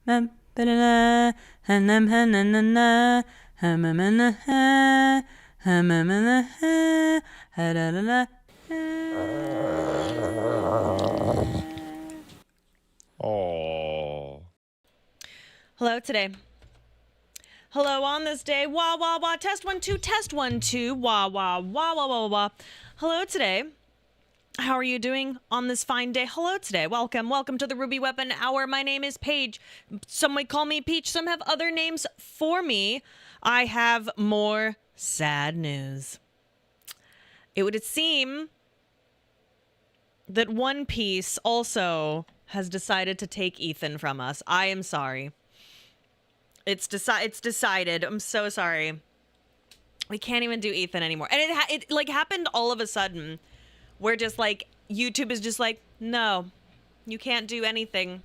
Oh. Hello today. Hello on this day. Wah, wah, wah. Test 1, 2, test 1, 2. Wah, wah, wah, wah, wah, wah. Hello today. How are you doing on this fine day? Hello today. Welcome to the Ruby Weapon Hour. My name is Paige. Some might call me Peach. Some have other names for me. I have more sad news. It would seem that One Piece also has decided to take Ethan from us. I am sorry. It's decided. I'm so sorry. We can't even do Ethan anymore. And it like happened all of a sudden. Where just like YouTube is just like, no, you can't do anything.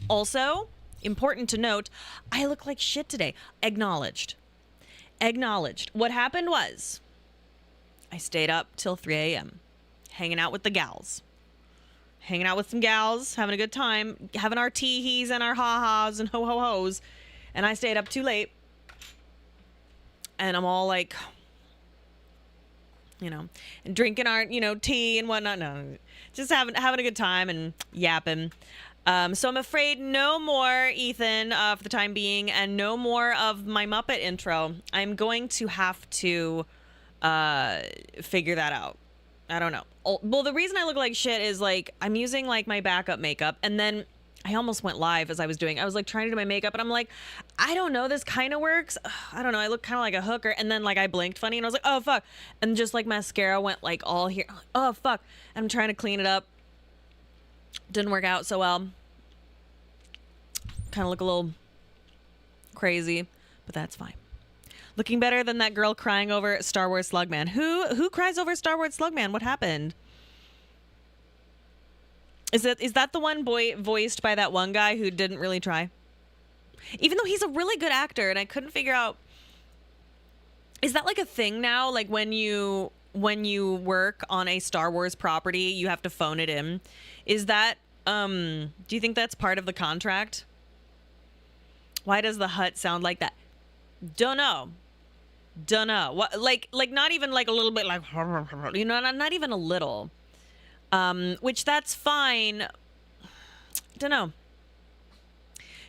Also, important to note, I look like shit today. Acknowledged. What happened was I stayed up till 3 a.m. hanging out with the gals. Hanging out with some gals, having a good time, having our tee-hees and our ha-has and ho-ho-hos. And I stayed up too late. And I'm all like, you know, and drinking our, tea and whatnot. No, just having a good time and yapping. So I'm afraid no more Ethan for the time being, and no more of my Muppet intro. I'm going to have to figure that out. I don't know. Well, the reason I look like shit is like I'm using like my backup makeup, and then I almost went live as I was doing. I was like trying to do my makeup, and I'm like, I don't know, this kind of works. I don't know. I look kind of like a hooker, and then like I blinked funny, and I was like, oh fuck, and just like mascara went like all here. Oh fuck, and I'm trying to clean it up. Didn't work out so well. Kind of look a little crazy, but that's fine. Looking better than that girl crying over Star Wars Slugman. Who cries over Star Wars Slugman? What happened? Is that the one boy voiced by that one guy who didn't really try? Even though he's a really good actor, and I couldn't figure out, is that like a thing now? Like when you work on a Star Wars property, you have to phone it in. Is that do you think that's part of the contract? Why does the hut sound like that? Don't know. What like not even like a little bit like not even a little. Which that's fine. Don't know.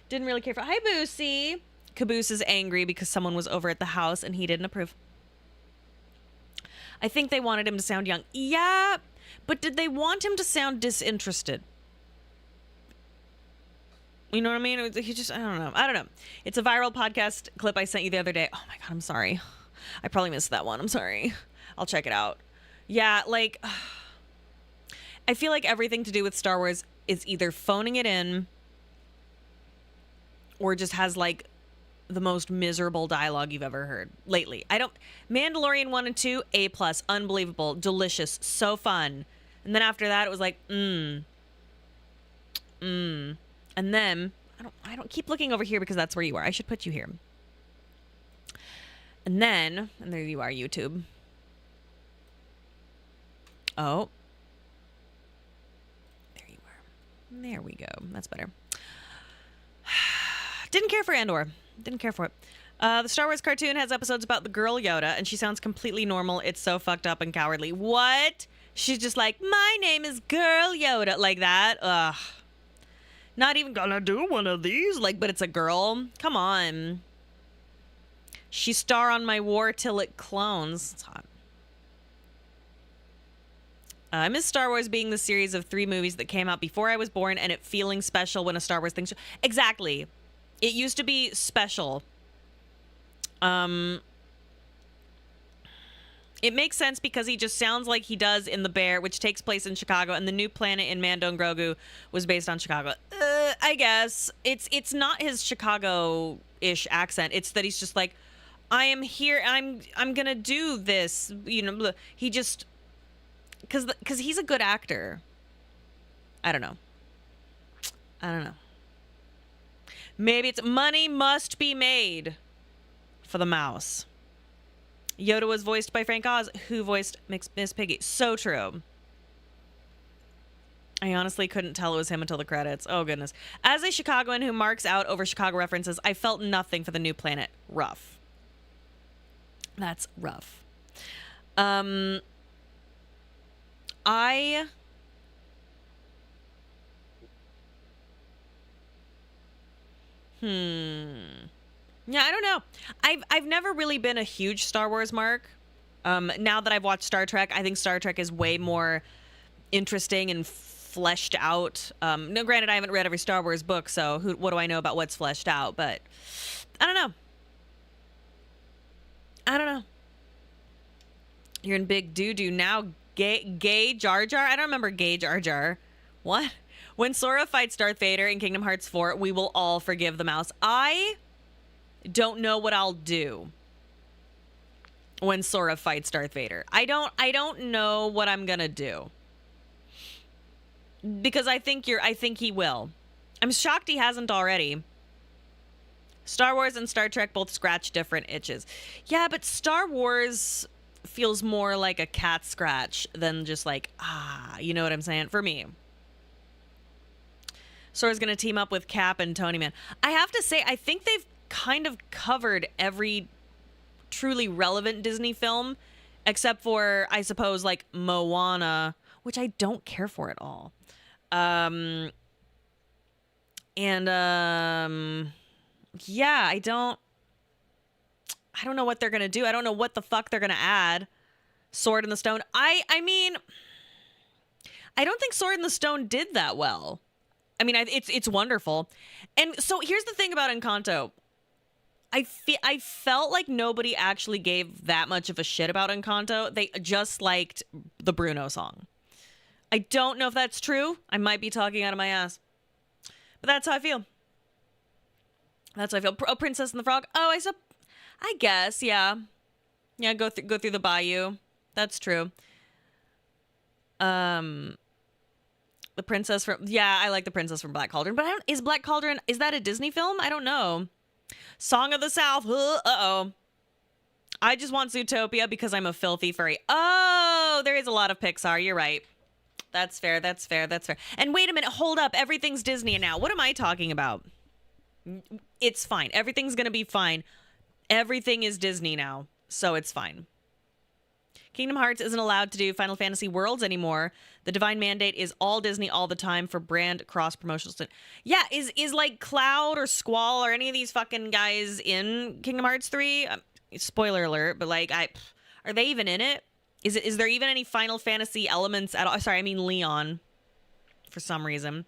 Didn't really care for. Hi, Boosie. Caboose is angry because someone was over at the house and he didn't approve. I think they wanted him to sound young. Yeah, but did they want him to sound disinterested? You know what I mean? He just, I don't know. It's a viral podcast clip I sent you the other day. Oh my God, I'm sorry. I probably missed that one. I'm sorry. I'll check it out. Yeah, like, I feel like everything to do with Star Wars is either phoning it in or just has like the most miserable dialogue you've ever heard lately. Mandalorian 1 and 2, A+, unbelievable, delicious, so fun. And then after that, it was like, And then, I don't keep looking over here because that's where you are. I should put you here. And then, and there you are, YouTube. Oh. There you are. There we go. That's better. Didn't care for Andor. Didn't care for it. The Star Wars cartoon has episodes about the girl Yoda, and she sounds completely normal. It's so fucked up and cowardly. What? She's just like, my name is Girl Yoda. Like that? Ugh. Not even gonna do one of these. Like, but it's a girl. Come on. She star on my war till it clones. It's hot. I miss Star Wars being the series of 3 movies that came out before I was born and it feeling special when a Star Wars thing... Exactly. It used to be special. It makes sense because he just sounds like he does in The Bear, which takes place in Chicago, and the new planet in Mando and Grogu was based on Chicago. I guess. It's not his Chicago-ish accent. It's that he's just like, I am here, I'm gonna do this. He just... Because he's a good actor. I don't know. Maybe it's money must be made for the mouse. Yoda was voiced by Frank Oz, who voiced Miss Piggy. So true. I honestly couldn't tell it was him until the credits. Oh, goodness. As a Chicagoan who marks out over Chicago references, I felt nothing for the new planet. Rough. That's rough. I... Yeah, I don't know. I've never really been a huge Star Wars mark. Now that I've watched Star Trek, I think Star Trek is way more interesting and fleshed out. No, granted, I haven't read every Star Wars book, so what do I know about what's fleshed out? But I don't know. I don't know. You're in big doo-doo now. Gay Jar Jar? I don't remember Gay Jar Jar. What? When Sora fights Darth Vader in Kingdom Hearts 4, we will all forgive the mouse. I don't know what I'll do when Sora fights Darth Vader. I don't know what I'm gonna do. Because I think he will. I'm shocked he hasn't already. Star Wars and Star Trek both scratch different itches. Yeah, but Star Wars feels more like a cat scratch than just like, you know what I'm saying? For me. Sora's gonna team up with Cap and Tony Man. I have to say, I think they've kind of covered every truly relevant Disney film, except for, I suppose, like Moana, which I don't care for at all. Yeah, I don't know what they're gonna do. I don't know what the fuck they're gonna add. Sword in the Stone. I mean, I don't think Sword in the Stone did that well. I mean, it's wonderful. And so here's the thing about Encanto. I felt like nobody actually gave that much of a shit about Encanto. They just liked the Bruno song. I don't know if that's true. I might be talking out of my ass. But that's how I feel. That's how I feel. Oh, Princess and the Frog. Oh, I guess, yeah. Yeah, go through the bayou. That's true. The princess from... Yeah, I like the princess from Black Cauldron. But is Black Cauldron... Is that a Disney film? I don't know. Song of the South. Uh-oh. I just want Zootopia because I'm a filthy furry. Oh, there is a lot of Pixar. You're right. That's fair. That's fair. That's fair. And wait a minute. Hold up. Everything's Disney now. What am I talking about? It's fine. Everything's going to be fine. Everything is Disney now. So it's fine. Kingdom Hearts isn't allowed to do Final Fantasy Worlds anymore. The divine mandate is all Disney all the time for brand cross promotional stuff. Yeah, is like Cloud or Squall or any of these fucking guys in Kingdom Hearts 3? Spoiler alert, but like, are they even in it? Is there even any Final Fantasy elements at all? Sorry, I mean Leon. For some reason.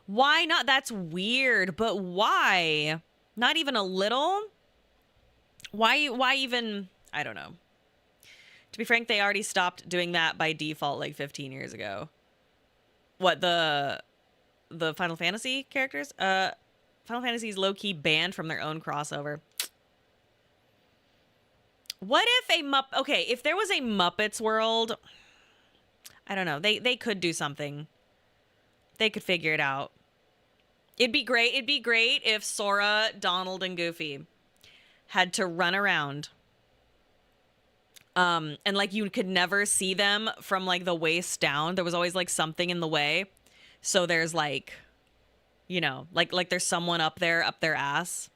Why not? That's weird, but why? Not even a little? Why even? I don't know. To be frank, they already stopped doing that by default like 15 years ago. What, the Final Fantasy characters? Final Fantasy's low-key banned from their own crossover. What if if there was a Muppets world, I don't know, they could do something. They could figure it out. It'd be great. It'd be great if Sora, Donald, and Goofy had to run around. And like you could never see them from like the waist down. There was always like something in the way. So there's like, you know, like there's someone up their ass.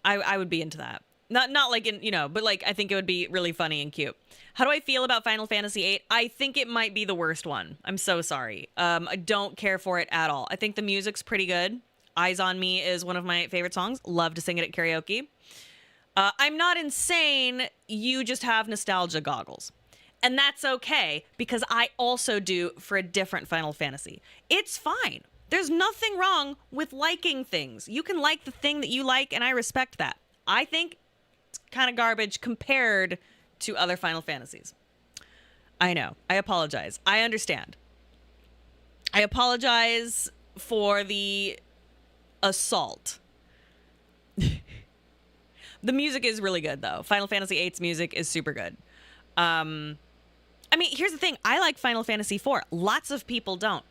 I would be into that. Not like in, you know, but like I think it would be really funny and cute. How do I feel about Final Fantasy VIII? I think it might be the worst one. I'm so sorry. I don't care for it at all. I think the music's pretty good. Eyes on Me is one of my favorite songs. Love to sing it at karaoke. I'm not insane. You just have nostalgia goggles. And that's okay, because I also do for a different Final Fantasy. It's fine. There's nothing wrong with liking things. You can like the thing that you like, and I respect that. I think it's kind of garbage compared to other Final Fantasies. I know. I apologize. I understand. I apologize for the assault. The music is really good, though. Final Fantasy VIII's music is super good. I mean, here's the thing. I like Final Fantasy IV. Lots of people don't.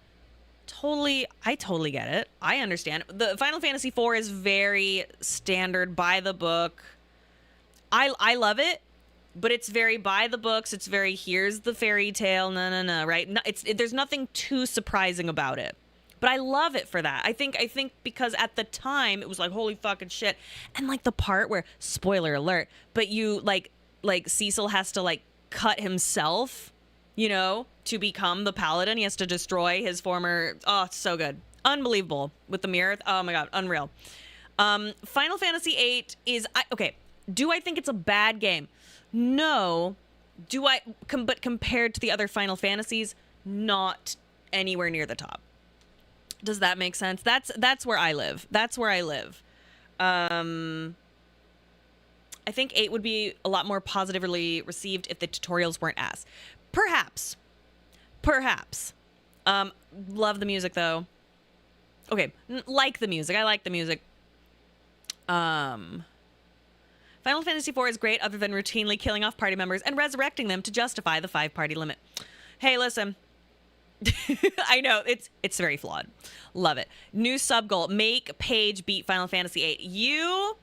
I totally get it. I understand. The Final Fantasy IV is very standard, by the book. I love it. but it's very by the books. It's very, here's the fairy tale, no, right? No, there's nothing too surprising about it. But I love it for that. I think because at the time it was like, holy fucking shit. And like the part where, spoiler alert, but you like Cecil has to like cut himself, you know, to become the paladin. He has to destroy his former, oh, it's so good. Unbelievable with the mirror. Oh my God, unreal. Final Fantasy VIII is, okay, do I think it's a bad game? No. Do I, but compared to the other Final Fantasies, not anywhere near the top. Does that make sense? That's where I live. That's where I live. I think 8 would be a lot more positively received if the tutorials weren't ass. Perhaps. Love the music though. Okay, like the music. I like the music. Final Fantasy IV is great other than routinely killing off party members and resurrecting them to justify the 5-party limit. Hey, listen. I know it's very flawed. Love it. New sub goal: make Paige beat Final Fantasy VIII. You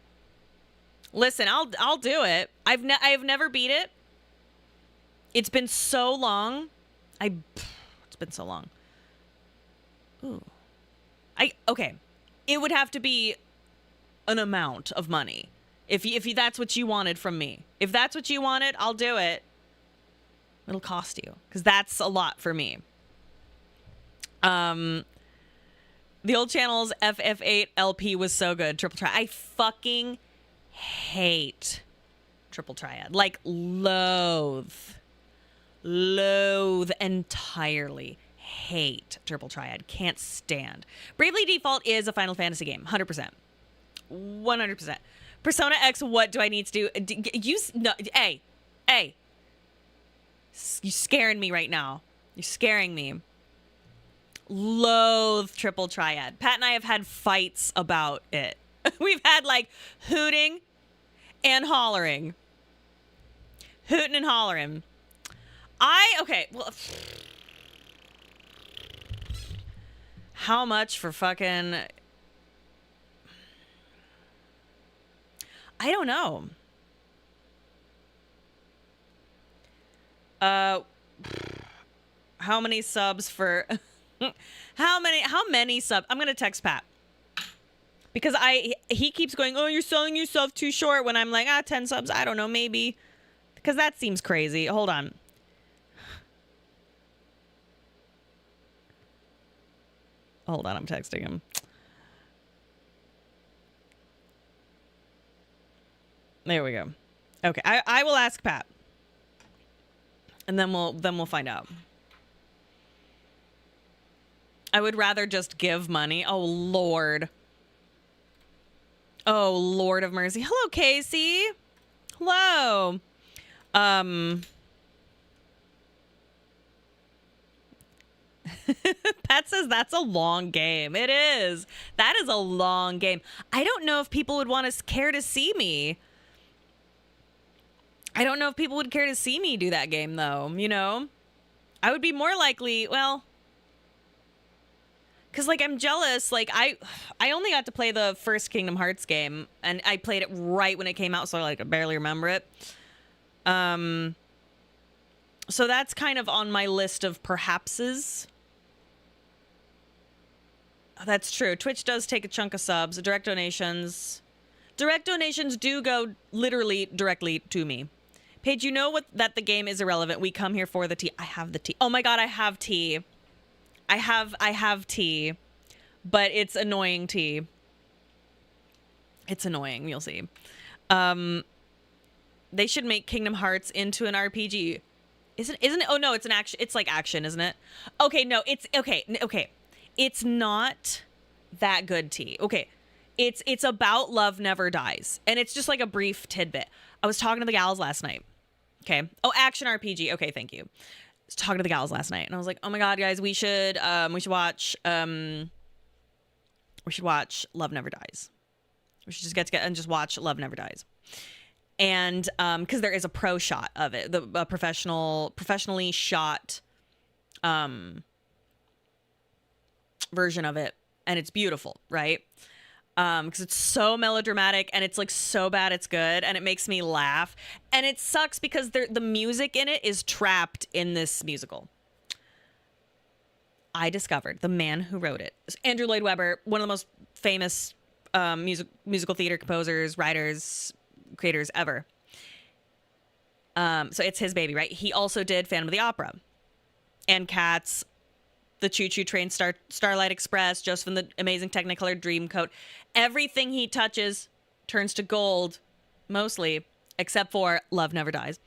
listen. I'll do it. I have never beat it. It's been so long. It's been so long. Ooh. Okay. It would have to be an amount of money. If that's what you wanted from me. If that's what you wanted, I'll do it. It'll cost you, because that's a lot for me. The old channel's FF8 LP was so good. Triple Triad. I fucking hate Triple Triad. Like, loathe entirely. Hate Triple Triad. Can't stand. Bravely Default is a Final Fantasy game. 100%. 100%. Persona X, what do I need to do? Hey. You're scaring me right now. You're scaring me. Loathe Triple Triad. Pat and I have had fights about it. We've had like hooting and hollering. Hooting and hollering. Okay, well, how much for fucking, I don't know. How many subs for how many subs? I'm gonna text Pat, because he keeps going, oh, you're selling yourself too short, when I'm like, 10 subs, I don't know, maybe, because that seems crazy. Hold on. I'm texting him. There we go. Okay, I will ask Pat, and then we'll find out. I would rather just give money. Oh, Lord. Oh, Lord of mercy. Hello, Casey. Hello. Pat says that's a long game. It is. That is a long game. I don't know if people would want to care to see me. I don't know if people would care to see me do that game, though, you know? I would be more likely, well, because, like, I'm jealous. Like, I only got to play the first Kingdom Hearts game, and I played it right when it came out, so, like, I barely remember it. So that's kind of on my list of perhapses. That's true. Twitch does take a chunk of subs. Direct donations do go literally directly to me. Paige, you know that the game is irrelevant. We come here for the tea. I have the tea. Oh my God, I have tea. I have tea, but it's annoying tea. It's annoying. You'll see. They should make Kingdom Hearts into an RPG. Isn't it? Oh no, it's an action. It's like action, isn't it? Okay, no, it's okay. It's not that good tea. Okay. It's about Love Never Dies. And it's just like a brief tidbit. I was talking to the gals last night. Okay. Oh, action RPG. Okay, thank you. I was talking to the gals last night, and I was like, oh my God, guys, we should watch Love Never Dies. We should just get together and just watch Love Never Dies. And because there is a pro shot of it, a professionally shot version of it, and it's beautiful, right? because it's so melodramatic and it's like so bad it's good, and it makes me laugh. And it sucks because the music in it is trapped in this musical. I discovered the man who wrote it is Andrew Lloyd Webber, one of the most famous musical theater composers, writers, creators ever. So it's his baby, right? He also did Phantom of the Opera and Cats, The Choo Choo Train, Starlight Express, Joseph and the Amazing Technicolor Dreamcoat. Everything he touches turns to gold, mostly, except for Love Never Dies.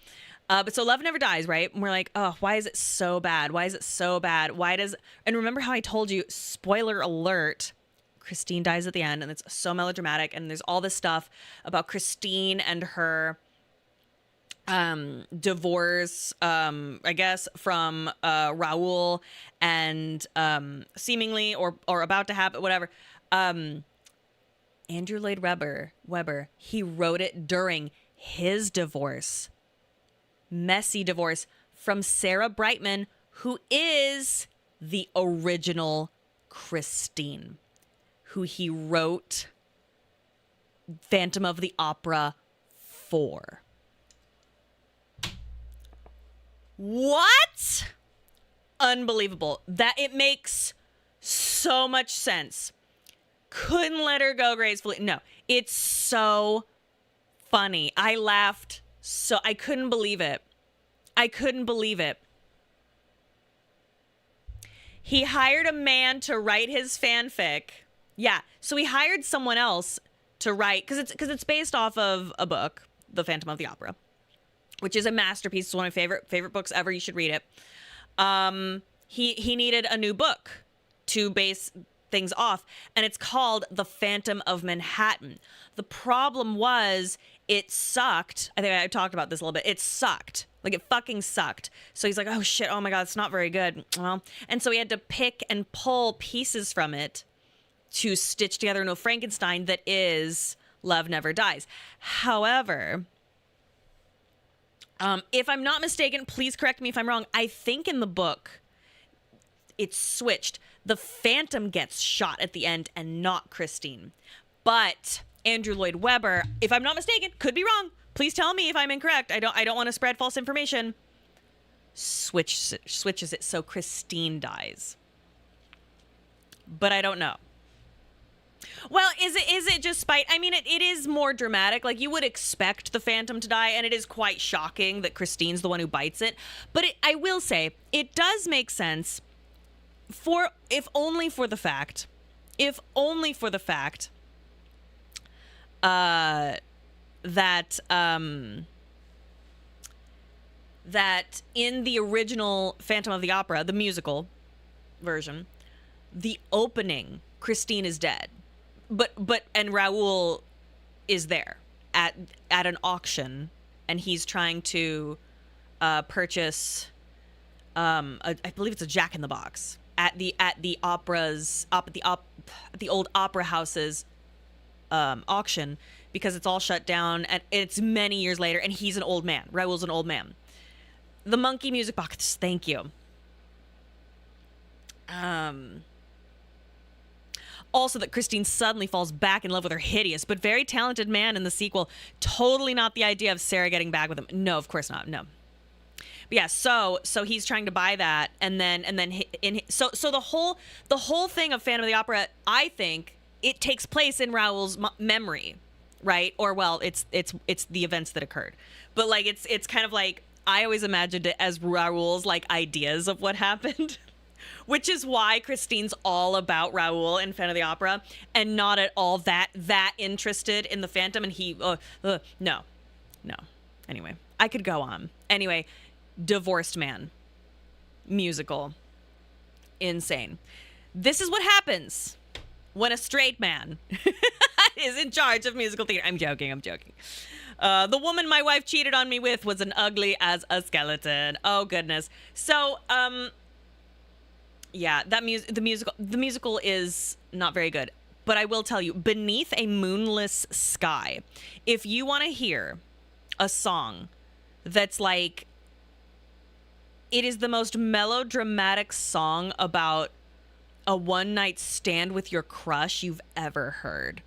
But so Love Never Dies, right? And we're like, oh, why is it so bad? Why is it so bad? And remember how I told you, spoiler alert, Christine dies at the end, and it's so melodramatic, and there's all this stuff about Christine and her divorce, I guess, from Raoul, and seemingly or about to happen, whatever. Andrew Lloyd Webber, he wrote it during his divorce. Messy divorce from Sarah Brightman, who is the original Christine, who he wrote Phantom of the Opera for. What? Unbelievable. That it makes so much sense. Couldn't let her go gracefully. No, it's so funny. I laughed. So I couldn't believe it. He hired a man to write his fanfic. Yeah, so he hired someone else to write, because it's based off of a book, The Phantom of the Opera, which is a masterpiece. It's one of my favorite books ever. You should read it. He needed a new book to base things off, and it's called The Phantom of Manhattan. The problem was it sucked. I think I talked about this a little bit. It sucked. Like, it fucking sucked. So he's like, oh shit, oh my God, it's not very good. Well, and so he had to pick and pull pieces from it to stitch together into a Frankenstein that is Love Never Dies. However, if I'm not mistaken, please correct me if I'm wrong, I think in the book it's switched. The Phantom gets shot at the end and not Christine. But Andrew Lloyd Webber, if I'm not mistaken, could be wrong. Please tell me if I'm incorrect. I don't want to spread false information. Switches it so Christine dies. But I don't know. Well, is it just spite? I mean, it is more dramatic. Like, you would expect the Phantom to die, and it is quite shocking that Christine's the one who bites it. But I will say, it does make sense if only for the fact that in the original Phantom of the Opera, the musical version, the opening, Christine is dead, but Raoul is there at an auction, and he's trying to purchase I believe it's a Jack in the Box at the old opera house's auction, because it's all shut down, and it's many years later, and he's an old man. Raoul's an old man. The Monkey Music Box, thank you. Also, that Christine suddenly falls back in love with her hideous but very talented man in the sequel. Totally not the idea of Sarah getting back with him. No, of course not. No. But yeah, so he's trying to buy that, and then so the whole thing of Phantom of the Opera, I think it takes place in Raoul's memory, right? Or, well, it's the events that occurred, but like it's kind of like, I always imagined it as Raoul's like ideas of what happened, which is why Christine's all about Raoul in Phantom of the Opera and not at all that interested in the Phantom. And he no. Anyway, I could go on. Anyway, Divorced Man musical, insane. This is what happens when a straight man is in charge of musical theater. I'm joking. The woman my wife cheated on me with was an ugly as a skeleton. Oh, goodness. So, yeah, the musical is not very good. But I will tell you, Beneath a Moonless Sky, if you want to hear a song that's like, it is the most melodramatic song about a one-night stand with your crush you've ever heard.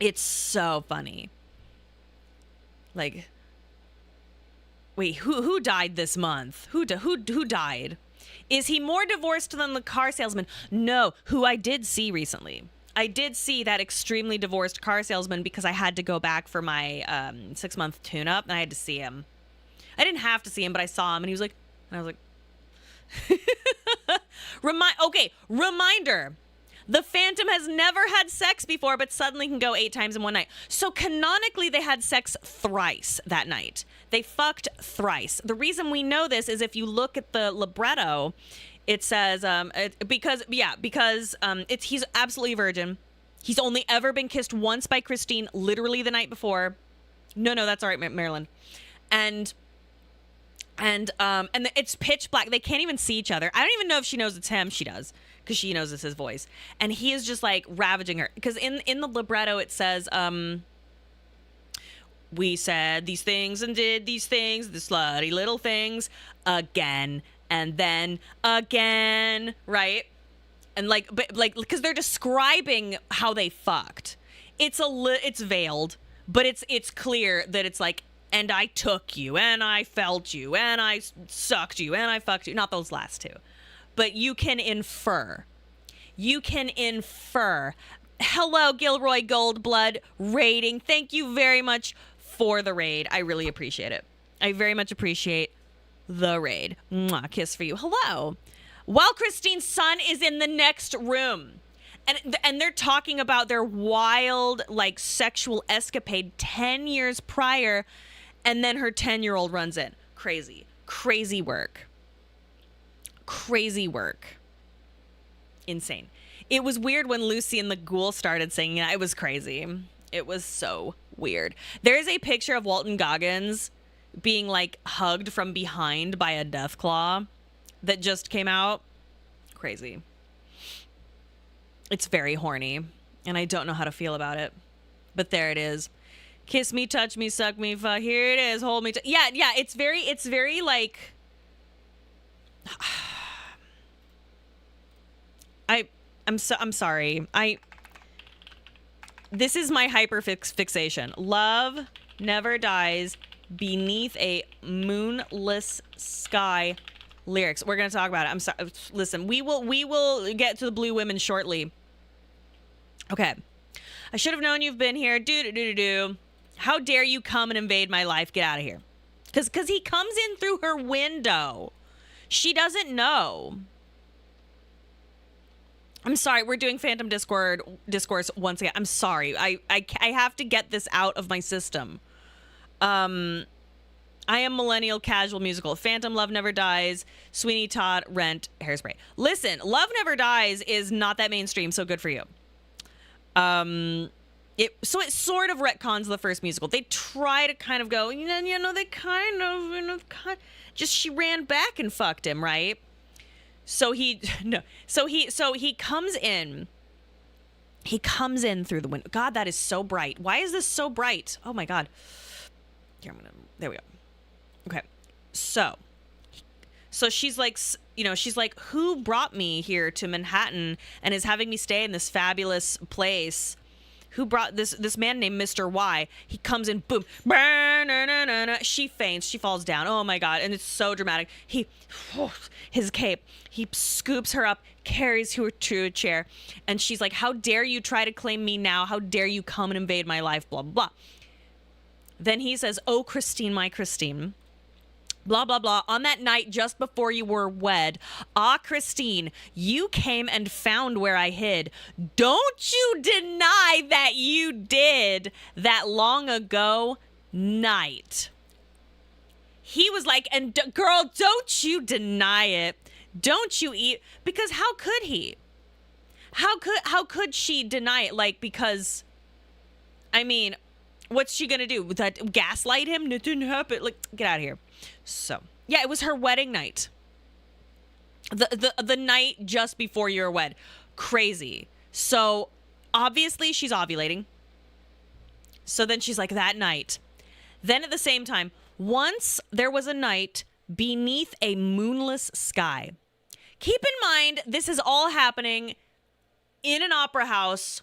It's so funny. Like, wait, who died this month? Who died? Is he more divorced than the car salesman? No, who I did see recently. I did see that extremely divorced car salesman because I had to go back for my 6-month tune-up, and I had to see him. I didn't have to see him, but I saw him, and he was like, and I was like, reminder. The Phantom has never had sex before, but suddenly can go 8 times in one night. So canonically, they had sex thrice that night. They fucked thrice. The reason we know this is if you look at the libretto, it says because he's absolutely a virgin. He's only ever been kissed once by Christine, literally the night before. No, that's all right, Marilyn. And it's pitch black. They can't even see each other. I don't even know if she knows it's him. She does, because she knows it's his voice. And he is just like ravaging her. Because in the libretto it says, we said these things and did these things, the slutty little things, again and then again, right? And because they're describing how they fucked. It's veiled, but it's clear that it's like, and I took you, and I felt you, and I sucked you, and I fucked you. Not those last two. But you can infer. Hello, Gilroy Goldblood rating. Thank you very much for the raid. I really appreciate it. I very much appreciate the raid. Mwah, kiss for you. Hello. While Christine's son is in the next room. And they're talking about their wild, like, sexual escapade 10 years prior. And then her 10-year-old runs in. Crazy. Crazy work. Insane. It was weird when Lucy and the Ghoul started singing it. It was crazy. It was so weird. There's a picture of Walton Goggins being, like, hugged from behind by a Deathclaw that just came out. Crazy. It's very horny, and I don't know how to feel about it. But there it is. Kiss me, touch me, suck me, fuck. Here it is. Hold me. Yeah. It's very like. I'm sorry. This is my fixation. Love never dies beneath a moonless sky. Lyrics. We're gonna talk about it. I'm sorry. Listen, we will get to the Blue Women shortly. Okay. I should have known you've been here. Do. How dare you come and invade my life? Get out of here. Because he comes in through her window. She doesn't know. I'm sorry. We're doing Phantom Discourse once again. I'm sorry. I have to get this out of my system. I am millennial casual musical. Phantom, Love Never Dies, Sweeney Todd, Rent, Hairspray. Listen, Love Never Dies is not that mainstream, so good for you. It sort of retcons the first musical. They try to kind of go, they kind of, just she ran back and fucked him, right? So he comes in. He comes in through the window. God, that is so bright. Why is this so bright? Oh my God. Here, there we go. Okay. So she's like, who brought me here to Manhattan and is having me stay in this fabulous place? Who brought this man named Mr. Y? He comes in, boom, she faints, she falls down. Oh my God. And it's so dramatic. His cape, he scoops her up, carries her to a chair. And she's like, how dare you try to claim me now? How dare you come and invade my life? Blah, blah, blah. Then he says, oh, Christine, my Christine. Blah, blah, blah. On that night just before you were wed, Christine, you came and found where I hid. Don't you deny that you did that long ago night. He was like, and girl, don't you deny it. Don't you eat. Because how could he? How could she deny it? Like, because, I mean, what's she gonna do? That gaslight him? It didn't happen. Like, get out of here. So, yeah, it was her wedding night. The night just before you were wed. Crazy. So, obviously, she's ovulating. So then she's like, that night. Then at the same time, once there was a night beneath a moonless sky. Keep in mind, this is all happening in an opera house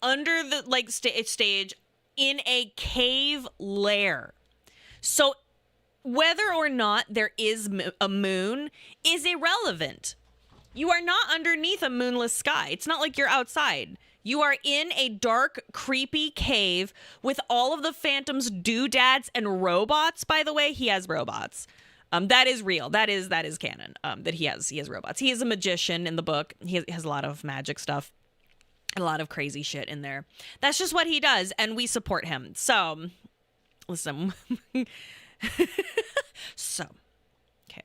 under the like stage in a cave lair. So whether or not there is a moon is irrelevant. You are not underneath a moonless sky. It's not like you're outside. You are in a dark, creepy cave with all of the Phantom's doodads and robots. By the way, he has robots. That is real. That is canon. That he has robots. He is a magician in the book. He has a lot of magic stuff, a lot of crazy shit in there. That's just what he does, and we support him. So, listen. So, okay.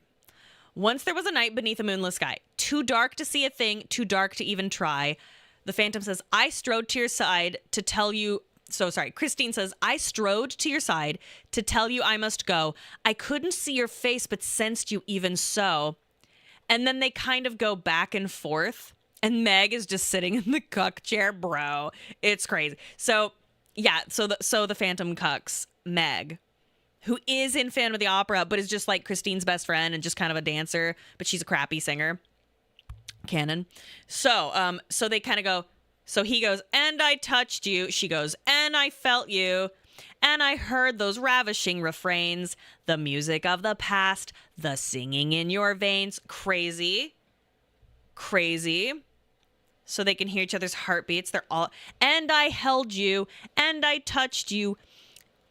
Once there was a night beneath a moonless sky, too dark to see a thing, too dark to even try. The Phantom says, I strode to your side to tell you. So sorry. Christine says, I strode to your side to tell you I must go. I couldn't see your face, but sensed you even so. And then they kind of go back and forth. And Meg is just sitting in the cuck chair, bro. It's crazy. So yeah. So the Phantom cucks Meg, who is in Phantom of the Opera, but is just like Christine's best friend and just kind of a dancer, but she's a crappy singer. Canon. So they kind of go, so he goes, and I touched you. She goes, and I felt you. And I heard those ravishing refrains, the music of the past, the singing in your veins. Crazy. So they can hear each other's heartbeats. They're all, and I held you, and I touched you,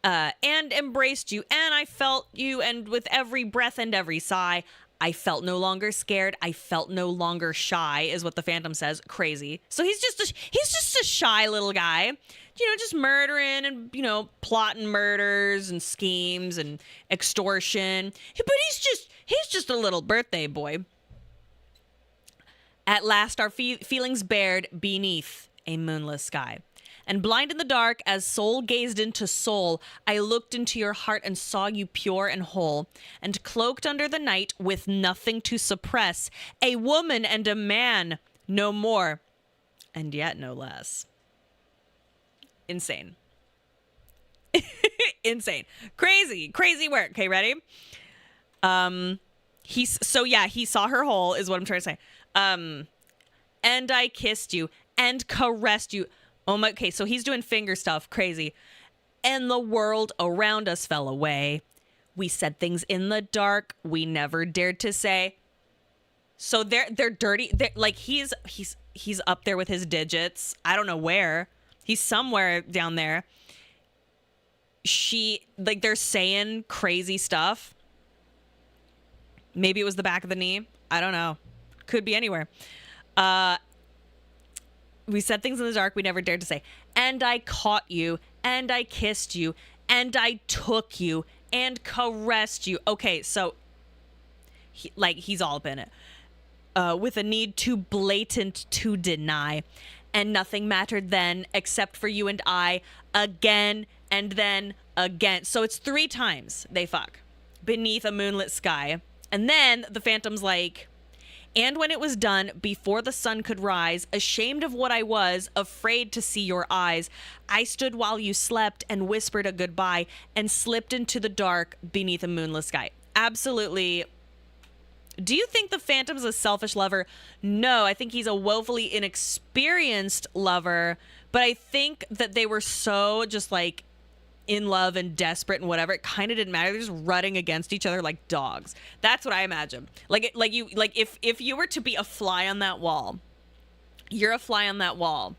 and embraced you, and I felt you, and with every breath and every sigh, I felt no longer scared. I felt no longer shy, is what the Phantom says. Crazy. So he's just a shy little guy, just murdering and, plotting murders and schemes and extortion. But he's just a little birthday boy. At last, our feelings bared beneath a moonless sky. And blind in the dark, as soul gazed into soul, I looked into your heart and saw you pure and whole, and cloaked under the night with nothing to suppress, a woman and a man, no more, and yet no less. Insane. Insane. Crazy work. Okay, ready? He saw her whole, is what I'm trying to say. And I kissed you and caressed you. Oh my, okay, so he's doing finger stuff, crazy. And the world around us fell away. We said things in the dark we never dared to say. So they're dirty. He's up there with his digits. I don't know where. He's somewhere down there. They're saying crazy stuff. Maybe it was the back of the knee. I don't know. Could be anywhere. We said things in the dark we never dared to say. And I caught you, and I kissed you, and I took you, and caressed you. Okay, so he's all up in it. With a need too blatant to deny. And nothing mattered then except for you and I, again and then again. So it's 3 times they fuck beneath a moonlit sky. And then the Phantom's like, and when it was done, before the sun could rise, ashamed of what I was, afraid to see your eyes, I stood while you slept and whispered a goodbye and slipped into the dark beneath a moonless sky. Absolutely. Do you think the Phantom's a selfish lover? No, I think he's a woefully inexperienced lover, but I think that they were so just like in love and desperate and whatever, it kind of didn't matter. They're just rutting against each other like dogs. That's what I imagine. If you were to be a fly on that wall, you're a fly on that wall,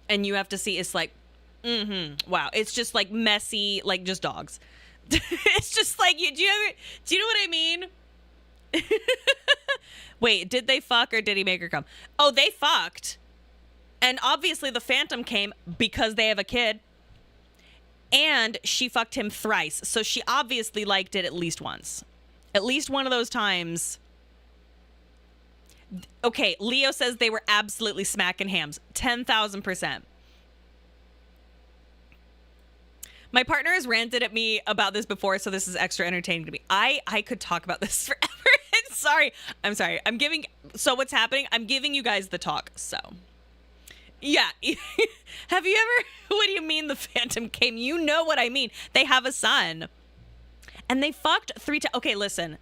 and you have to see. It's like, wow. It's just like messy, like just dogs. It's just like you. Do you know what I mean? Wait, did they fuck or did he make her come? Oh, they fucked, and obviously the Phantom came because they have a kid. And she fucked him thrice. So she obviously liked it at least once. At least one of those times. Okay, Leo says they were absolutely smacking hams. 10,000%. My partner has ranted at me about this before, so this is extra entertaining to me. I could talk about this forever. I'm sorry. So what's happening? I'm giving you guys the talk, so... Yeah. Have you ever, what do you mean the Phantom came? You know what I mean. They have a son. And they fucked 3 times. Okay, listen.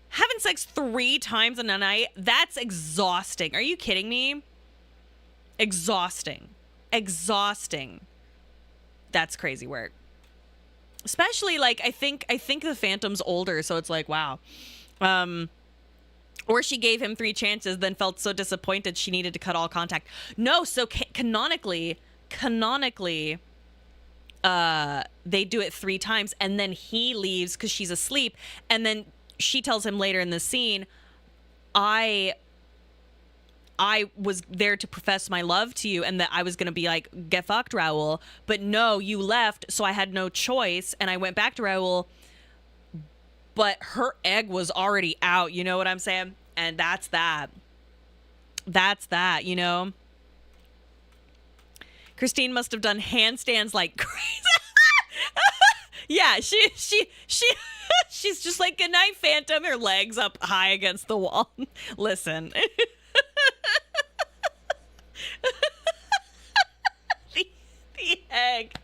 Having sex 3 times in a night, that's exhausting. Are you kidding me? Exhausting. Exhausting. That's crazy work. Especially like I think the Phantom's older, so it's like, wow. Or she gave him 3 chances, then felt so disappointed she needed to cut all contact. No, so canonically, they do it 3 times, and then he leaves because she's asleep, and then she tells him later in the scene, I was there to profess my love to you, and that I was gonna be like, get fucked, Raul, but no, you left, so I had no choice, and I went back to Raul, but her egg was already out, you know what I'm saying? And that's that, you know? Christine must have done handstands like crazy. Yeah, she's just like, good night, Phantom, her legs up high against the wall. Listen. the egg.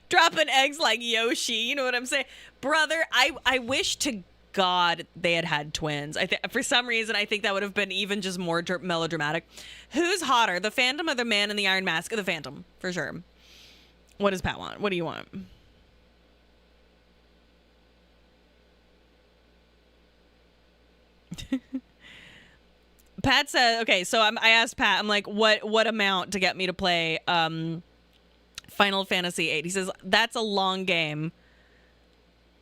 dropping eggs like Yoshi, you know what I'm saying? Brother, I wish to God they had twins. I think for some reason I think that would have been even just more melodramatic. Who's hotter, the Phantom or the man in the iron mask? The Phantom, for sure. What does Pat want? What do you want? Pat said, okay, so I asked Pat, I'm like, what amount to get me to play Final Fantasy VIII? He says, that's a long game.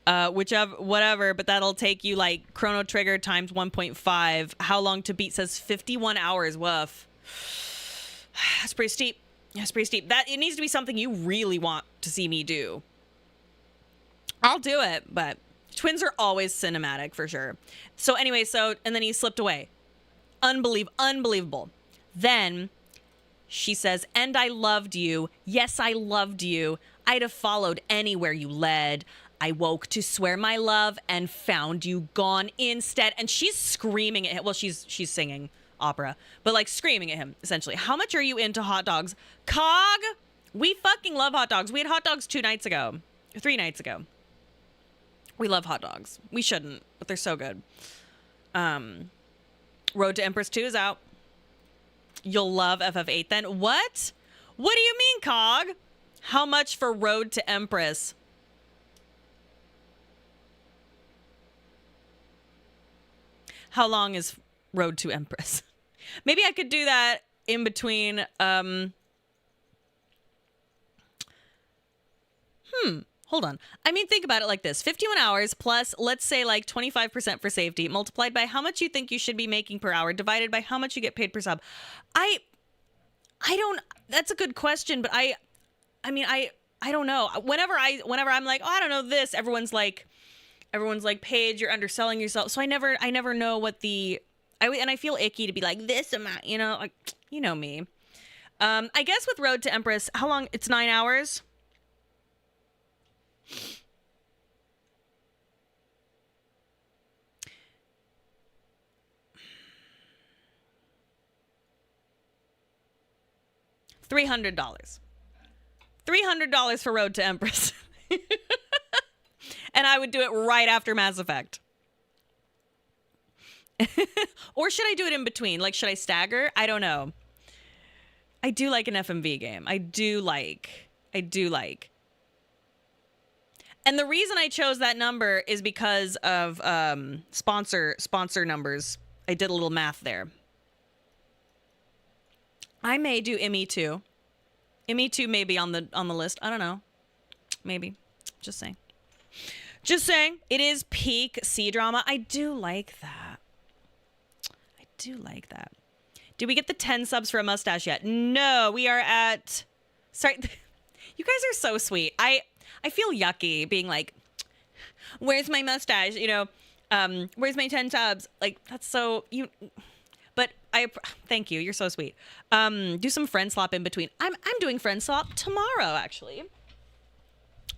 Whatever, but that'll take you like Chrono Trigger times 1.5. How long to beat? Says 51 hours. Woof. That's pretty steep. That it needs to be something you really want to see me do. I'll do it, but twins are always cinematic for sure. So anyway, and then he slipped away. Unbelievable. Then she says, and I loved you. Yes, I loved you. I'd have followed anywhere you led. I woke to swear my love and found you gone instead. And she's screaming at him. Well, she's singing opera, but like screaming at him, essentially. How much are you into hot dogs? Cog, we fucking love hot dogs. We had hot dogs 3 nights ago. We love hot dogs. We shouldn't, but they're so good. Road to Empress 2 is out. You'll love FF8 then. What? What do you mean, Cog? How much for Road to Empress? How long is Road to Empress? Maybe I could do that in between. Hold on. I mean, think about it like this. 51 hours plus, let's say like 25% for safety, multiplied by how much you think you should be making per hour, divided by how much you get paid per sub. I don't, that's a good question, but I mean, I don't know. Whenever I'm like, oh, I don't know this, everyone's like, Paige, you're underselling yourself. So I never know what and I feel icky to be like this amount, you know, like, you know me. I guess with Road to Empress, how long? It's 9 hours. $300. $300 for Road to Empress. And I would do it right after Mass Effect. Or should I do it in between? Like, should I stagger? I don't know. I do like an FMV game. I do like. And the reason I chose that number is because of sponsor numbers. I did a little math there. I may do IMI 2. IMI 2 may be on the list. I don't know. Maybe. Just saying. It is peak C-drama. I do like that. Did we get the 10 subs for a mustache yet? No, we are at... Sorry. You guys are so sweet. I feel yucky being like, where's my mustache? You know, where's my 10 subs? Like, that's so... But thank you. You're so sweet. Do some friend swap in between. I'm doing friend swap tomorrow, actually.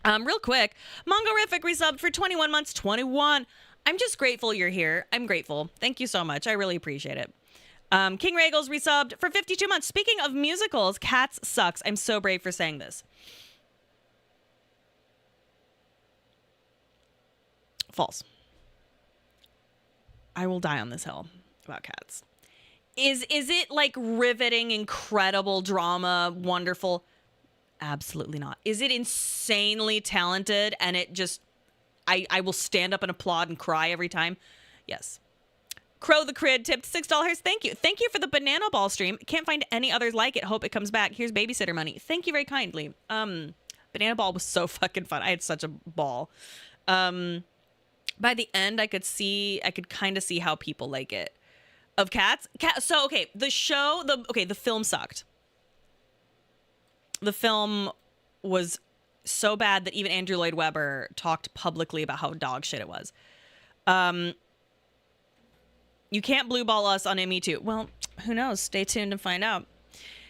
Real quick, Mongorific resubbed for 21 months. 21. I'm just grateful you're here. I'm grateful. Thank you so much. I really appreciate it. King Regals resubbed for 52 months. Speaking of musicals, Cats sucks. I'm so brave for saying this. False. I will die on this hill about Cats. Is it like riveting, incredible drama, wonderful? Absolutely not. Is it insanely talented and it just I will stand up and applaud and cry every time? Yes. Crow the Crid tipped $6. Thank you. Thank you for the banana ball stream. Can't find any others like it. Hope it comes back. Here's babysitter money. Thank you very kindly. Banana ball was so fucking fun. I had such a ball. By the end, I could kind of see how people like it. Of Cats. So okay, the film sucked. The film was so bad that even Andrew Lloyd Webber talked publicly about how dog shit it was. You can't blue ball us on ME2. Well, who knows? Stay tuned and find out.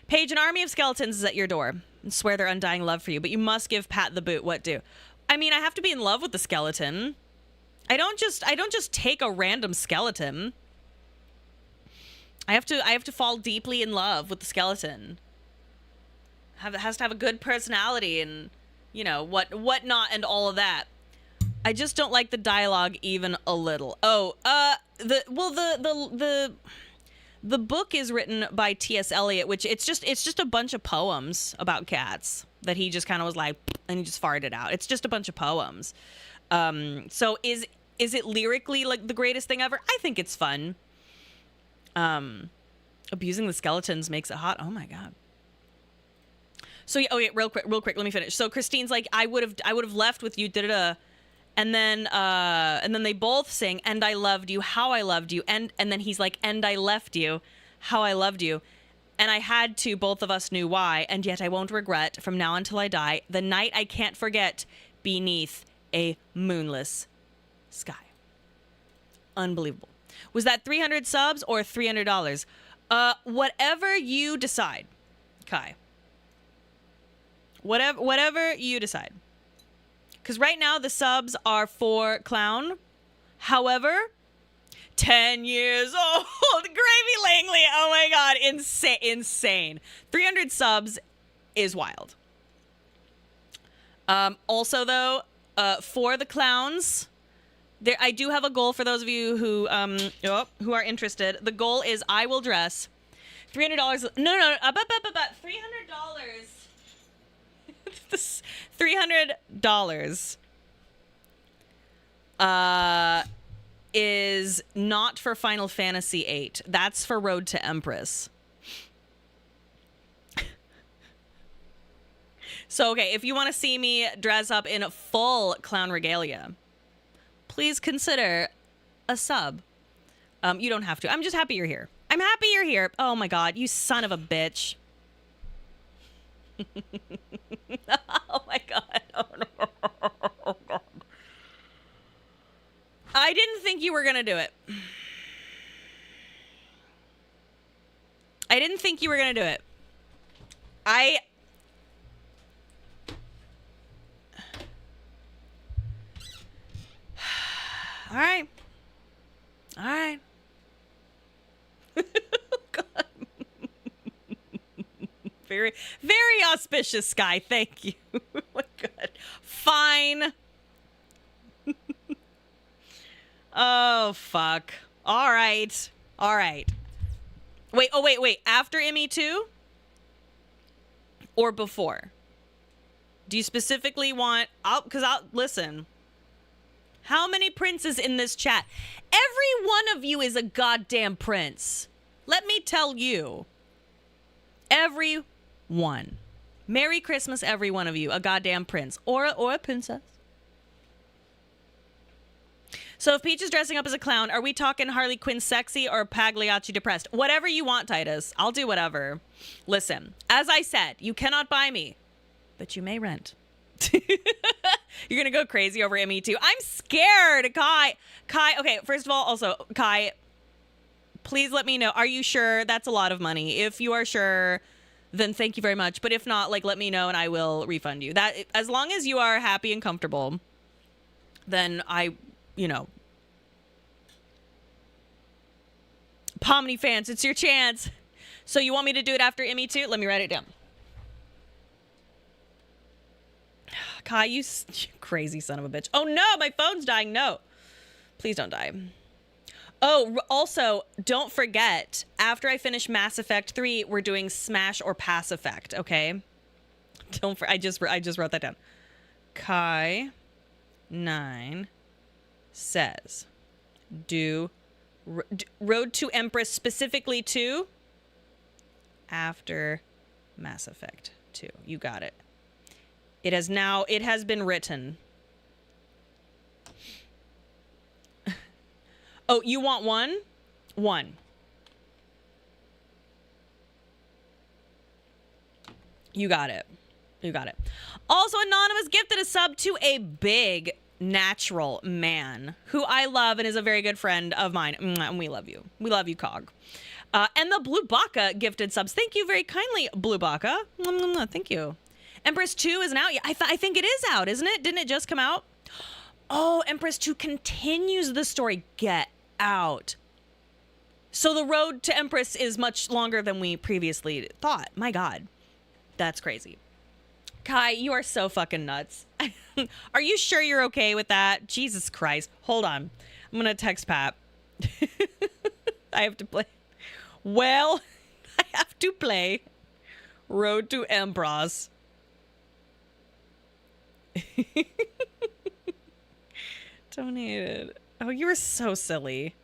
Paige, an army of skeletons is at your door and swear their undying love for you, but you must give Pat the boot. What do? I mean, I have to be in love with the skeleton. I don't just take a random skeleton. I have to fall deeply in love with the skeleton. It has to have a good personality and, you know, whatnot and all of that. I just don't like the dialogue even a little. Oh, the book is written by T.S. Eliot, which it's just a bunch of poems about cats that he just kind of was like, and he just farted out. It's just a bunch of poems. So is it lyrically like the greatest thing ever? I think it's fun. Abusing the skeletons makes it hot. Oh my God. So yeah, okay, real quick, let me finish. So Christine's like, I would have left with you, da-da-da. And then they both sing, and I loved you, how I loved you, and then he's like, and I left you, how I loved you. And I had to, both of us knew why, and yet I won't regret from now until I die, the night I can't forget beneath a moonless sky. Unbelievable. Was that 300 subs or $300? Whatever you decide, Kai. Whatever you decide. Because right now the subs are for Clown. However, 10 years old, Gravy Langley. Oh my God, insane. 300 subs is wild. Also though, for the Clowns, I do have a goal for those of you who are interested. The goal is I will dress $300. No, $300. $300 is not for Final Fantasy VIII. That's for Road to Empress. So, okay, if you want to see me dress up in full clown regalia, please consider a sub. You don't have to. I'm just happy you're here. I'm happy you're here. Oh my God, you son of a bitch. Oh my God. Oh no. Oh God. I didn't think you were going to do it. I didn't think you were going to do it. All right. All right. God. Very, very auspicious, Sky. Thank you. Oh my God. Fine. Oh, fuck. All right. All right. Wait. After ME2? Or before? Do you specifically want... Listen. How many princes in this chat? Every one of you is a goddamn prince. Let me tell you. Every one. Merry Christmas, every one of you. A goddamn prince. Or a princess. So if Peach is dressing up as a clown, are we talking Harley Quinn sexy or Pagliacci depressed? Whatever you want, Titus. I'll do whatever. Listen, as I said, you cannot buy me, but you may rent. You're going to go crazy over ME2. I'm scared, Kai. Okay, first of all, also, Kai, please let me know. Are you sure? That's a lot of money. If you are sure, then thank you very much. But if not, let me know and I will refund you. That, as long as you are happy and comfortable, then Pomni fans, it's your chance. So you want me to do it after ME2? Let me write it down. Kai, you crazy son of a bitch. Oh no, my phone's dying. No. Please don't die. Oh, also, don't forget, after I finish Mass Effect 3, we're doing Smash or Pass Effect, okay? I just wrote that down. Kai 9 says, do Road to Empress specifically 2 after Mass Effect 2. You got it. It has been written. Oh, you want one? One. You got it. You got it. Also, Anonymous gifted a sub to a big natural man who I love and is a very good friend of mine. And we love you. We love you, Cog. And the Blue Baka gifted subs. Thank you very kindly, Blue Baka. Thank you. Empress 2 isn't out yet. I think it is out, isn't it? Didn't it just come out? Oh, Empress 2 continues the story. Get out. So the road to Empress is much longer than we previously thought. My God. That's crazy. Kai, you are so fucking nuts. Are you sure you're okay with that? Jesus Christ. Hold on. I'm going to text Pat. I have to play. Well, I have to play Road to Empress. Donated. Oh, you were so silly.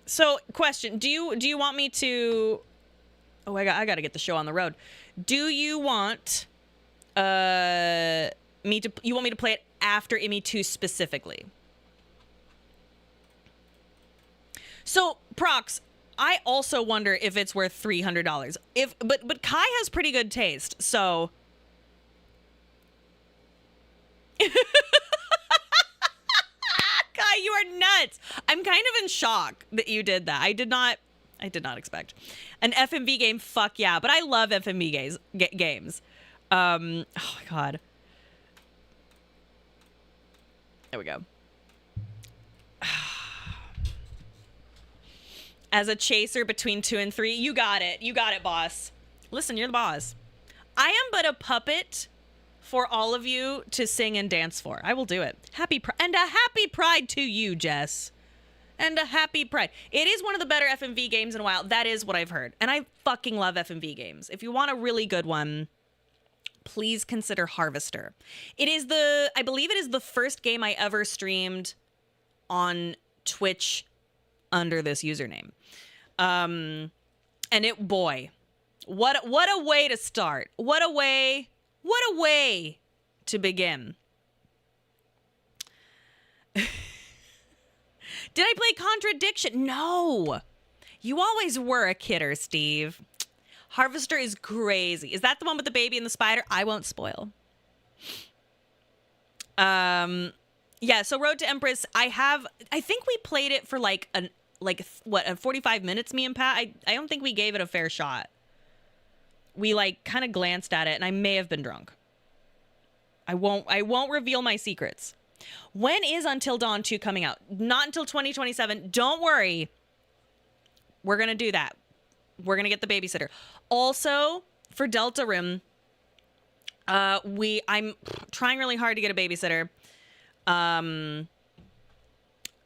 So, question: Do you want me to? Oh, I got to get the show on the road. Do you want me to? You want me to play it after Emmy 2 specifically? So, Prox, I also wonder if it's worth $300. But Kai has pretty good taste, so. Kai, you are nuts. I'm kind of in shock that you did that. I did not expect an FMV game. Fuck yeah, but I love FMV games. Oh my God. There we go. As a chaser between 2 and 3, you got it. You got it, boss. Listen, you're the boss. I am but a puppet for all of you to sing and dance for. I will do it. And a happy Pride to you, Jess. And a happy Pride. It is one of the better FMV games in a while. That is what I've heard. And I fucking love FMV games. If you want a really good one, please consider Harvester. I believe it is the first game I ever streamed on Twitch under this username. And boy, what a way to start. What a way to begin. Did I play Contradiction? No. You always were a kidder, Steve. Harvester is crazy. Is that the one with the baby and the spider? I won't spoil. Yeah, so Road to Empress, I think we played it for 45 minutes, me and Pat. I don't think we gave it a fair shot. We kind of glanced at it, and I may have been drunk. I won't reveal my secrets. When is Until Dawn 2 coming out? Not until 2027. Don't worry. We're going to do that. We're going to get the babysitter. Also, for Deltarune, I'm trying really hard to get a babysitter.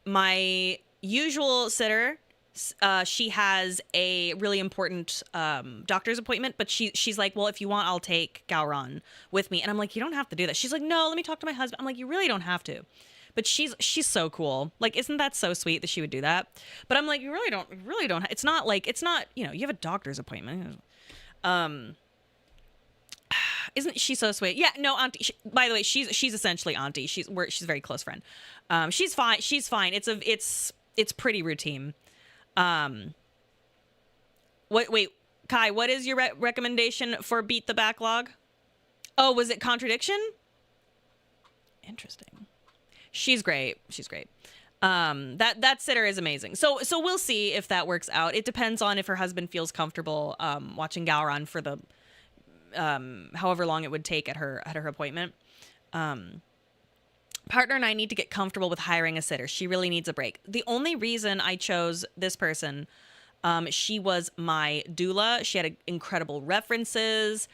My usual sitter, she has a really important doctor's appointment, but she's like, well, if you want, I'll take Gowron with me. And I'm like, you don't have to do that. She's like, no, let me talk to my husband. I'm like, you really don't have to. But she's so cool. Like, isn't that so sweet that she would do that? But I'm like, you really don't. It's not, you have a doctor's appointment. Isn't she so sweet? Yeah, no, Auntie. By the way, she's essentially Auntie. She's a very close friend. She's fine. It's pretty routine. Wait, Kai, what is your recommendation for Beat the Backlog? Oh, was it Contradiction? Interesting. She's great. That sitter is amazing. So we'll see if that works out. It depends on if her husband feels comfortable watching Gowron for the however long it would take at her appointment. Partner and I need to get comfortable with hiring a sitter. She really needs a break. The only reason I chose this person, she was my doula. She had incredible references.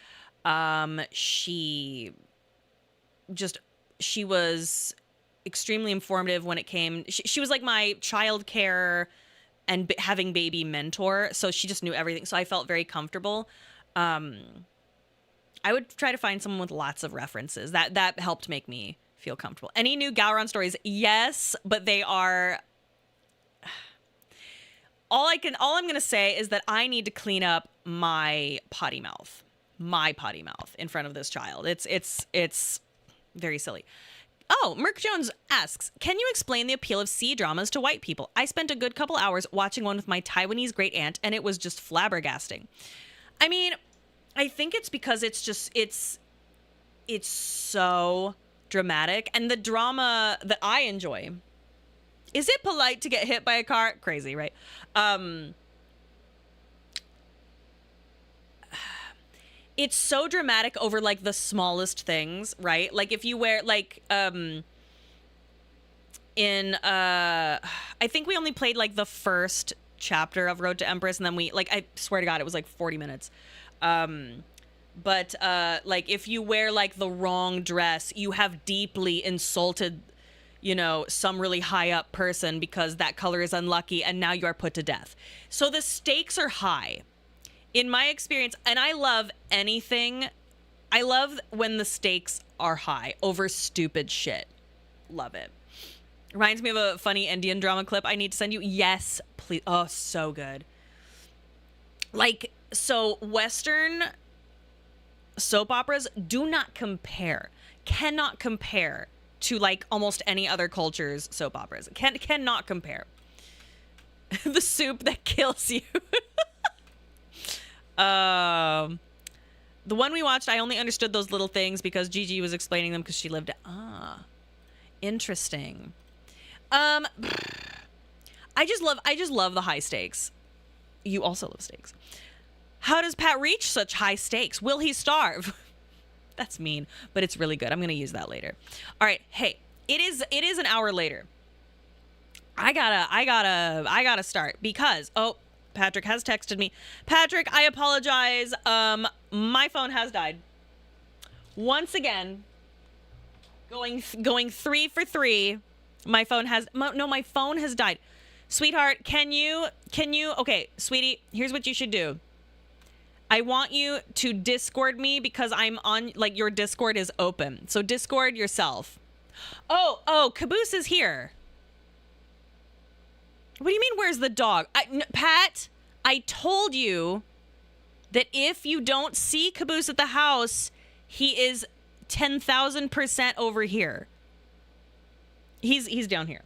She was extremely informative when it came. She was like my childcare and having baby mentor, so she just knew everything. So I felt very comfortable. I would try to find someone with lots of references. That helped make me feel comfortable. Any new Gowron stories? Yes, but they are. All I'm gonna say is that I need to clean up my potty mouth in front of this child. It's very silly. Oh, Merc Jones asks, can you explain the appeal of C-dramas to white people? I spent a good couple hours watching one with my Taiwanese great aunt, and it was just flabbergasting. I mean, I think it's because it's so dramatic, and the drama that I enjoy. Is it polite to get hit by a car? Crazy, right? It's so dramatic over like the smallest things, right? Like if you wear like I think we only played like the first chapter of Road to Empress, and then I swear to God, it was like 40 minutes. But like if you wear like the wrong dress, you have deeply insulted, some really high up person because that color is unlucky, and now you are put to death. So the stakes are high. In my experience, and I love when the stakes are high over stupid shit. Love it. Reminds me of a funny Indian drama clip I need to send you. Yes, please. Oh, so good. Like, so Western soap operas do not compare, cannot compare to like almost any other culture's soap operas. Cannot compare. The soup that kills you. The one we watched, I only understood those little things because Gigi was explaining them because she lived. Interesting. I just love the high stakes. You also love stakes. How does Pat reach such high stakes? Will he starve? That's mean, but it's really good. I'm gonna use that later. All right. Hey, it is an hour later. I gotta start because Patrick has texted me. Patrick, I apologize. My phone has died. Once again, going 3 for 3. My phone has died. Sweetheart, can you okay, sweetie, here's what you should do. I want you to Discord me because I'm on, like, your Discord is open. So Discord yourself. Oh, Caboose is here. What do you mean, where's the dog? Pat, I told you that if you don't see Caboose at the house, he is 10,000% over here. He's down here.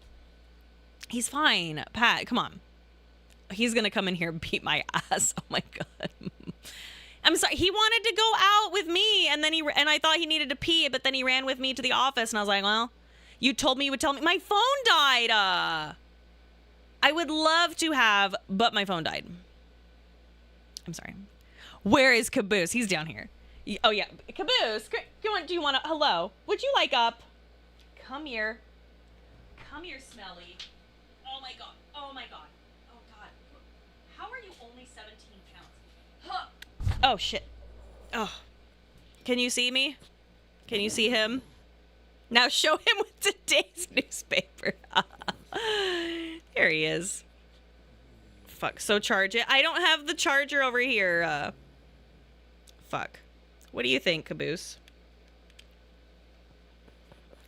He's fine. Pat, come on. He's going to come in here and beat my ass. Oh, my God. I'm sorry. He wanted to go out with me, and then I thought he needed to pee, but then he ran with me to the office, and I was like, well, you told me you would tell me. My phone died. I would love to have, but my phone died. I'm sorry. Where is Caboose? He's down here. Oh, yeah. Caboose, do you want to, hello? Would you like up? Come here. Come here, Smelly. Oh, my God. Oh, my God. Oh, God. How are you only 17 pounds? Huh. Oh, shit. Oh. Can you see me? Can you see him? Now show him with today's newspaper. There he is. Fuck. So charge it. I don't have the charger over here. Fuck. What do you think, Caboose?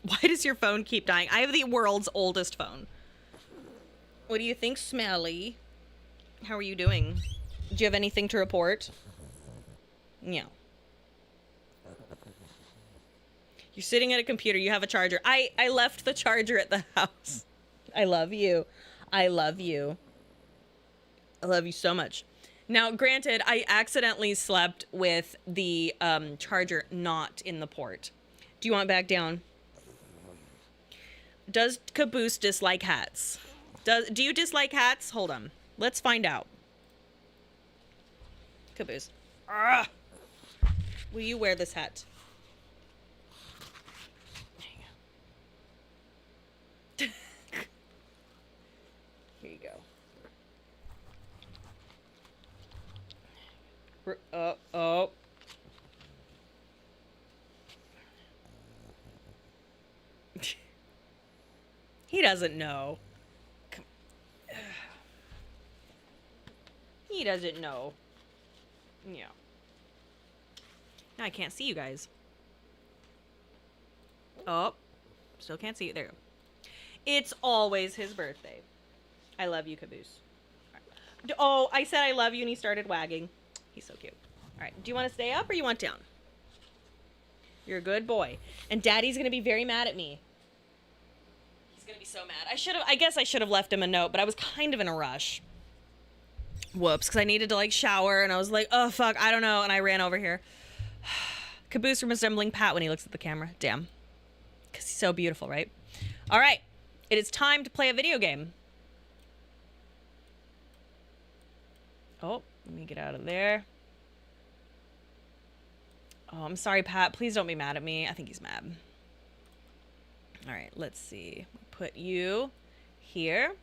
Why does your phone keep dying? I have the world's oldest phone. What do you think, Smelly? How are you doing? Do you have anything to report? Yeah. You're sitting at a computer. You have a charger. I left the charger at the house. I love you. I love you. I love you so much. Now, granted, I accidentally slept with the charger not in the port. Do you want back down? Does Caboose dislike hats? Do you dislike hats? Hold on. Let's find out. Caboose. Ugh. Will you wear this hat? Here you go. Oh. doesn't know. He doesn't know. Yeah. Now I can't see you guys. Oh, still can't see you. There you go. It's always his birthday. I love you, Caboose. Right. Oh, I said I love you and he started wagging. He's so cute. All right. Do you want to stay up or you want down? You're a good boy. And Daddy's going to be very mad at me. He's going to be so mad. I guess I should have left him a note, but I was kind of in a rush. Whoops, because I needed to like shower and I was like, oh fuck, I don't know, and I ran over here. Caboose resembling Pat when he looks at the camera. Damn. Because he's so beautiful, right? All right, it is time to play a video game. Oh, let me get out of there. Oh, I'm sorry, Pat. Please don't be mad at me. I think he's mad. All right, let's see. Put you here.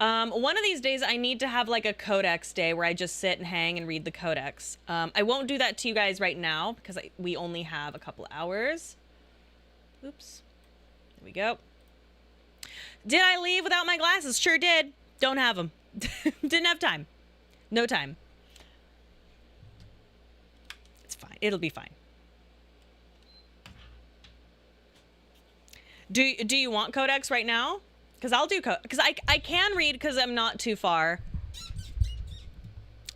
One of these days I need to have like a codex day where I just sit and hang and read the codex. I won't do that to you guys right now because we only have a couple hours. Oops. There we go. Did I leave without my glasses? Sure did. Don't have them. Didn't have time. No time. It's fine. It'll be fine. Do you want codex right now? Because I'll do because I can read because I'm not too far.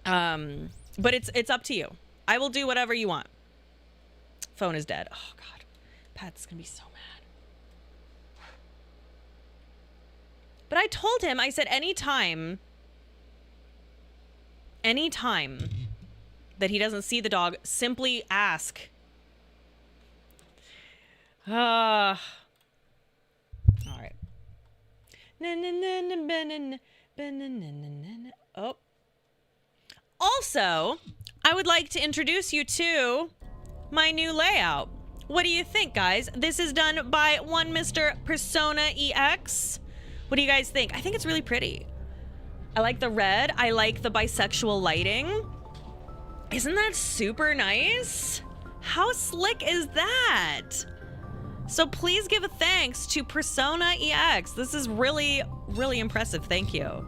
But it's up to you. I will do whatever you want. Phone is dead. Oh God, Pat's gonna be so mad. But I told him, I said anytime that he doesn't see the dog, simply ask. All right. Oh. Also, I would like to introduce you to my new layout. What do you think, guys? This is done by one Mr. Persona EX. What do you guys think? I think it's really pretty. I like the red. I like the bisexual lighting. Isn't that super nice? How slick is that? So please give a thanks to Persona EX. This is really, really impressive. Thank you.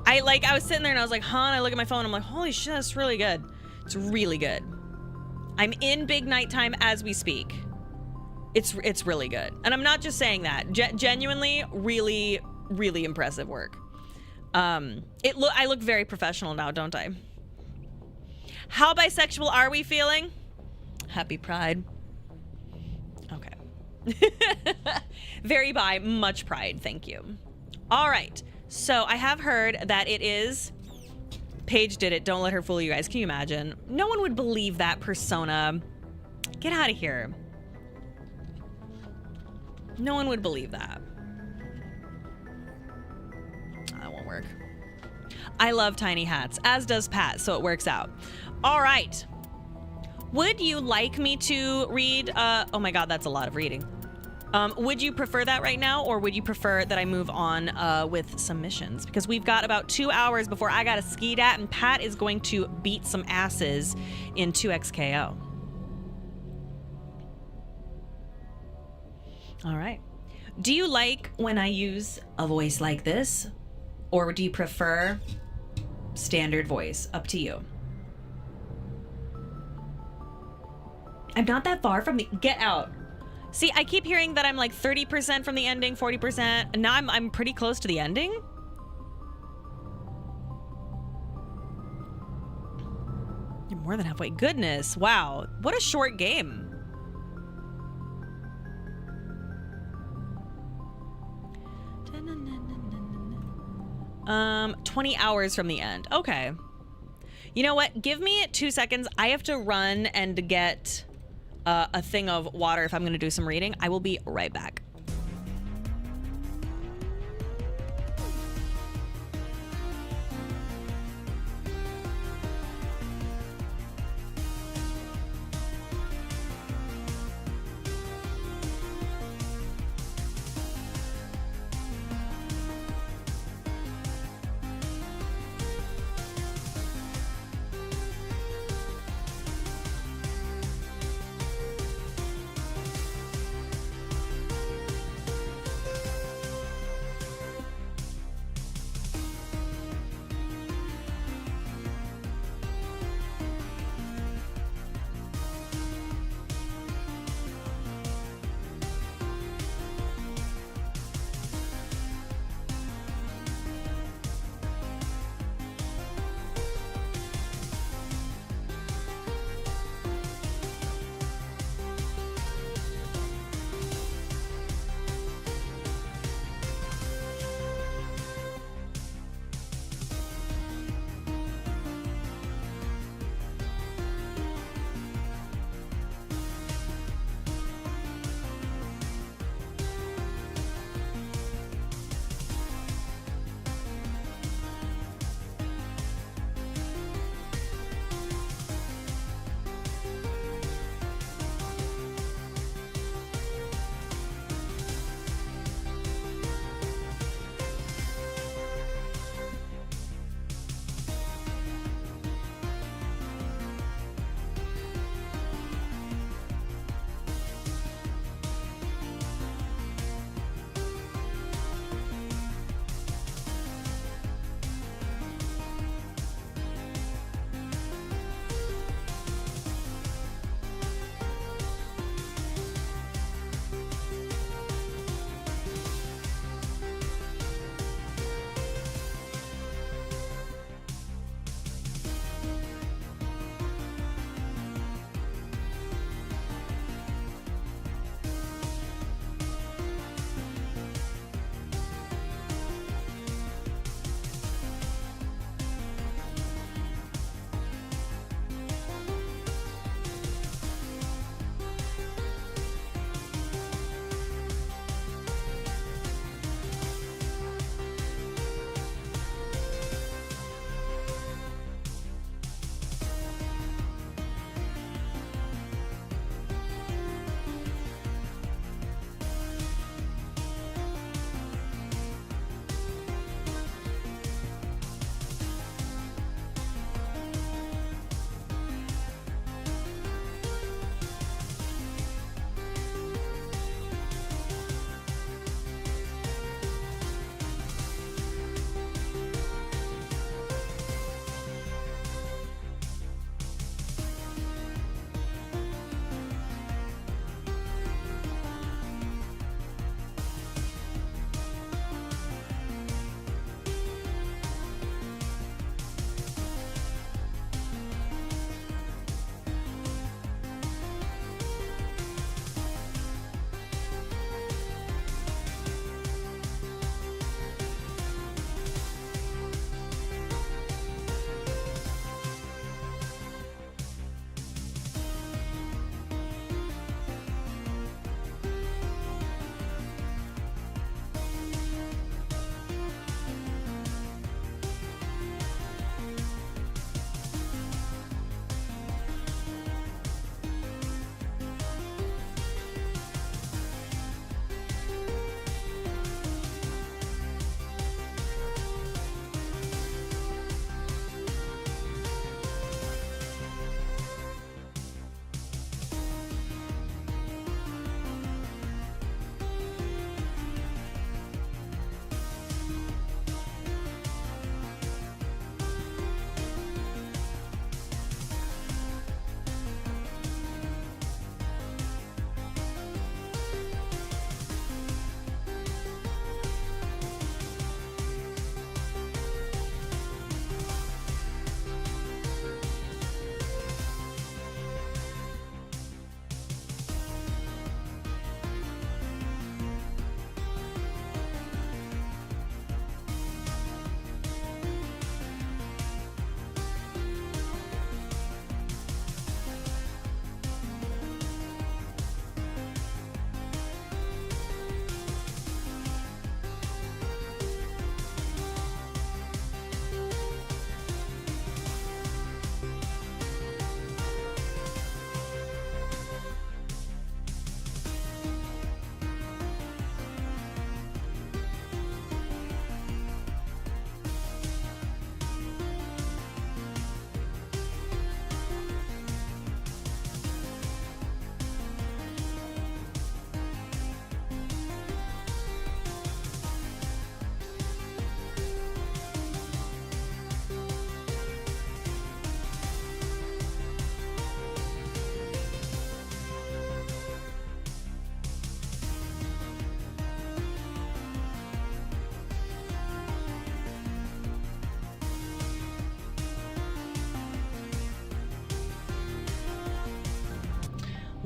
I was sitting there and I was like, huh? And I look at my phone. I'm like, holy shit, that's really good. It's really good. I'm in big nighttime as we speak. It's really good. And I'm not just saying that. Genuinely, really, really impressive work. I look very professional now, don't I? How bisexual are we feeling? Happy Pride. Okay. Very bi, much pride, thank you. All right, so I have heard that it is... Paige did it, don't let her fool you guys. Can you imagine? No one would believe that, Persona. Get out of here. No one would believe that. That won't work. I love tiny hats, as does Pat, so it works out. All right. Would you like me to read? Oh my God, that's a lot of reading. Would you prefer that right now, or would you prefer that I move on with some missions? Because we've got about 2 hours before I got a skedat, and Pat is going to beat some asses in 2XKO. All right. Do you like when I use a voice like this, or do you prefer standard voice? Up to you. I'm not that far from the... Get out. See, I keep hearing that I'm like 30% from the ending, 40%. And now I'm pretty close to the ending. You're more than halfway. Goodness. Wow. What a short game. 20 hours from the end. Okay. You know what? Give me 2 seconds. I have to run and get a thing of water if I'm going to do some reading. I will be right back.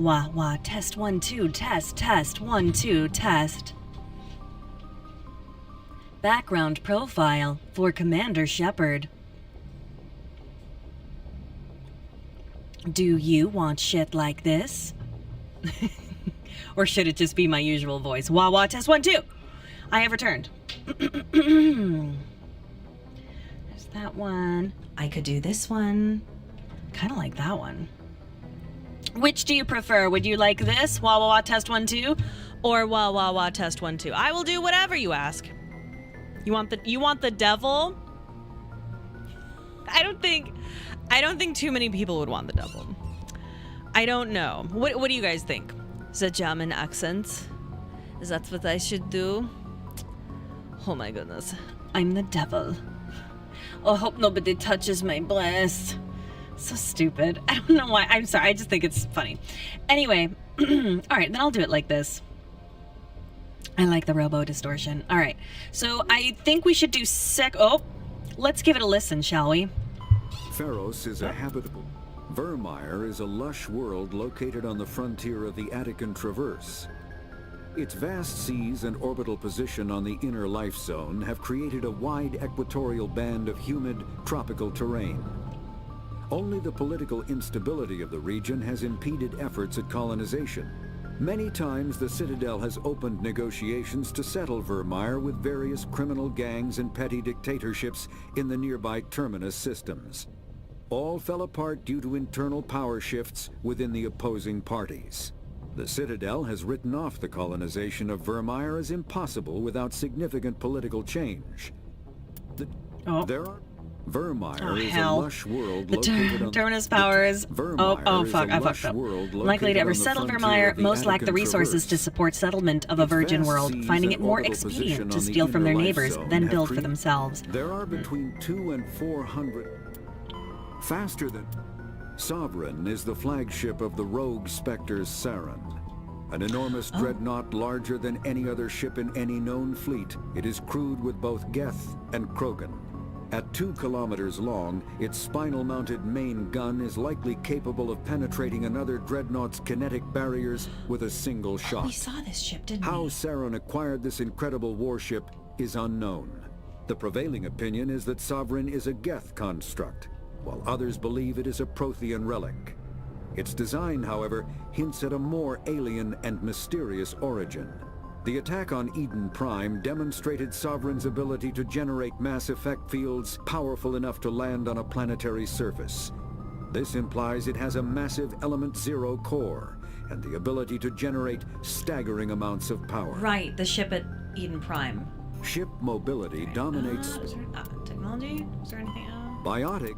Wah wah, test 1 2, test 1 2, test. Background profile for Commander Shepard. Do you want shit like this? Or should it just be my usual voice? Wah wah, test 1 2. I have returned. There's that one. I could do this one. Kind of like that one. Which do you prefer? Would you like this? Wah wah wah, test 1 2, or wah wah wah, test 1 2? I will do whatever you ask. You want the devil? I don't think too many people would want the devil. I don't know. What do you guys think? The German accent? Is that what I should do? Oh my goodness. I'm the devil. Oh, I hope nobody touches my breast. So stupid. I don't know why. I'm sorry. I just think it's funny. Anyway, all right, then I'll do it like this. I like the robo distortion. All right. So I think we should do let's give it a listen, shall we? Pharos is a habitable. Virmire is a lush world located on the frontier of the Attican Traverse. Its vast seas and orbital position on the inner life zone have created a wide equatorial band of humid, tropical terrain. Only the political instability of the region has impeded efforts at colonization. Many times the Citadel has opened negotiations to settle Virmire with various criminal gangs and petty dictatorships in the nearby Terminus systems. All fell apart due to internal power shifts within the opposing parties. The Citadel has written off the colonization of Virmire as impossible without significant political change. Virmire is a lush world located on Terminus powers. I fucked up. Likely to ever settle Virmire, most lack the resources to support settlement of a virgin world, finding it more expedient to steal from their neighbors than build for themselves. There are between 200 and 400. Faster than Sovereign is the flagship of the rogue Spectres Saren. An enormous dreadnought larger than any other ship in any known fleet. It is crewed with both Geth and Krogan. At 2 kilometers long, its spinal-mounted main gun is likely capable of penetrating another dreadnought's kinetic barriers with a single shot. We saw this ship, didn't we? How Saren acquired this incredible warship is unknown. The prevailing opinion is that Sovereign is a Geth construct, while others believe it is a Prothean relic. Its design, however, hints at a more alien and mysterious origin. The attack on Eden Prime demonstrated Sovereign's ability to generate mass effect fields powerful enough to land on a planetary surface. This implies it has a massive Element Zero core and the ability to generate staggering amounts of power. Right, the ship at Eden Prime. Ship mobility dominates... Is there, technology? Is there anything else? Biotic.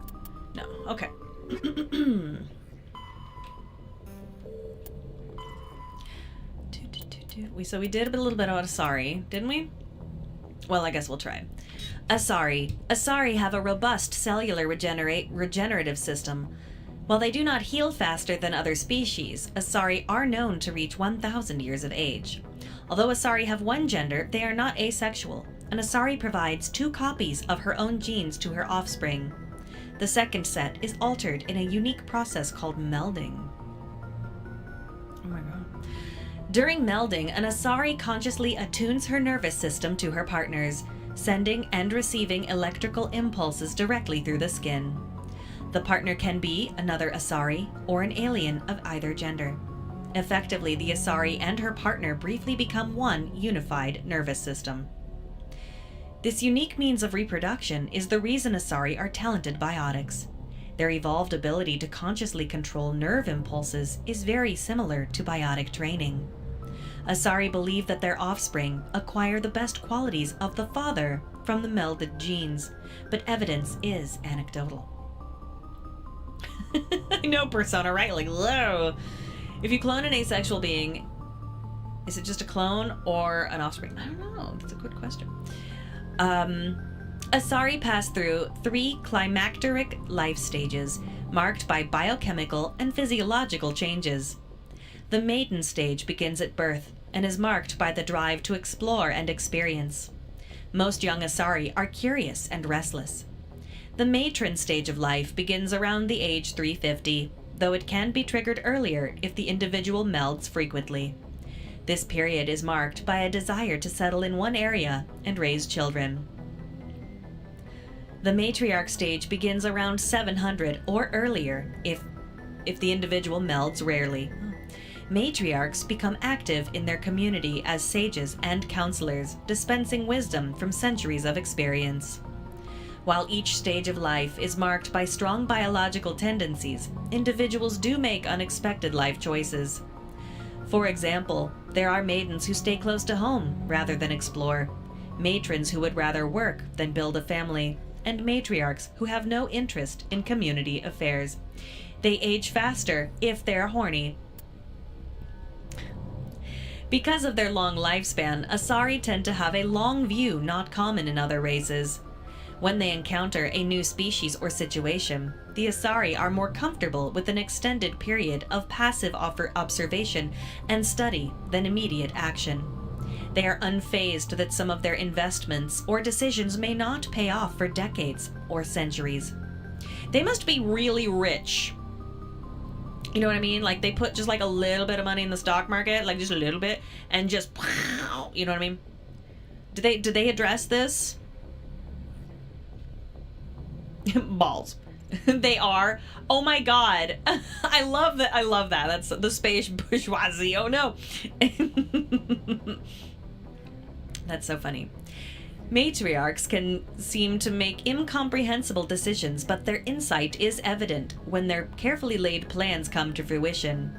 No, okay. So we did a little bit about Asari, didn't we? Well, I guess we'll try. Asari. Asari have a robust cellular regenerative system. While they do not heal faster than other species, Asari are known to reach 1,000 years of age. Although Asari have one gender, they are not asexual, and Asari provides 2 copies of her own genes to her offspring. The second set is altered in a unique process called melding. Oh my god. During melding, an Asari consciously attunes her nervous system to her partner's, sending and receiving electrical impulses directly through the skin. The partner can be another Asari or an alien of either gender. Effectively, the Asari and her partner briefly become one unified nervous system. This unique means of reproduction is the reason Asari are talented biotics. Their evolved ability to consciously control nerve impulses is very similar to biotic training. Asari believe that their offspring acquire the best qualities of the father from the melded genes, but evidence is anecdotal. I know, Persona, right? Like, whoa. If you clone an asexual being, is it just a clone or an offspring? I don't know. That's a good question. Asari pass through 3 climacteric life stages, marked by biochemical and physiological changes. The maiden stage begins at birth and is marked by the drive to explore and experience. Most young Asari are curious and restless. The matron stage of life begins around the age 350. though it can be triggered earlier if the individual melds frequently. This period is marked by a desire to settle in one area and raise children. The matriarch stage begins around 700 or earlier if the individual melds rarely. Matriarchs become active in their community as sages and counselors, dispensing wisdom from centuries of experience. While each stage of life is marked by strong biological tendencies, individuals do make unexpected life choices. For example, there are maidens who stay close to home rather than explore, matrons who would rather work than build a family, and matriarchs who have no interest in community affairs. They age faster if they're horny. Because of their long lifespan, Asari tend to have a long view not common in other races. When they encounter a new species or situation, the Asari are more comfortable with an extended period of passive observation and study than immediate action. They are unfazed that some of their investments or decisions may not pay off for decades or centuries. They must be really rich. You know what I mean? Like, they put just like a little bit of money in the stock market, like just a little bit, and just, you know what I mean? Did they address this? Balls. They are. Oh my god. I love that. That's the space bourgeoisie. Oh no. That's so funny. Matriarchs can seem to make incomprehensible decisions, but their insight is evident when their carefully laid plans come to fruition.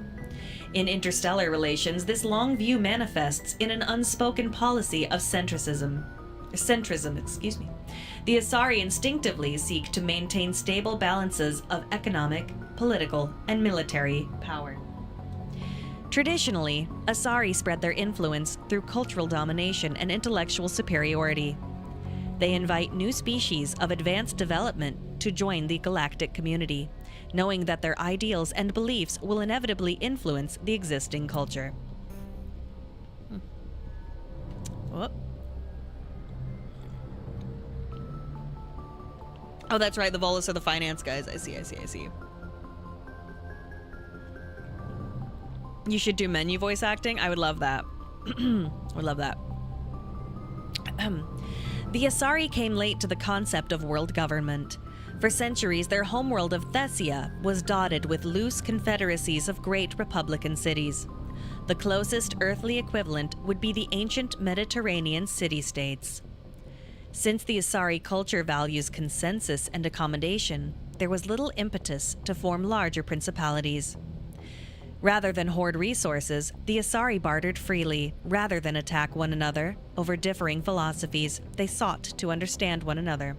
In interstellar relations, this long view manifests in an unspoken policy of centrism, The Asari instinctively seek to maintain stable balances of economic, political, and military power. Traditionally, Asari spread their influence through cultural domination and intellectual superiority. They invite new species of advanced development to join the galactic community, knowing that their ideals and beliefs will inevitably influence the existing culture. Oh, that's right, the Volus are the finance guys. I see. You should do menu voice acting. I would love that. Would love that. The Asari came late to the concept of world government. For centuries, their homeworld of Thessia was dotted with loose confederacies of great republican cities. The closest earthly equivalent would be the ancient Mediterranean city-states. Since the Asari culture values consensus and accommodation, there was little impetus to form larger principalities. Rather than hoard resources, the Asari bartered freely. Rather than attack one another over differing philosophies, they sought to understand one another.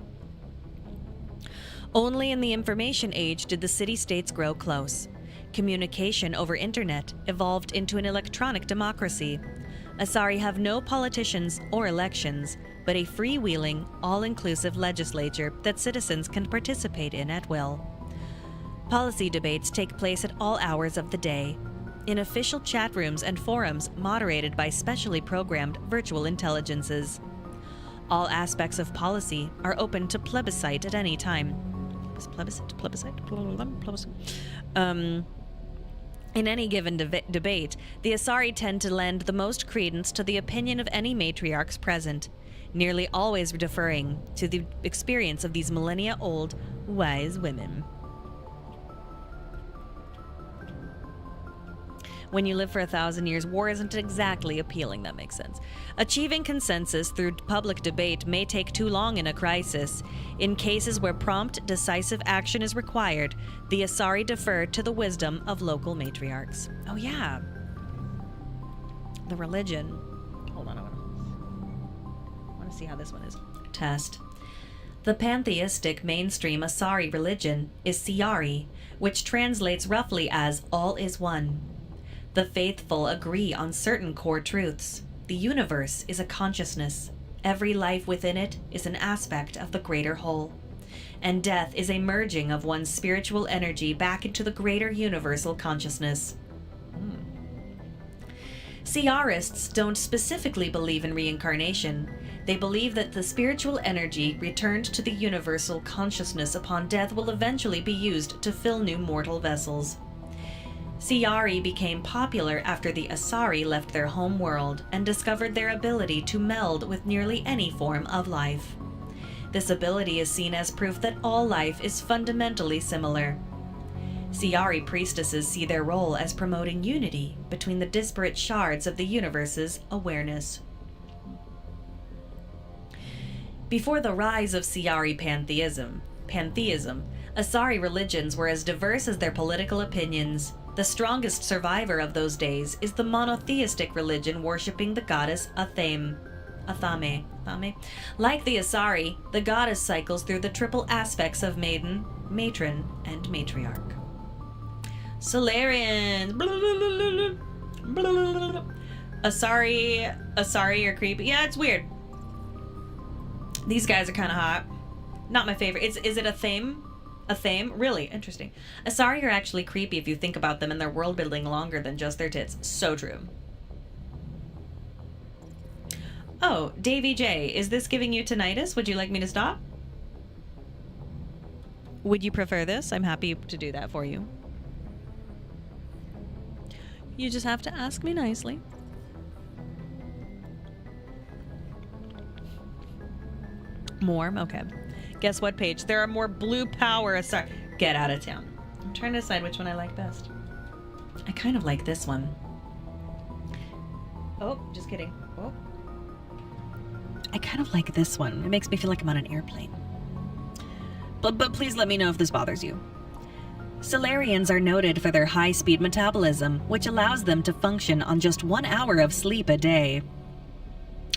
Only in the information age did the city-states grow close. Communication over internet evolved into an electronic democracy. Asari have no politicians or elections, but a freewheeling, all-inclusive legislature that citizens can participate in at will. Policy debates take place at all hours of the day, in official chat rooms and forums moderated by specially programmed virtual intelligences. All aspects of policy are open to plebiscite at any time. Plebiscite? In any given debate, the Asari tend to lend the most credence to the opinion of any matriarchs present, nearly always deferring to the experience of these millennia-old, wise women. When you live for 1,000 years, war isn't exactly appealing. That makes sense. Achieving consensus through public debate may take too long in a crisis. In cases where prompt, decisive action is required, the Asari defer to the wisdom of local matriarchs. Oh yeah. The religion. Hold on, I want to see how this one is. Test. The pantheistic mainstream Asari religion is Siyari, which translates roughly as all is one. The faithful agree on certain core truths. The universe is a consciousness. Every life within it is an aspect of the greater whole. And death is a merging of one's spiritual energy back into the greater universal consciousness. Siyarists don't specifically believe in reincarnation. They believe that the spiritual energy returned to the universal consciousness upon death will eventually be used to fill new mortal vessels. Siyari became popular after the Asari left their home world and discovered their ability to meld with nearly any form of life. This ability is seen as proof that all life is fundamentally similar. Siyari priestesses see their role as promoting unity between the disparate shards of the universe's awareness. Before the rise of Siyari pantheism, Asari religions were as diverse as their political opinions. The strongest survivor of those days is the monotheistic religion worshipping the goddess Athame. Like the Asari, the goddess cycles through the triple aspects of maiden, matron, and matriarch. Solarians. Asari are creepy. Yeah, it's weird. These guys are kind of hot. Not my favorite. Is it a theme? A theme? Really interesting. Asari are actually creepy if you think about them and their world building longer than just their tits. So true. Oh, Davy J, is this giving you tinnitus? Would you like me to stop? Would you prefer this? I'm happy to do that for you. You just have to ask me nicely. More? Okay. Guess what page? There are more blue power Asari. Get out of town. I'm trying to decide which one I like best. I kind of like this one. Oh, just kidding. Oh. I kind of like this one. It makes me feel like I'm on an airplane. But please let me know if this bothers you. Solarians are noted for their high-speed metabolism, which allows them to function on just 1 hour of sleep a day.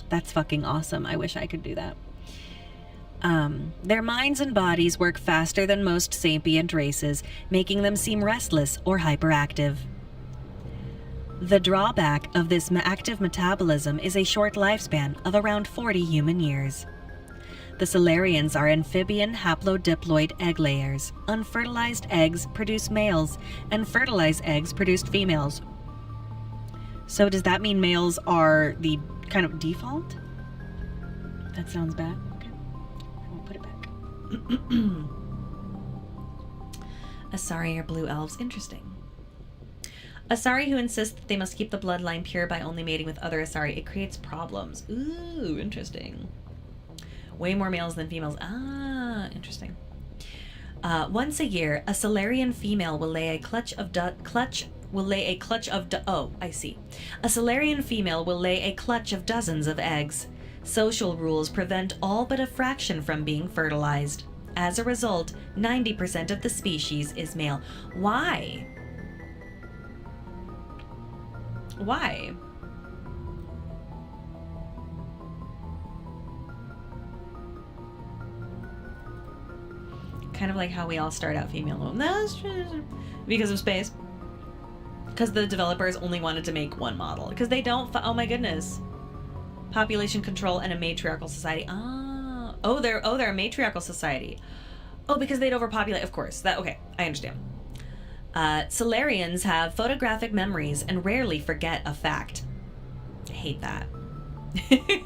That's fucking awesome. I wish I could do that. Their minds and bodies work faster than most sapient races, making them seem restless or hyperactive. The drawback of this active metabolism is a short lifespan of around 40 human years. The Solarians are amphibian haplodiploid egg layers. Unfertilized eggs produce males, and fertilized eggs produce females. So does that mean males are the kind of default? That sounds bad. Okay. I won't put it back. Asari are blue elves. Interesting. Asari who insist that they must keep the bloodline pure by only mating with other Asari. It creates problems. Ooh, interesting. Way more males than females. Ah, interesting. Once a year, a Solarian female will lay a clutch of oh, I see. A Solarian female will lay a clutch of dozens of eggs. Social rules prevent all but a fraction from being fertilized. As a result, 90% of the species is male. Why? Why? Kind of like how we all start out female. That's true. Because of space. Because the developers only wanted to make one model. Because they don't... oh my goodness. Population control and a matriarchal society. Ah. Oh, they're a matriarchal society. Oh, because they'd overpopulate. Of course. Okay, I understand. Solarians have photographic memories and rarely forget a fact. I hate that.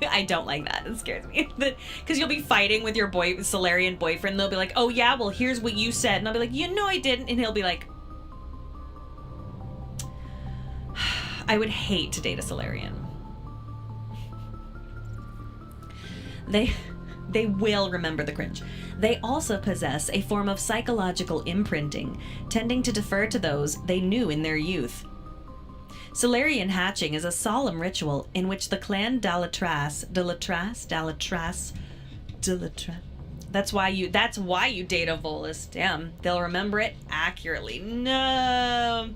I don't like that. It scares me. Because you'll be fighting with your Solarian boyfriend. They'll be like, oh yeah, well here's what you said. And I'll be like, you know I didn't. And he'll be like, I would hate to date a Solarian. They will remember the cringe. They also possess a form of psychological imprinting, tending to defer to those they knew in their youth. Solarian hatching is a solemn ritual in which the clan Dalatras. That's why you date a Volus. Damn, they'll remember it accurately. No.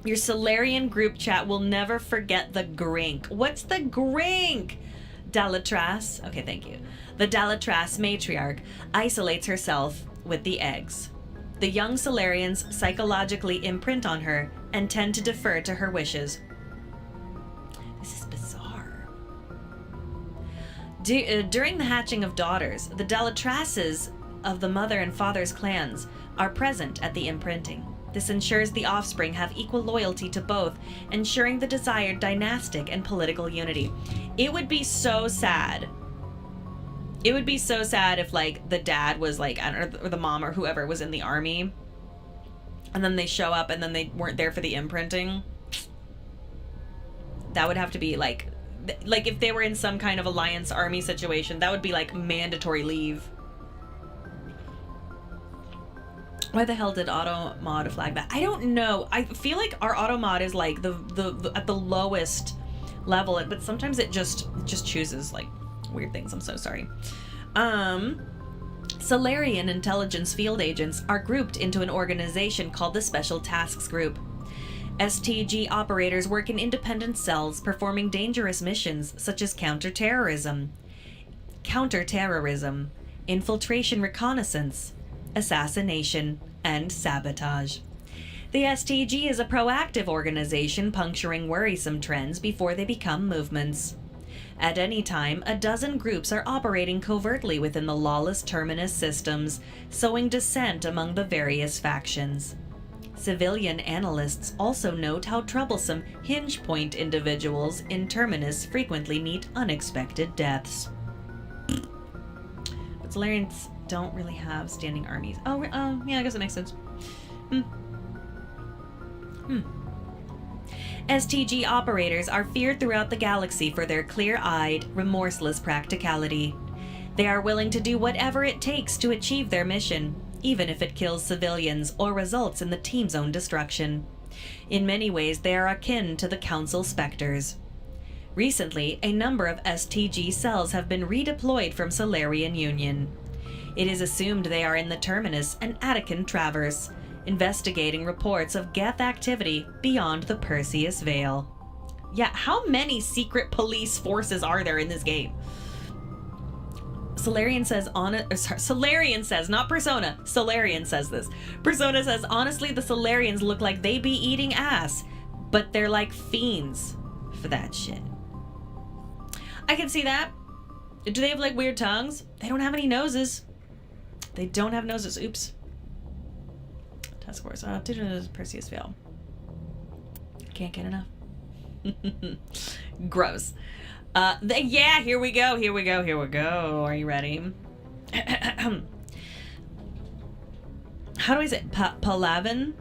Your Solarian group chat will never forget the Grink. What's the Grink? Dalatras. Okay, thank you. The Dalatras matriarch isolates herself with the eggs. The young Solarians psychologically imprint on her and tend to defer to her wishes. This is bizarre. During the hatching of daughters, the Dalatrases of the mother and father's clans are present at the imprinting. This ensures the offspring have equal loyalty to both, ensuring the desired dynastic and political unity. It would be so sad. It would be so sad if, like, the dad was, like, I don't know, or the mom or whoever was in the army. and then they show up and then they weren't there for the imprinting. That would have to be like if they were in some kind of Alliance army situation, that would be like mandatory leave. Why the hell did auto mod flag that? I don't know. I feel like our auto mod is like the at the lowest level, but sometimes it just chooses like weird things. I'm so sorry. Solarian intelligence field agents are grouped into an organization called the Special Tasks Group. STG operators work in independent cells performing dangerous missions such as counterterrorism, infiltration reconnaissance, assassination, and sabotage. The STG is a proactive organization puncturing worrisome trends before they become movements. At any time, a dozen groups are operating covertly within the lawless Terminus systems, sowing dissent among the various factions. Civilian analysts also note how troublesome hinge point individuals in Terminus frequently meet unexpected deaths. But Solarians don't really have standing armies. Oh, yeah, I guess that makes sense. STG operators are feared throughout the galaxy for their clear-eyed, remorseless practicality. They are willing to do whatever it takes to achieve their mission, even if it kills civilians or results in the team's own destruction. In many ways, they are akin to the Council Spectres. Recently, a number of STG cells have been redeployed from Solarian Union. It is assumed they are in the Terminus and Attican Traverse, investigating reports of Geth activity beyond the Perseus Veil. Yeah, how many secret police forces are there in this game? Solarian says, not Persona. Solarian says this. Persona says, honestly, the Solarians look like they be eating ass, but they're like fiends for that shit. I can see that. Do they have like weird tongues? They don't have any noses. They don't have noses. Oops. Task Force. Perseus Veil. Can't get enough. Gross. Yeah, here we go. Are you ready? How do I say it? Palaven?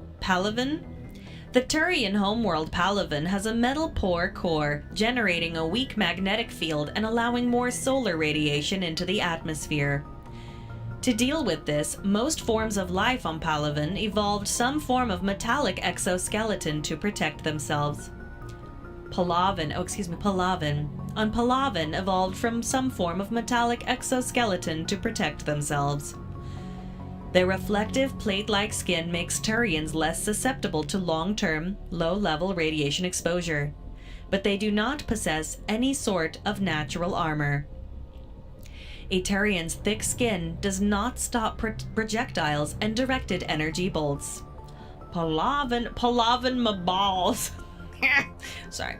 The Turian homeworld Palaven has a metal-poor core, generating a weak magnetic field and allowing more solar radiation into the atmosphere. To deal with this, most forms of life on Palaven evolved some form of metallic exoskeleton to protect themselves. Palaven on Palaven evolved from some form of metallic exoskeleton to protect themselves. Their reflective plate-like skin makes Turians less susceptible to long-term, low-level radiation exposure, but they do not possess any sort of natural armor. A Turian's thick skin does not stop projectiles and directed energy bolts. Palaven my balls. Sorry.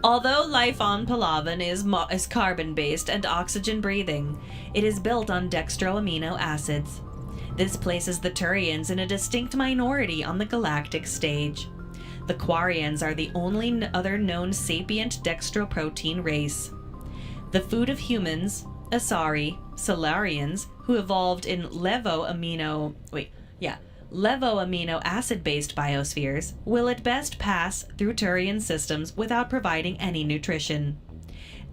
Although life on Palaven is carbon-based and oxygen-breathing, it is built on dextroamino acids. This places the Turians in a distinct minority on the galactic stage. The Quarians are the only other known sapient dextroprotein race. The food of humans, Asari, Solarians, who evolved in levoamino acid-based biospheres, will at best pass through Turian systems without providing any nutrition.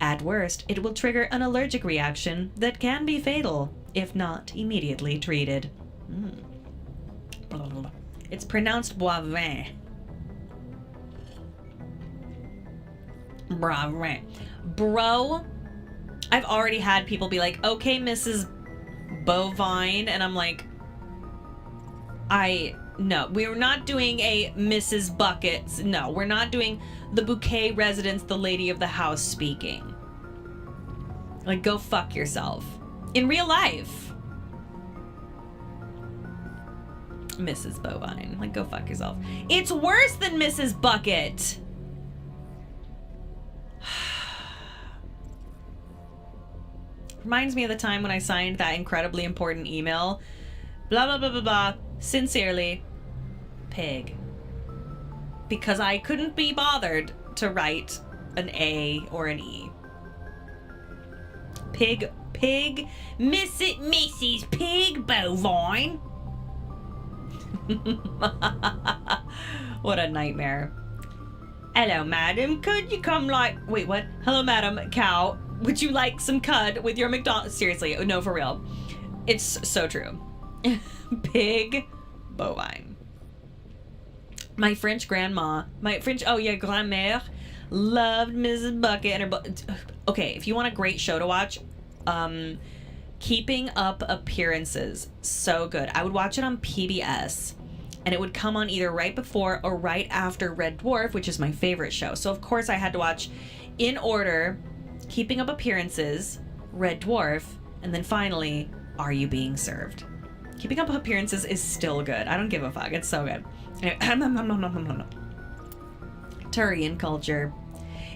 At worst, it will trigger an allergic reaction that can be fatal, if not immediately treated. It's pronounced Boivin. Bro, I've already had people be like, okay, Mrs. Bovine, and I'm like, no, we're not doing a Mrs. Buckets. No, we're not doing the bouquet residence, the lady of the house speaking. Like, go fuck yourself. In real life. Mrs. Bovine. Like, go fuck yourself. It's worse than Mrs. Bucket. Reminds me of the time when I signed that incredibly important email. Blah, blah, blah, blah, blah. Sincerely, Pig. Because I couldn't be bothered to write an A or an E. Pig, Mrs. Pig Bovine. What a nightmare. Hello, madam. Could you come wait, what? Hello, madam. Cow. Would you like some cud with your McDonald's? Seriously, no, for real. It's so true. Pig bovine. My French grandma, grand-mère, loved Mrs. Bucket and her okay, if you want a great show to watch, Keeping Up Appearances. So good. I would watch it on PBS. And it would come on either right before or right after Red Dwarf, which is my favorite show. So, of course, I had to watch in order Keeping Up Appearances, Red Dwarf, and then finally, Are You Being Served? Keeping Up Appearances is still good. I don't give a fuck. It's so good. Turian culture.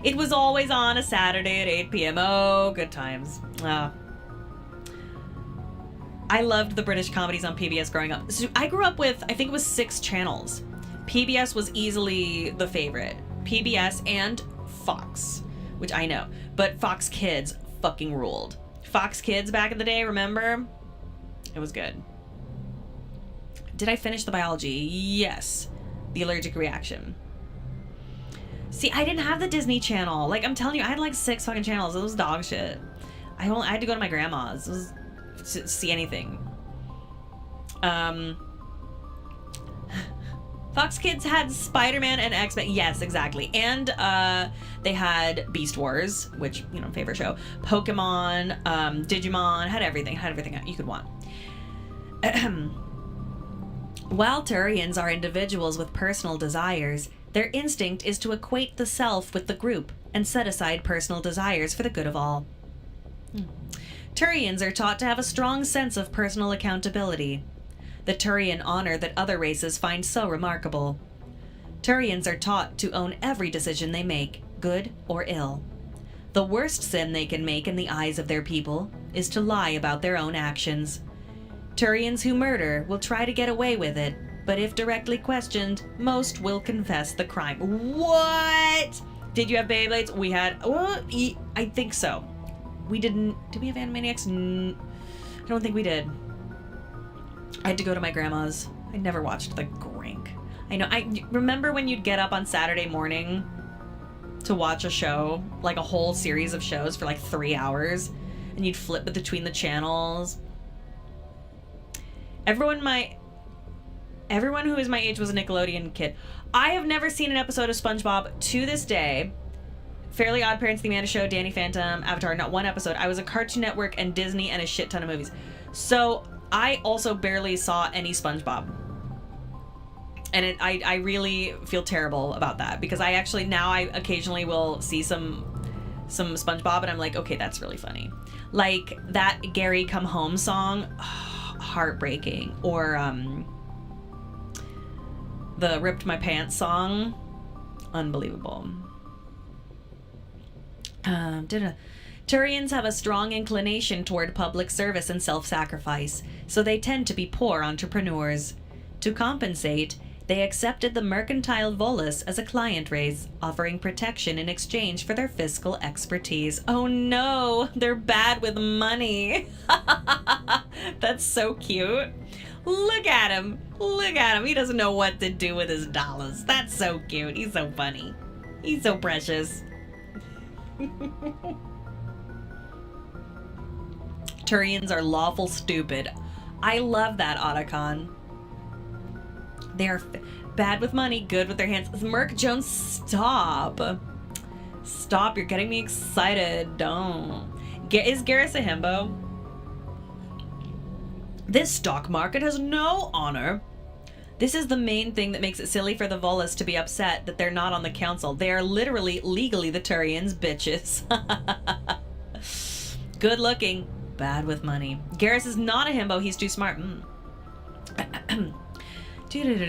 It was always on a Saturday at 8 p.m. Oh, good times. I loved the British comedies on PBS growing up. So I grew up with, I think it was 6 channels. PBS was easily the favorite. PBS and Fox, which I know. But Fox Kids fucking ruled. Fox Kids back in the day, remember? It was good. Did I finish the biology? Yes. The allergic reaction. See, I didn't have the Disney Channel. Like, I'm telling you, I had like 6 fucking channels. It was dog shit. I had to go to my grandma's. It was to see anything. Fox Kids had Spider-Man and X-Men. Yes, exactly. And they had Beast Wars, which, you know, favorite show. Pokemon, Digimon, had everything you could want. While Turians are individuals with personal desires, their instinct is to equate the self with the group and set aside personal desires for the good of all. Turians are taught to have a strong sense of personal accountability. The Turian honor that other races find so remarkable. Turians are taught to own every decision they make, good or ill. The worst sin they can make in the eyes of their people is to lie about their own actions. Turians who murder will try to get away with it, but if directly questioned, most will confess the crime. What? Did you have Beyblades? We had, I think so. We didn't. Did we have Animaniacs? I don't think we did. I had to go to my grandma's. I never watched the Grank. I know. I remember when you'd get up on Saturday morning to watch a show, like a whole series of shows for like 3 hours, and you'd flip between the channels. Everyone who is my age was a Nickelodeon kid. I have never seen an episode of SpongeBob to this day. Fairly Odd Parents, The Amanda Show, Danny Phantom, Avatar, not one episode. I was a Cartoon Network and Disney and a shit ton of movies. So I also barely saw any SpongeBob. And I really feel terrible about that because I occasionally will see some SpongeBob and I'm like, okay, that's really funny. Like that Gary Come Home song, heartbreaking. Or the Ripped My Pants song, unbelievable. Turians have a strong inclination toward public service and self-sacrifice, so they tend to be poor entrepreneurs. To compensate, they accepted the mercantile Volus as a client race, offering protection in exchange for their fiscal expertise. Oh no, they're bad with money. That's so cute. Look at him. Look at him. He doesn't know what to do with his dollars. That's so cute. He's so funny. He's so precious. Turians are lawful stupid. I love that, Otacon. They are bad with money, good with their hands. Merc Jones, stop. Stop, you're getting me excited. Don't. Is Garrus a himbo? This stock market has no honor. This is the main thing that makes it silly for the Volus to be upset that they're not on the council. They are literally, legally the Turians, bitches. Good looking, bad with money. Garrus is not a himbo, he's too smart. The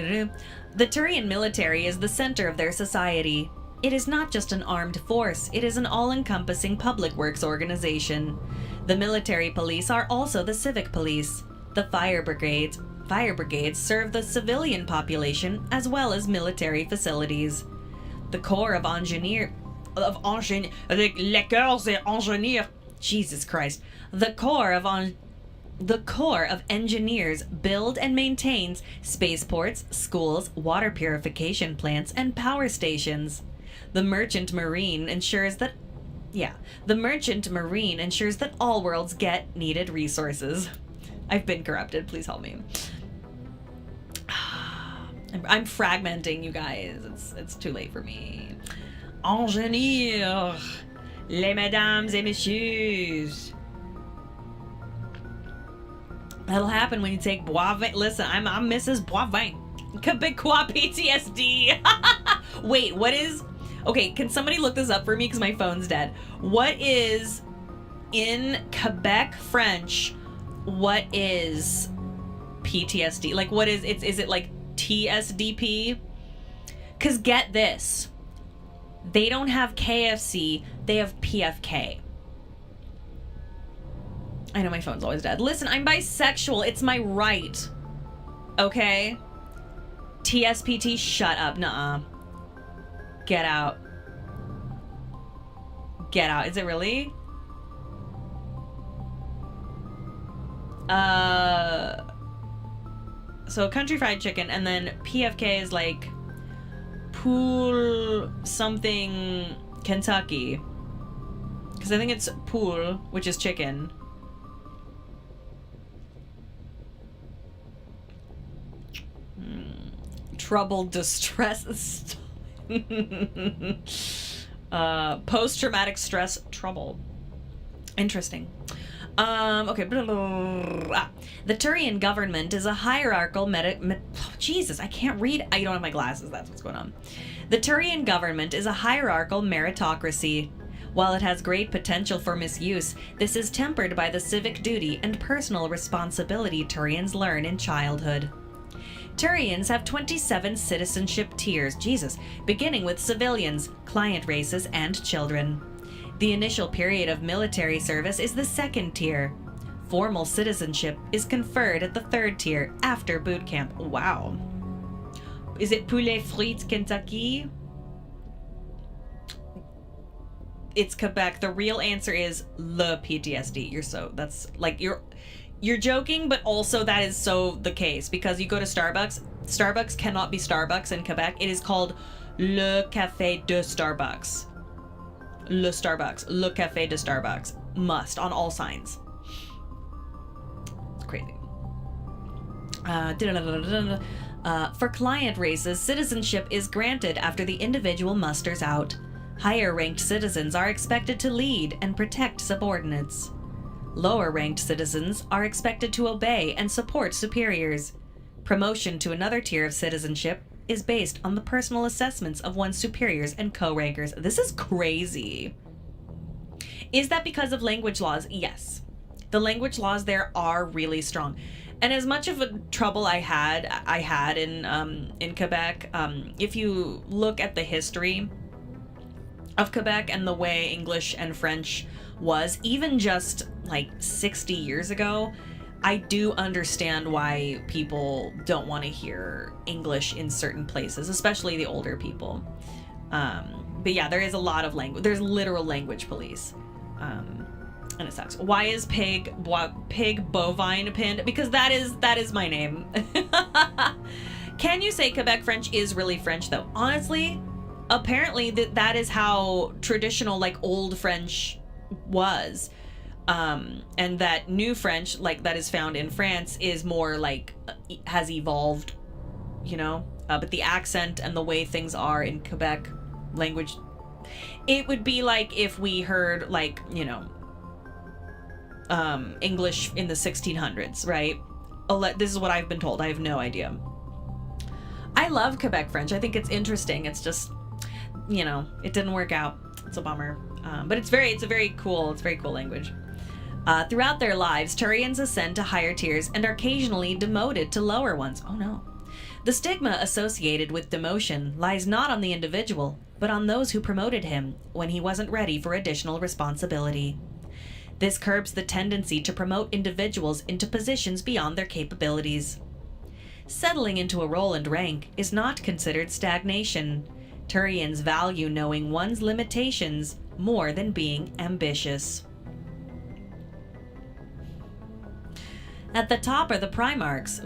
Turian military is the center of their society. It is not just an armed force, it is an all-encompassing public works organization. The military police are also the civic police. The fire brigades serve the civilian population as well as military facilities. The Corps of Engineers, les Corps et Ingénieurs. Jesus Christ. The Corps of The Corps of Engineers build and maintains spaceports, schools, water purification plants, and power stations. The Merchant Marine ensures that all worlds get needed resources. I've been corrupted. Please help me. I'm fragmenting, you guys. It's too late for me. Ingénieur, les mesdames et messieurs. That'll happen when you take Boivin. Listen, I'm Mrs. Boivin. Quebecois PTSD. Wait, what is... Okay, can somebody look this up for me because my phone's dead. What is, in Quebec French, what is PTSD? Like, what is it like TSDP? Because get this. They don't have KFC, they have PFK. I know my phone's always dead. Listen, I'm bisexual. It's my right. Okay? TSPT, shut up. Nuh-uh. Get out. Get out. Is it really? So country fried chicken, and then PFK is like pool something Kentucky. Because I think it's pool, which is chicken. Troubled distress. Post-traumatic stress trouble. Interesting. Okay. The Turian government is a hierarchical Jesus, I can't read. I don't have my glasses. That's what's going on. The Turian government is a hierarchical meritocracy. While it has great potential for misuse, this is tempered by the civic duty and personal responsibility Turians learn in childhood. Turians have 27 citizenship tiers, Jesus, beginning with civilians, client races, and children. The initial period of military service is the second tier. Formal citizenship is conferred at the third tier after boot camp. Wow. Is it poulet frites Kentucky? It's Quebec. The real answer is le PTSD. You're joking, but also that is so the case, because you go to Starbucks. Starbucks cannot be Starbucks in Quebec. It is called Le Café de Starbucks. Le Starbucks. Le Café de Starbucks. Must on all signs. It's crazy. For client races, citizenship is granted after the individual musters out. Higher-ranked citizens are expected to lead and protect subordinates. Lower-ranked citizens are expected to obey and support superiors. Promotion to another tier of citizenship is based on the personal assessments of one's superiors and co-rankers. This is crazy. Is that because of language laws? Yes. The language laws there are really strong. And as much of a trouble I had in Quebec, if you look at the history of Quebec and the way English and French was, even just like 60 years ago, I do understand why people don't want to hear English in certain places, especially the older people. But yeah, there is a lot of language. There's literal language police. And it sucks. Why is pig bovine pinned? Because that is my name. Can you say Quebec French is really French though? Honestly, apparently that is how traditional, like, old French was. And that new French, like, that is found in France is more like has evolved, you know? But the accent and the way things are in Quebec language, it would be like if we heard, like, you know, English in the 1600s, right? This is what I've been told. I have no idea. I love Quebec French. I think it's interesting. It's just, you know, it didn't work out. It's a bummer. But it's very cool language. Throughout their lives, Turians ascend to higher tiers and are occasionally demoted to lower ones. Oh no. The stigma associated with demotion lies not on the individual, but on those who promoted him when he wasn't ready for additional responsibility. This curbs the tendency to promote individuals into positions beyond their capabilities. Settling into a role and rank is not considered stagnation. Turians value knowing one's limitations more than being ambitious. At the top are the Primarchs.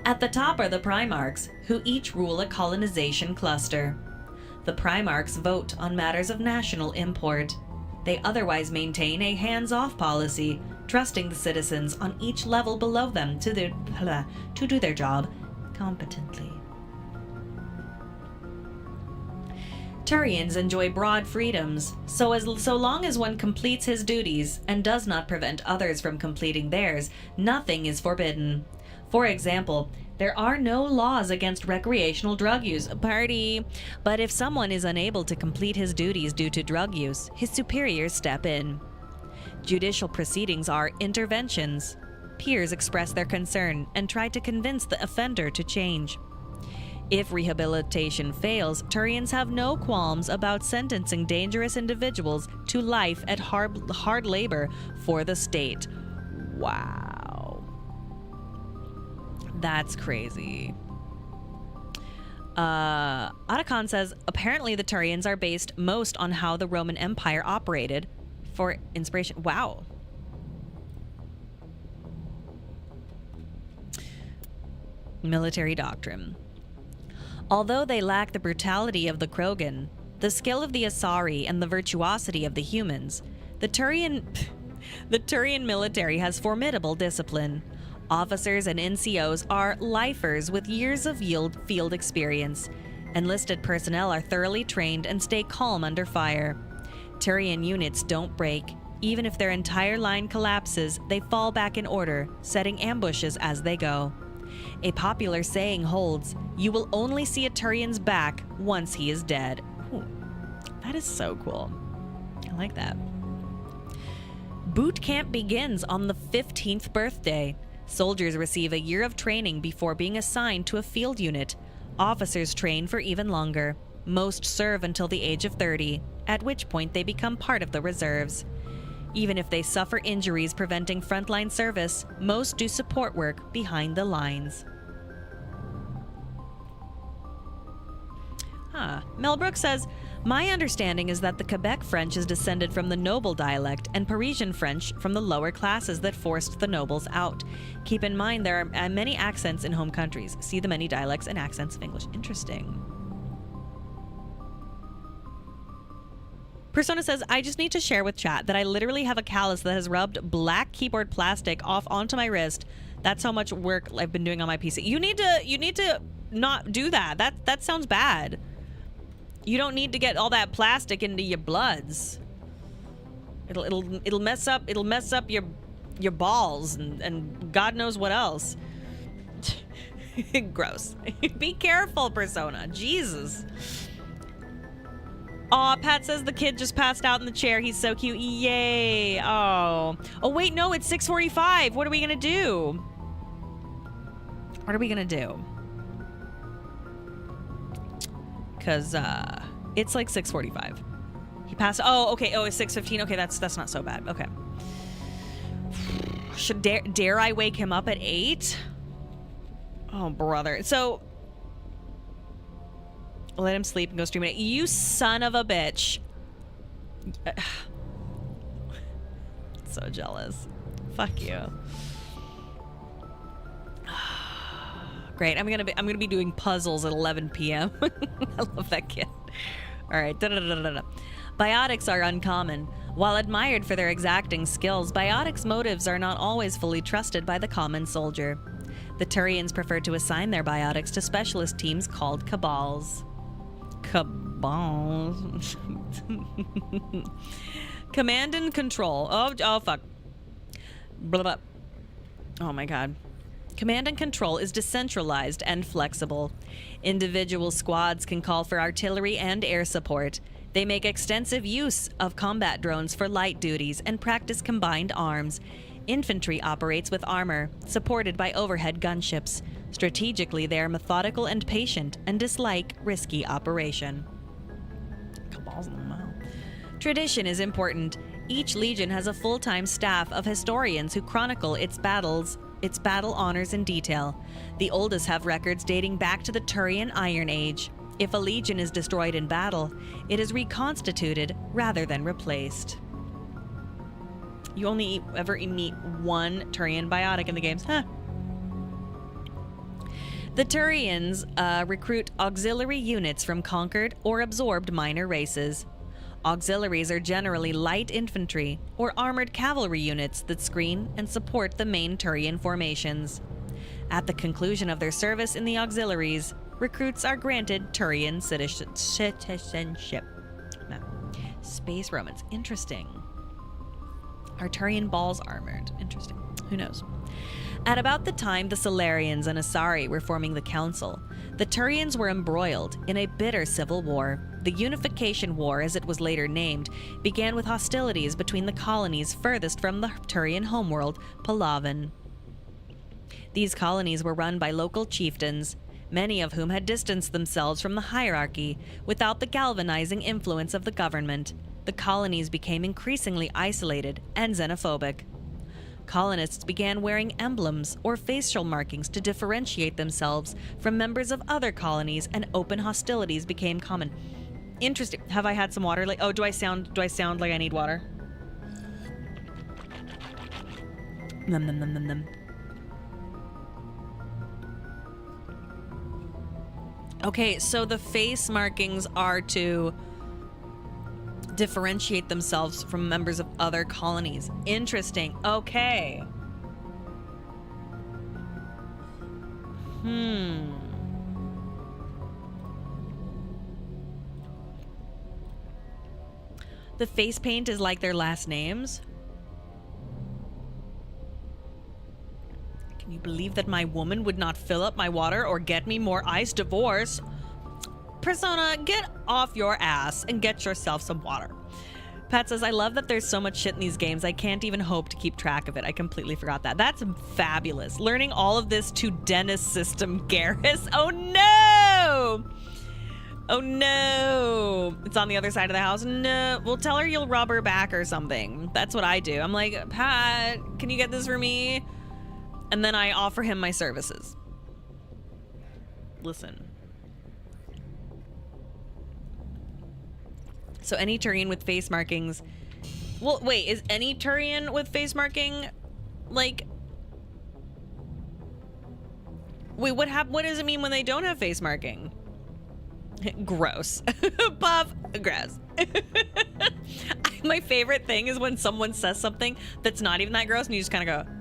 At the top are the Primarchs, who each rule a colonization cluster. The Primarchs vote on matters of national import. They otherwise maintain a hands-off policy, trusting the citizens on each level below them to do their job competently. Turians enjoy broad freedoms, so long as one completes his duties and does not prevent others from completing theirs, nothing is forbidden. For example, there are no laws against recreational drug use. Party! But if someone is unable to complete his duties due to drug use, his superiors step in. Judicial proceedings are interventions. Peers express their concern and try to convince the offender to change. If rehabilitation fails, Turians have no qualms about sentencing dangerous individuals to life at hard labor for the state. Wow. That's crazy. Otacon says, apparently the Turians are based most on how the Roman Empire operated for inspiration. Wow. Military doctrine. Although they lack the brutality of the Krogan, the skill of the Asari, and the virtuosity of the humans, the Turian military has formidable discipline. Officers and NCOs are lifers with years of field experience. Enlisted personnel are thoroughly trained and stay calm under fire. Turian units don't break. Even if their entire line collapses, they fall back in order, setting ambushes as they go. A popular saying holds, "You will only see a Turian's back once he is dead." Ooh, that is so cool. I like that. Boot camp begins on the 15th birthday. Soldiers receive a year of training before being assigned to a field unit. Officers train for even longer. Most serve until the age of 30, at which point they become part of the reserves. Even if they suffer injuries preventing frontline service, most do support work behind the lines. Mel Brooks says, my understanding is that the Quebec French is descended from the noble dialect and Parisian French from the lower classes that forced the nobles out. Keep in mind there are many accents in home countries. See the many dialects and accents of English. Interesting. Persona says, I just need to share with chat that I literally have a callus that has rubbed black keyboard plastic off onto my wrist. That's how much work I've been doing on my PC. You need to not do that. That sounds bad. You don't need to get all that plastic into your bloods. It'll mess up your balls and God knows what else. Gross. Be careful, Persona. Jesus. Aw, Pat says the kid just passed out in the chair. He's so cute. Yay. Oh, wait, no, it's 6:45. What are we gonna do? What are we gonna do? Because it's like 6:45. He passed. Oh, okay. Oh, it's 6:15. Okay, that's not so bad. Okay. Should dare I wake him up at 8? Oh, brother. So let him sleep and go stream it. You son of a bitch. So jealous. Fuck you. Great. I'm gonna be doing puzzles at 11 p.m. I love that kid. All right. Biotics are uncommon. While admired for their exacting skills, Biotics' motives are not always fully trusted by the common soldier. The Turians prefer to assign their Biotics to specialist teams called cabals. Cabals. Command and control. Oh fuck. Blah, blah. Oh my god. Command and control is decentralized and flexible. Individual squads can call for artillery and air support. They make extensive use of combat drones for light duties and practice combined arms. Infantry operates with armor, supported by overhead gunships. Strategically, they are methodical and patient and dislike risky operation. Tradition is important. Each legion has a full-time staff of historians who chronicle its battle honors in detail. The oldest have records dating back to the Turian Iron Age. If a legion is destroyed in battle, it is reconstituted rather than replaced. You only ever meet one Turian biotic in the games. Huh. The Turians recruit auxiliary units from conquered or absorbed minor races. Auxiliaries are generally light infantry or armored cavalry units that screen and support the main Turian formations. At the conclusion of their service in the auxiliaries, recruits are granted Turian citizenship. No. Space Romans. Interesting. Are Turian balls armored? Interesting. Who knows? At about the time the Solarians and Asari were forming the Council, the Turians were embroiled in a bitter civil war. The Unification War, as it was later named, began with hostilities between the colonies furthest from the Turian homeworld, Palaven. These colonies were run by local chieftains, many of whom had distanced themselves from the hierarchy without the galvanizing influence of the government. The colonies became increasingly isolated and xenophobic. Colonists began wearing emblems or facial markings to differentiate themselves from members of other colonies, and open hostilities became common. Interesting. Have I had some water? Like, oh, do I sound like I need water? Num num num num num. Okay, so the face markings are to differentiate themselves from members of other colonies. Interesting. Okay. The face paint is like their last names. Can you believe that my woman would not fill up my water or get me more ice? Divorce. Persona, get off your ass and get yourself some water. Pat says, I love that there's so much shit in these games. I can't even hope to keep track of it. I completely forgot that. That's fabulous. Learning all of this to Dennis System Garrus. Oh no! Oh no! It's on the other side of the house. No. Well, tell her you'll rub her back or something. That's what I do. I'm like, Pat, can you get this for me? And then I offer him my services. Listen. So any Turian with face markings... Well, wait, is any Turian with face marking, like... Wait, what does it mean when they don't have face marking? Gross. Puff, gross. My favorite thing is when someone says something that's not even that gross and you just kind of go,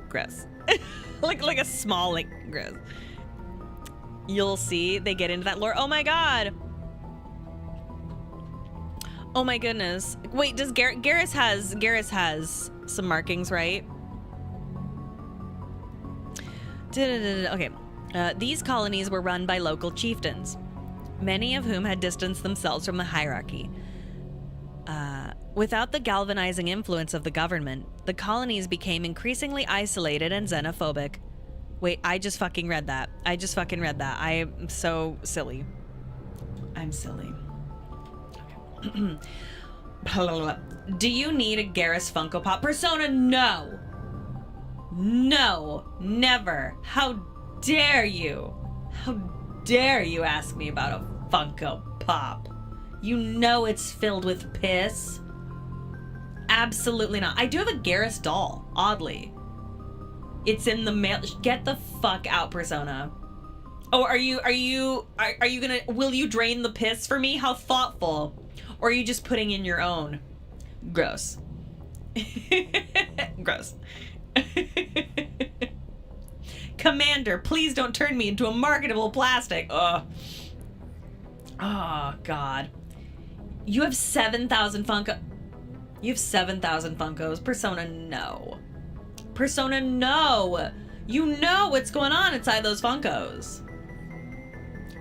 gross. like a small, like, gross. You'll see they get into that lore. Oh my god. Oh my goodness. Wait, does Garrus has some markings, right? Okay. These colonies were run by local chieftains, many of whom had distanced themselves from the hierarchy. Without the galvanizing influence of the government, the colonies became increasingly isolated and xenophobic. Wait, I just fucking read that. I am so silly. I'm silly. Do you need a Garrus Funko Pop? Persona, no. No, never. How dare you? How dare you ask me about a Funko Pop? You know it's filled with piss. Absolutely not. I do have a Garrus doll, oddly. It's in the mail. Get the fuck out, Persona. Oh, are you gonna, will you drain the piss for me? How thoughtful. Or are you just putting in your own? Gross. Gross. Commander, please don't turn me into a marketable plastic. Ugh. Oh, God. You have 7,000 Funko. You have 7,000 Funkos. Persona, no. Persona, no. You know what's going on inside those Funkos.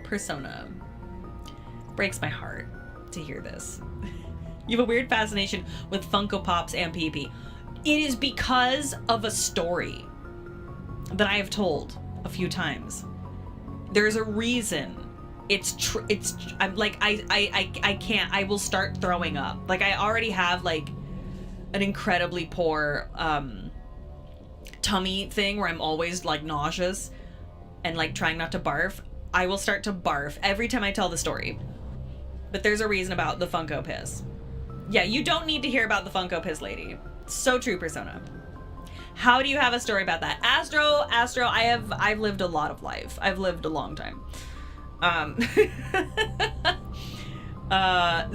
Persona. Breaks my heart to hear this. You have a weird fascination with Funko Pops and PP. It is because of a story that I have told a few times. There's a reason. I'm like, I can't. I will start throwing up. Like, I already have like an incredibly poor tummy thing where I'm always like nauseous and like trying not to barf. I will start to barf every time I tell the story. But there's a reason about the Funko piss. Yeah, you don't need to hear about the Funko piss lady. So true, Persona. How do you have a story about that? Astro, I've lived a lot of life. I've lived a long time.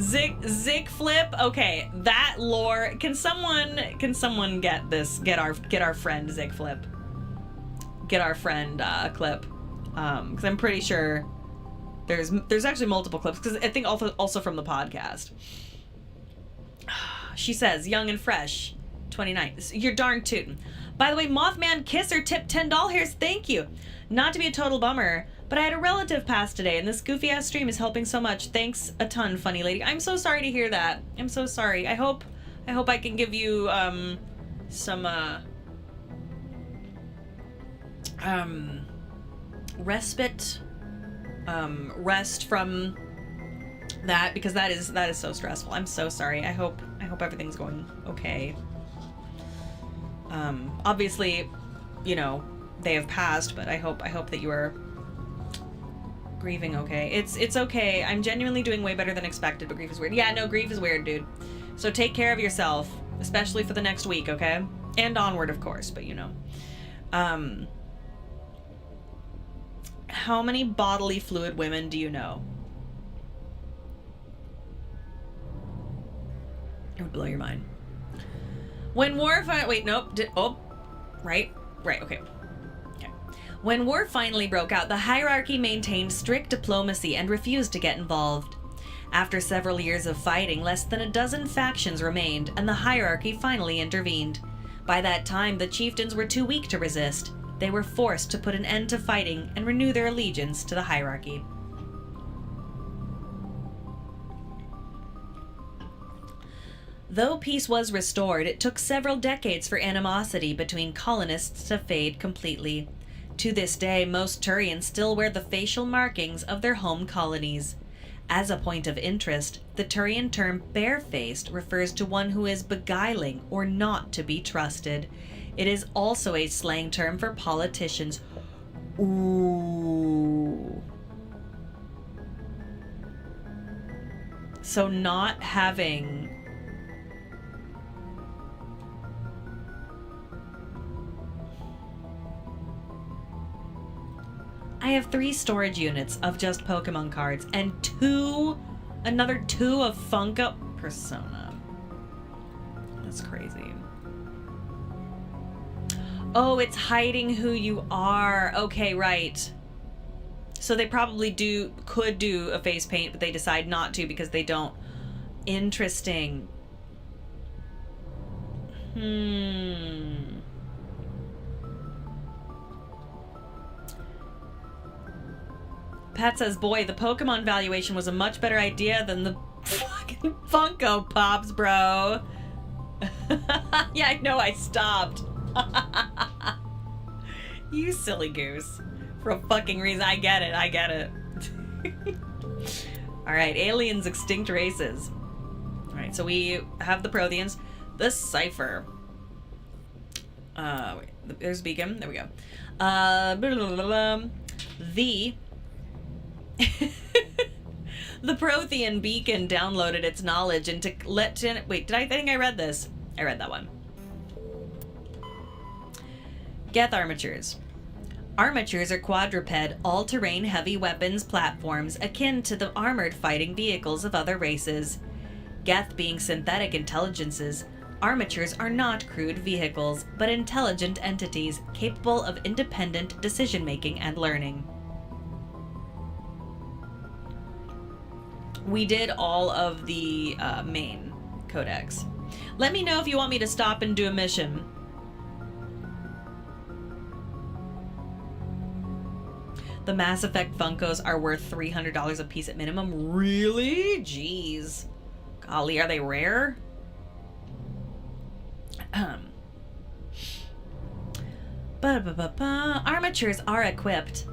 Zig Flip. Okay, that lore. Can someone get this? Get our friend Zig Flip. Get our friend clip. Because I'm pretty sure there's actually multiple clips. Because I think also from the podcast. She says, "Young and fresh, 29. You're darn tootin'. By the way, Mothman Kisser tipped $10 here. Thank you. Not to be a total bummer, but I had a relative pass today, and this goofy ass stream is helping so much. Thanks a ton, funny lady." I'm so sorry to hear that. I'm so sorry. I hope I can give you some respite, rest from that, because that is so stressful. I'm so sorry. I hope everything's going okay. Obviously, you know, they have passed, but I hope that you are grieving okay. It's okay. I'm genuinely doing way better than expected, but grief is weird. Yeah, no, grief is weird, dude. So take care of yourself, especially for the next week, okay? And onward, of course, but you know. How many bodily fluid women do you know? It would blow your mind. When war right, okay. When war finally broke out, the hierarchy maintained strict diplomacy and refused to get involved. After several years of fighting, less than a dozen factions remained, and the hierarchy finally intervened. By that time, the chieftains were too weak to resist. They were forced to put an end to fighting and renew their allegiance to the hierarchy. Though peace was restored, it took several decades for animosity between colonists to fade completely. To this day, most Turians still wear the facial markings of their home colonies. As a point of interest, the Turian term barefaced refers to one who is beguiling or not to be trusted. It is also a slang term for politicians. Ooh. So not having... I have 3 storage units of just Pokemon cards and another 2 of Funko Persona. That's crazy. Oh, it's hiding who you are. Okay, right. So they probably could do a face paint, but they decide not to because they don't. Interesting. Pat says, boy, the Pokemon valuation was a much better idea than the fucking Funko Pops, bro. Yeah, I know, I stopped. You silly goose. For a fucking reason. I get it. Alright, aliens, extinct races. Alright, so we have the Protheans. The Cypher. Wait, there's Beacon. There we go. The Prothean Beacon downloaded its knowledge into wait, I think I read this. I read that one. Geth armatures. Armatures are quadruped, all-terrain heavy weapons platforms akin to the armored fighting vehicles of other races. Geth being synthetic intelligences, armatures are not crude vehicles, but intelligent entities capable of independent decision-making and learning. We did all of the main codex. Let me know if you want me to stop and do a mission. The Mass Effect Funkos are worth $300 a piece at minimum. Really? Jeez. Golly, are they rare? Armatures are equipped.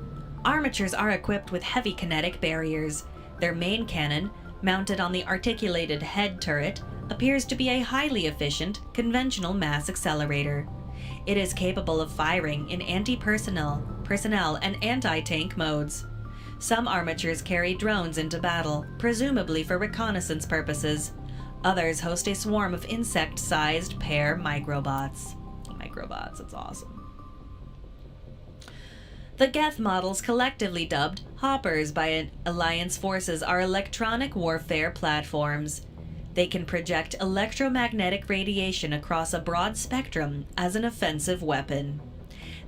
Armatures are equipped with heavy kinetic barriers. Their main cannon, mounted on the articulated head turret, appears to be a highly efficient, conventional mass accelerator. It is capable of firing in anti-personnel, and anti-tank modes. Some armatures carry drones into battle, presumably for reconnaissance purposes. Others host a swarm of insect-sized pair microbots. Microbots, that's awesome. The Geth models, collectively dubbed Hoppers by Alliance forces, are electronic warfare platforms. They can project electromagnetic radiation across a broad spectrum as an offensive weapon.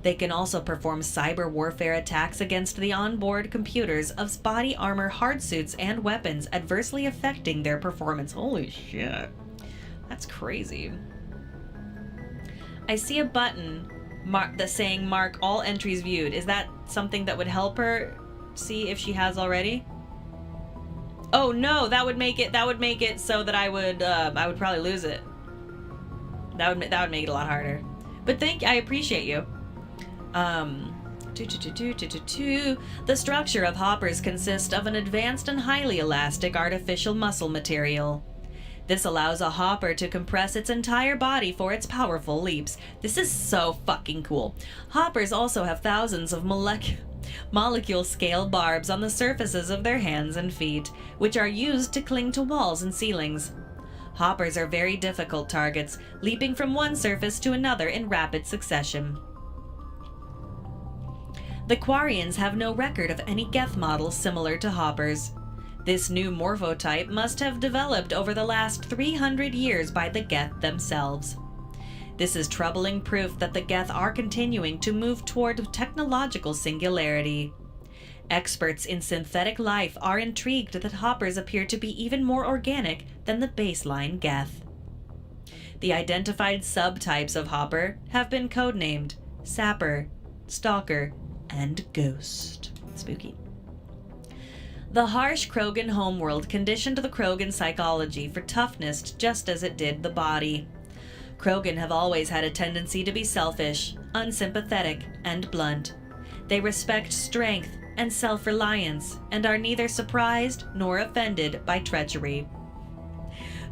They can also perform cyber warfare attacks against the onboard computers of body armor, hardsuits, and weapons, adversely affecting their performance. Holy shit. That's crazy. I see a button that's saying mark all entries viewed. Is that something that would help her see if she has already? Oh no, that would make it so that I would probably lose it. That would make it a lot harder. But I appreciate you. The structure of hoppers consists of an advanced and highly elastic artificial muscle material. This allows a hopper to compress its entire body for its powerful leaps. This is so fucking cool. Hoppers also have thousands of molecule-scale barbs on the surfaces of their hands and feet, which are used to cling to walls and ceilings. Hoppers are very difficult targets, leaping from one surface to another in rapid succession. The Quarians have no record of any Geth models similar to hoppers. This new morphotype must have developed over the last 300 years by the Geth themselves. This is troubling proof that the Geth are continuing to move toward technological singularity. Experts in synthetic life are intrigued that hoppers appear to be even more organic than the baseline Geth. The identified subtypes of hopper have been codenamed Sapper, Stalker, and Ghost. Spooky. The harsh Krogan homeworld conditioned the Krogan psychology for toughness just as it did the body. Krogan have always had a tendency to be selfish, unsympathetic, and blunt. They respect strength and self-reliance and are neither surprised nor offended by treachery.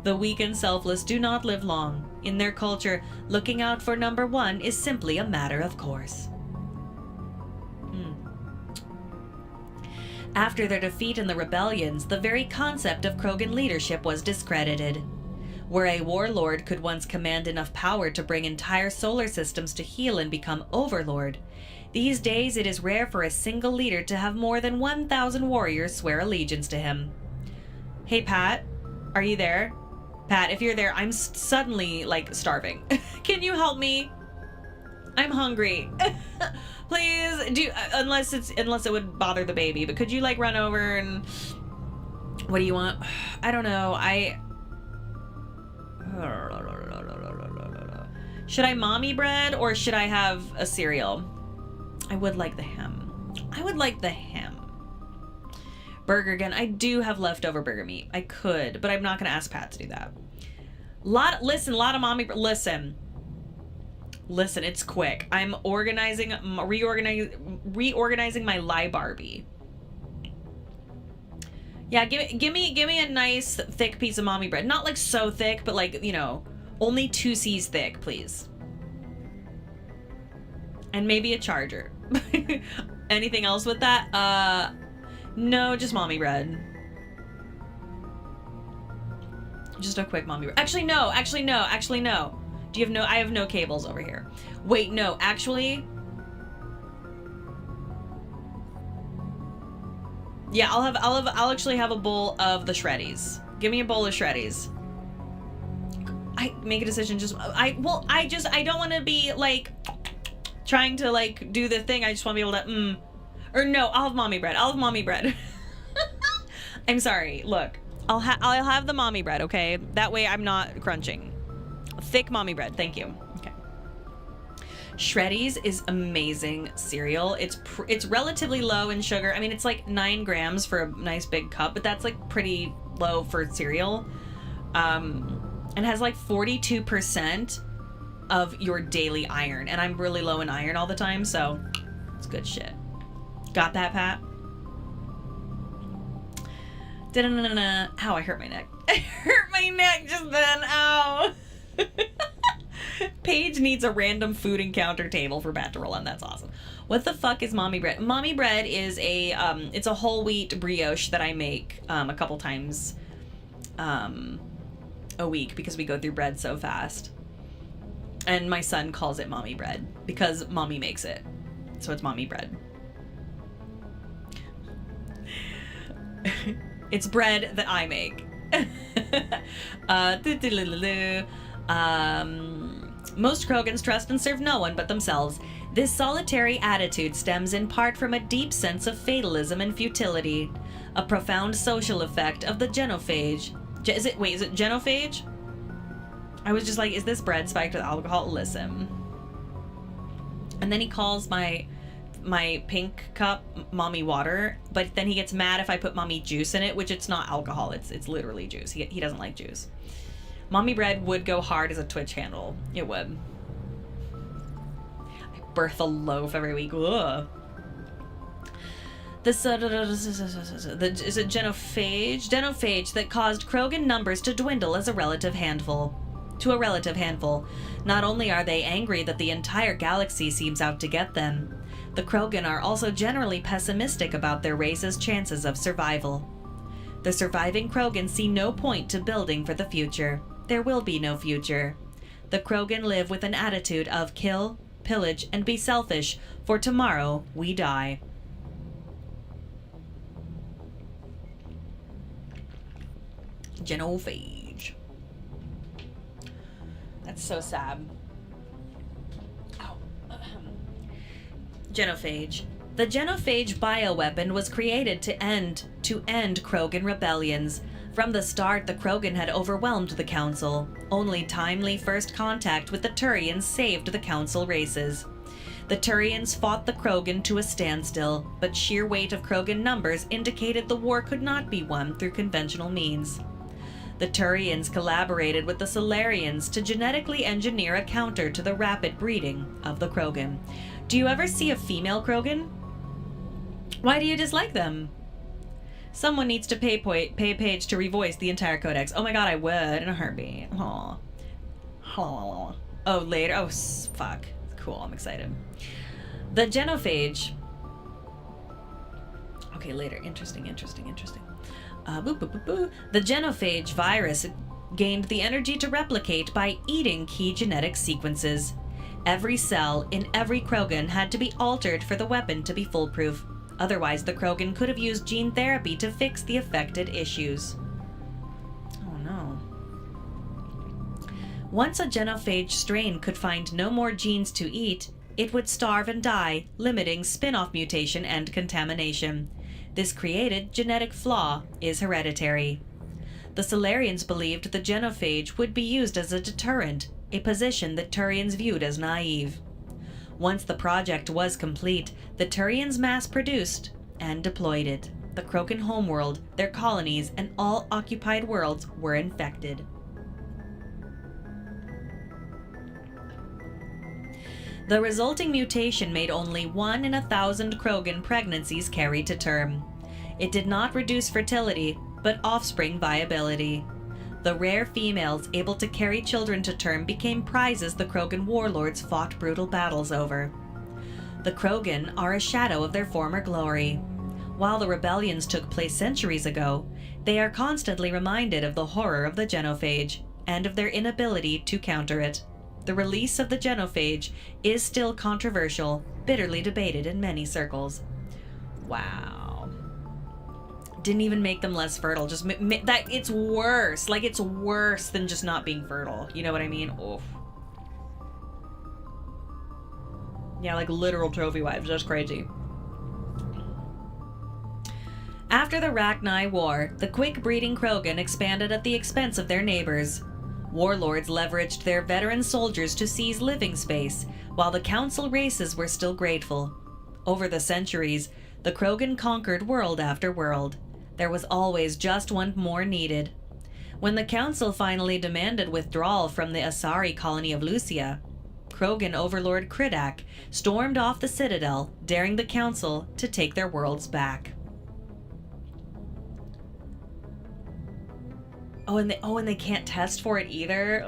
The weak and selfless do not live long. In their culture, looking out for number one is simply a matter of course. After their defeat in the rebellions, the very concept of Krogan leadership was discredited. Where a warlord could once command enough power to bring entire solar systems to heel and become overlord, these days it is rare for a single leader to have more than 1,000 warriors swear allegiance to him. Hey Pat, are you there? Pat, if you're there, I'm suddenly, starving. Can you help me? I'm hungry. Please, unless it would bother the baby, but could you run over and... What do you want? I don't know, Should I mommy bread or should I have a cereal? I would like the ham. Burger again. I do have leftover burger meat. I could, but I'm not gonna ask Pat to do that. Listen, it's quick. I'm reorganizing my Lie Barbie. Yeah, give me a nice thick piece of mommy bread. Not so thick, but only 2 C's thick, please. And maybe a charger. Anything else with that? No, just mommy bread. Just a quick mommy bread. Actually, no. Do you have I have no cables over here. Wait, no, actually. Yeah, I'll actually have a bowl of the Shreddies. Give me a bowl of Shreddies. I make a decision I don't want to be trying to do the thing. I just want to be able to or no, I'll have mommy bread. I'm sorry. Look, I'll have the mommy bread, okay? That way I'm not crunching. Thick mommy bread, thank you. Okay. Shreddies is amazing cereal. It's relatively low in sugar. I mean, it's 9 grams for a nice big cup, but that's pretty low for cereal. And has 42% of your daily iron, and I'm really low in iron all the time, so it's good shit. Got that, Pat? Ow, I hurt my neck. I hurt my neck just then. Ow. Paige needs a random food encounter table for Pat to roll on. That's awesome. What the fuck is mommy bread? Mommy bread is it's a whole wheat brioche that I make a couple times a a week because we go through bread so fast. And my son calls it mommy bread because mommy makes it. So it's mommy bread. It's bread that I make. Most Krogans trust and serve no one but themselves. This solitary attitude stems in part from a deep sense of fatalism and futility, a profound social effect of the genophage. Is it genophage? I was just like, is this bread spiked with alcohol? Listen. And then he calls my pink cup mommy water, but then he gets mad if I put mommy juice in it, which it's not alcohol, it's literally juice. He doesn't like juice. Mommy bread would go hard as a Twitch handle. It would. I birth a loaf every week. Ugh. Is it genophage? Genophage that caused Krogan numbers to dwindle as a relative handful. Not only are they angry that the entire galaxy seems out to get them, the Krogan are also generally pessimistic about their race's chances of survival. The surviving Krogan see no point to building for the future. There will be no future. The Krogan live with an attitude of kill, pillage, and be selfish, for tomorrow we die. Genophage. That's so sad. Ow. Genophage. The genophage bioweapon was created to end Krogan rebellions. From the start, the Krogan had overwhelmed the Council. Only timely first contact with the Turians saved the Council races. The Turians fought the Krogan to a standstill, but sheer weight of Krogan numbers indicated the war could not be won through conventional means. The Turians collaborated with the Solarians to genetically engineer a counter to the rapid breeding of the Krogan. Do you ever see a female Krogan? Why do you dislike them? Someone needs to pay Paige to revoice the entire codex. Oh my god, I would in a heartbeat. Aw. Oh, later. Oh, fuck. Cool, I'm excited. The genophage. Okay, later. Interesting. The genophage virus gained the energy to replicate by eating key genetic sequences. Every cell in every Krogan had to be altered for the weapon to be foolproof. Otherwise, the Krogan could have used gene therapy to fix the affected issues. Oh no. Once a genophage strain could find no more genes to eat, it would starve and die, limiting spin-off mutation and contamination. This created genetic flaw is hereditary. The Solarians believed the genophage would be used as a deterrent, a position that Turians viewed as naive. Once the project was complete, the Turians mass-produced and deployed it. The Krogan homeworld, their colonies, and all occupied worlds were infected. The resulting mutation made only 1 in 1,000 Krogan pregnancies carry to term. It did not reduce fertility, but offspring viability. The rare females able to carry children to term became prizes the Krogan warlords fought brutal battles over. The Krogan are a shadow of their former glory. While the rebellions took place centuries ago, they are constantly reminded of the horror of the genophage and of their inability to counter it. The release of the genophage is still controversial, bitterly debated in many circles. Wow. Didn't even make them less fertile. Just that it's worse. Like, it's worse than just not being fertile. You know what I mean? Oof. Yeah, like literal trophy wives. That's crazy. After the Rachni War, the quick-breeding Krogan expanded at the expense of their neighbors. Warlords leveraged their veteran soldiers to seize living space, while the Council races were still grateful. Over the centuries, the Krogan conquered world after world. There was always just one more needed. When the Council finally demanded withdrawal from the Asari colony of Lucia, Krogan overlord Kridak stormed off the Citadel, daring the Council to take their worlds back. And they can't test for it either?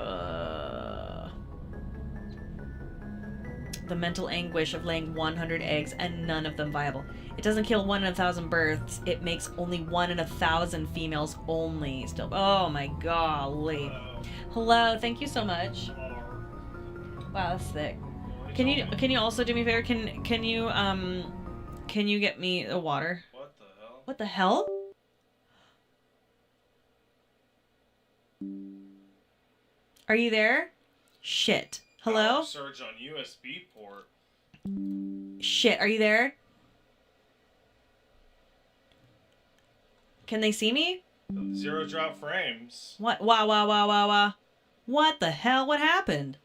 The mental anguish of laying 100 eggs and none of them viable. It doesn't kill 1 in 1,000 births. It makes only 1 in 1,000 females only. Still, oh my golly. Hello, thank you so much. Wow, that's thick. Can you also do me a favor? Can you get me a water? What the hell? What the hell? Are you there? Shit. Hello? Power surge on USB port. Shit, are you there? Can they see me? 0 drop frames. What? Wow. What the hell? What happened?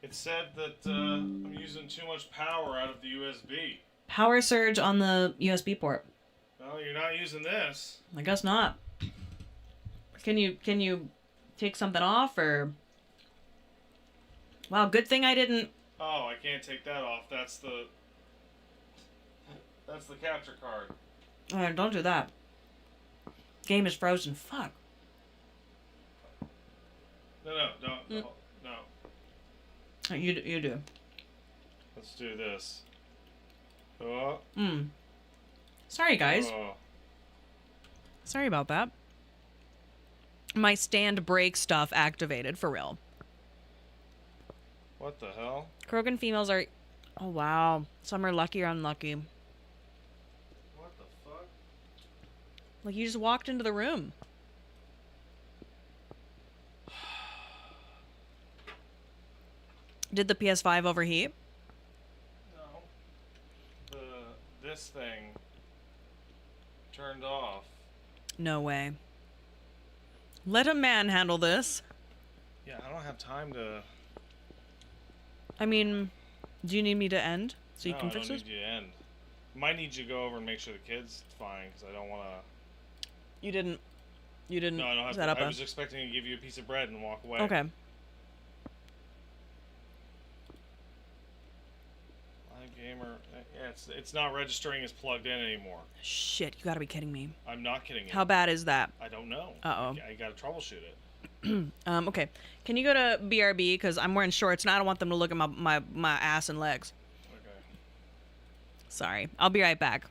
It said that I'm using too much power out of the USB. Power surge on the USB port. Well, you're not using this. I guess not. Can you take something off or? Wow, good thing I didn't. Oh, I can't take that off. That's the capture card. Oh, don't do that. Game is frozen. Fuck. No, don't. No. You do. Let's do this. Oh. Sorry, guys. Oh. Sorry about that. My stand break stuff activated for real. What the hell? Krogan females are. Oh wow. Some are lucky or unlucky. What the fuck? Like you just walked into the room. Did the PS5 overheat? No. This thing turned off. No way. Let a man handle this. Yeah, I don't have time to. I mean, do you need me to end so you No, can I fix don't this? need you to end. Might need you to go over and make sure the kid's fine because I don't want to. You didn't No, I don't have set to. up I a. was expecting to give you a piece of bread and walk away. Okay. Gamer, yeah, it's not registering as plugged in anymore. Shit, you gotta be kidding me. I'm not kidding you. How bad is that? I don't know. Uh-oh. I gotta troubleshoot it. Okay. Can you go to BRB because I'm wearing shorts and I don't want them to look at my ass and legs. Okay. Sorry. I'll be right back.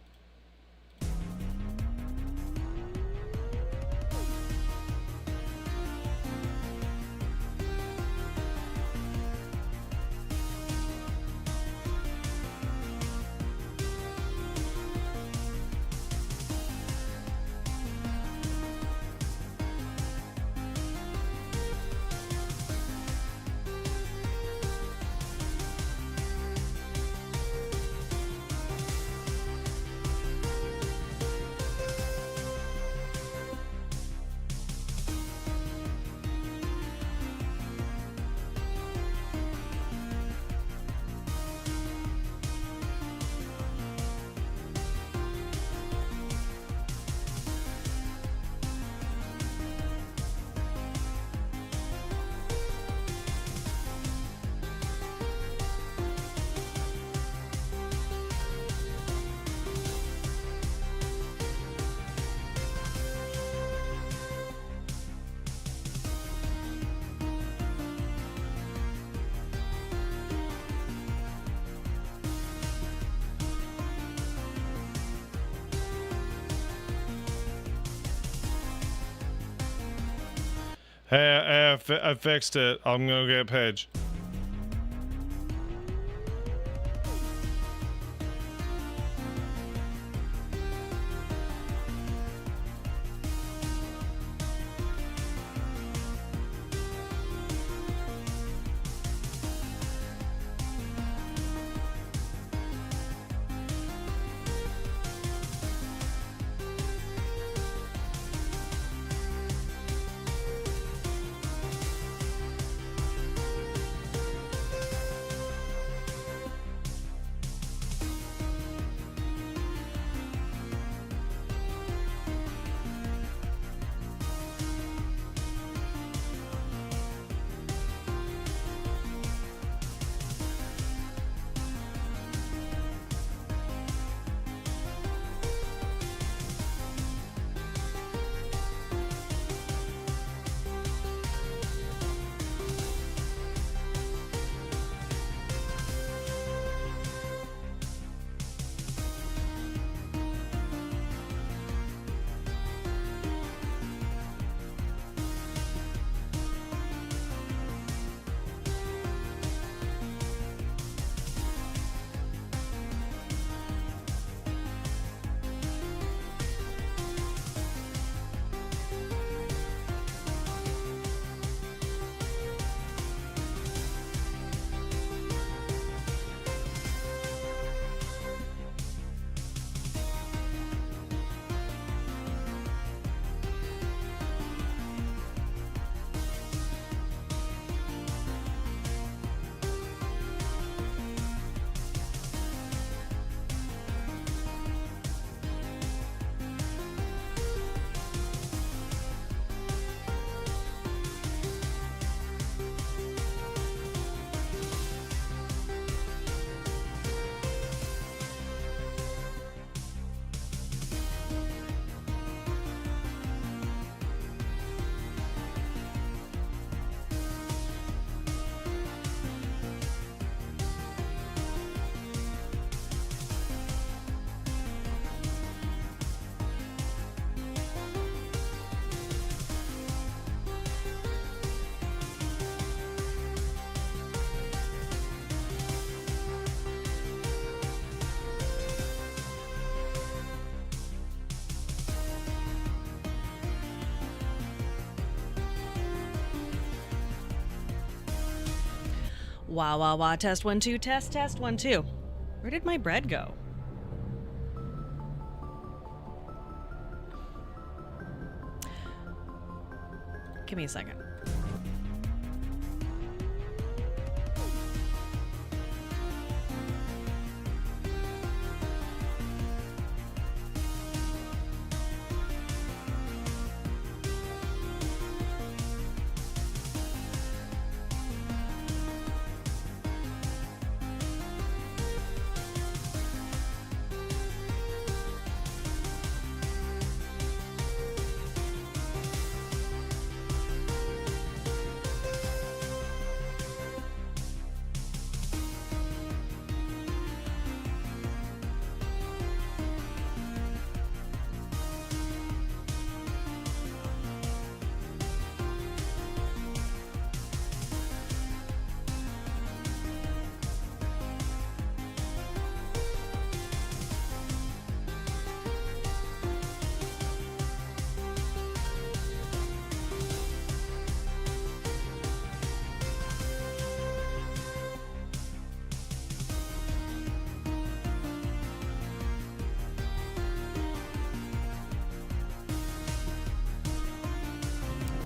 Hey, I fixed it. I'm gonna get Paige. Wah, wah, wah. Test 1, 2. Test 1, 2. Where did my bread go? Give me a second.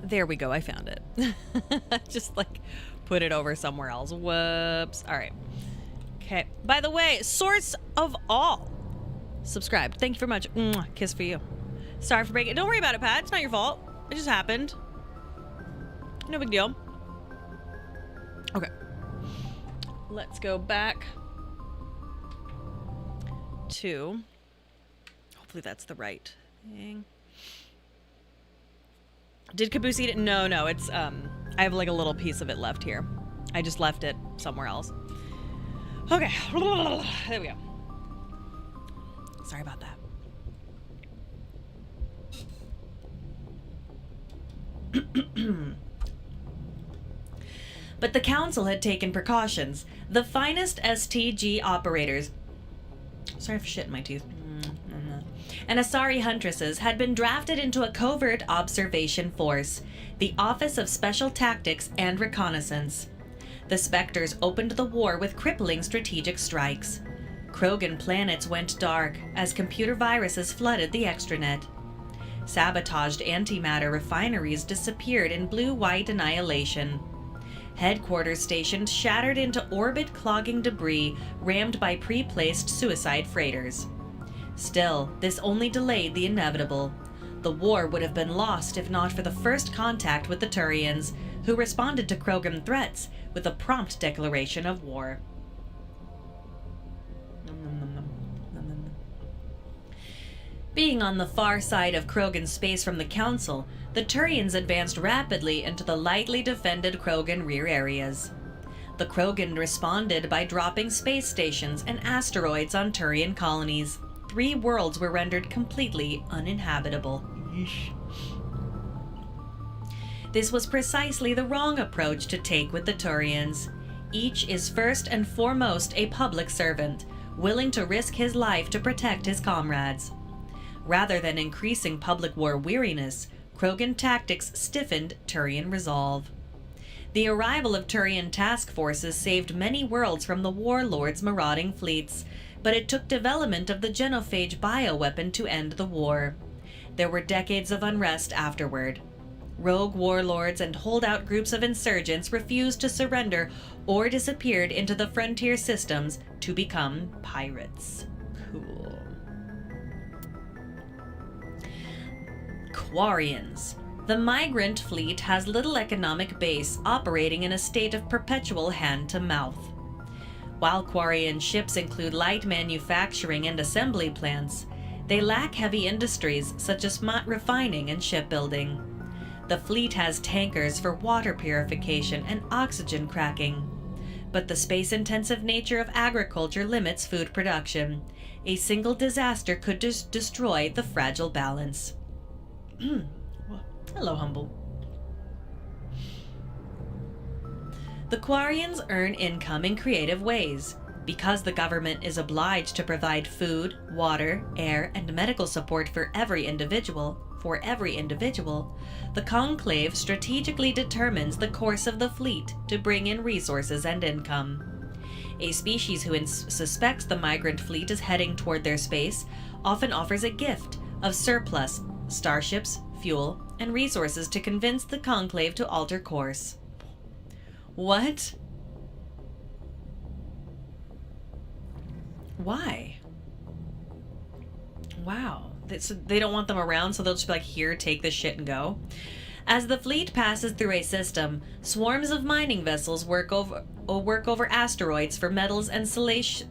There we go. I found it. Just like put it over somewhere else. Whoops. All right. Okay. By the way, source of all subscribed. Thank you very much. Mwah. Kiss for you. Sorry for breaking it. Don't worry about it, Pat. It's not your fault. It just happened. No big deal. Okay. Let's go back to. Hopefully that's the right thing. Did Caboose eat it? No, it's, I have like a little piece of it left here. I just left it somewhere else. Okay. There we go. Sorry about that. But the council had taken precautions. The finest STG operators. Sorry for shit in my teeth. And Asari huntresses had been drafted into a covert observation force, the Office of Special Tactics and Reconnaissance. The Spectres opened the war with crippling strategic strikes. Krogan planets went dark as computer viruses flooded the extranet. Sabotaged antimatter refineries disappeared in blue-white annihilation. Headquarters stations shattered into orbit-clogging debris rammed by pre-placed suicide freighters. Still, this only delayed the inevitable. The war would have been lost if not for the first contact with the Turians, who responded to Krogan threats with a prompt declaration of war. Being on the far side of Krogan space from the Council, the Turians advanced rapidly into the lightly defended Krogan rear areas. The Krogan responded by dropping space stations and asteroids on Turian colonies. 3 worlds were rendered completely uninhabitable. Yeesh. This was precisely the wrong approach to take with the Turians. Each is first and foremost a public servant, willing to risk his life to protect his comrades. Rather than increasing public war weariness, Krogan tactics stiffened Turian resolve. The arrival of Turian task forces saved many worlds from the warlords' marauding fleets, but it took development of the genophage bioweapon to end the war. There were decades of unrest afterward. Rogue warlords and holdout groups of insurgents refused to surrender or disappeared into the frontier systems to become pirates. Cool. Quarians. The migrant fleet has little economic base, operating in a state of perpetual hand-to-mouth. While Quarian ships include light manufacturing and assembly plants, they lack heavy industries such as refining and shipbuilding. The fleet has tankers for water purification and oxygen cracking. But the space-intensive nature of agriculture limits food production. A single disaster could destroy the fragile balance. Hello, Humble. The Quarians earn income in creative ways. Because the government is obliged to provide food, water, air, and medical support for every individual, the Conclave strategically determines the course of the fleet to bring in resources and income. A species who suspects the migrant fleet is heading toward their space often offers a gift of surplus starships, fuel, and resources to convince the Conclave to alter course. What? Why? Wow. They don't want them around, so they'll just be like, here, take this shit and go. As the fleet passes through a system, swarms of mining vessels work over asteroids for metals and siliceous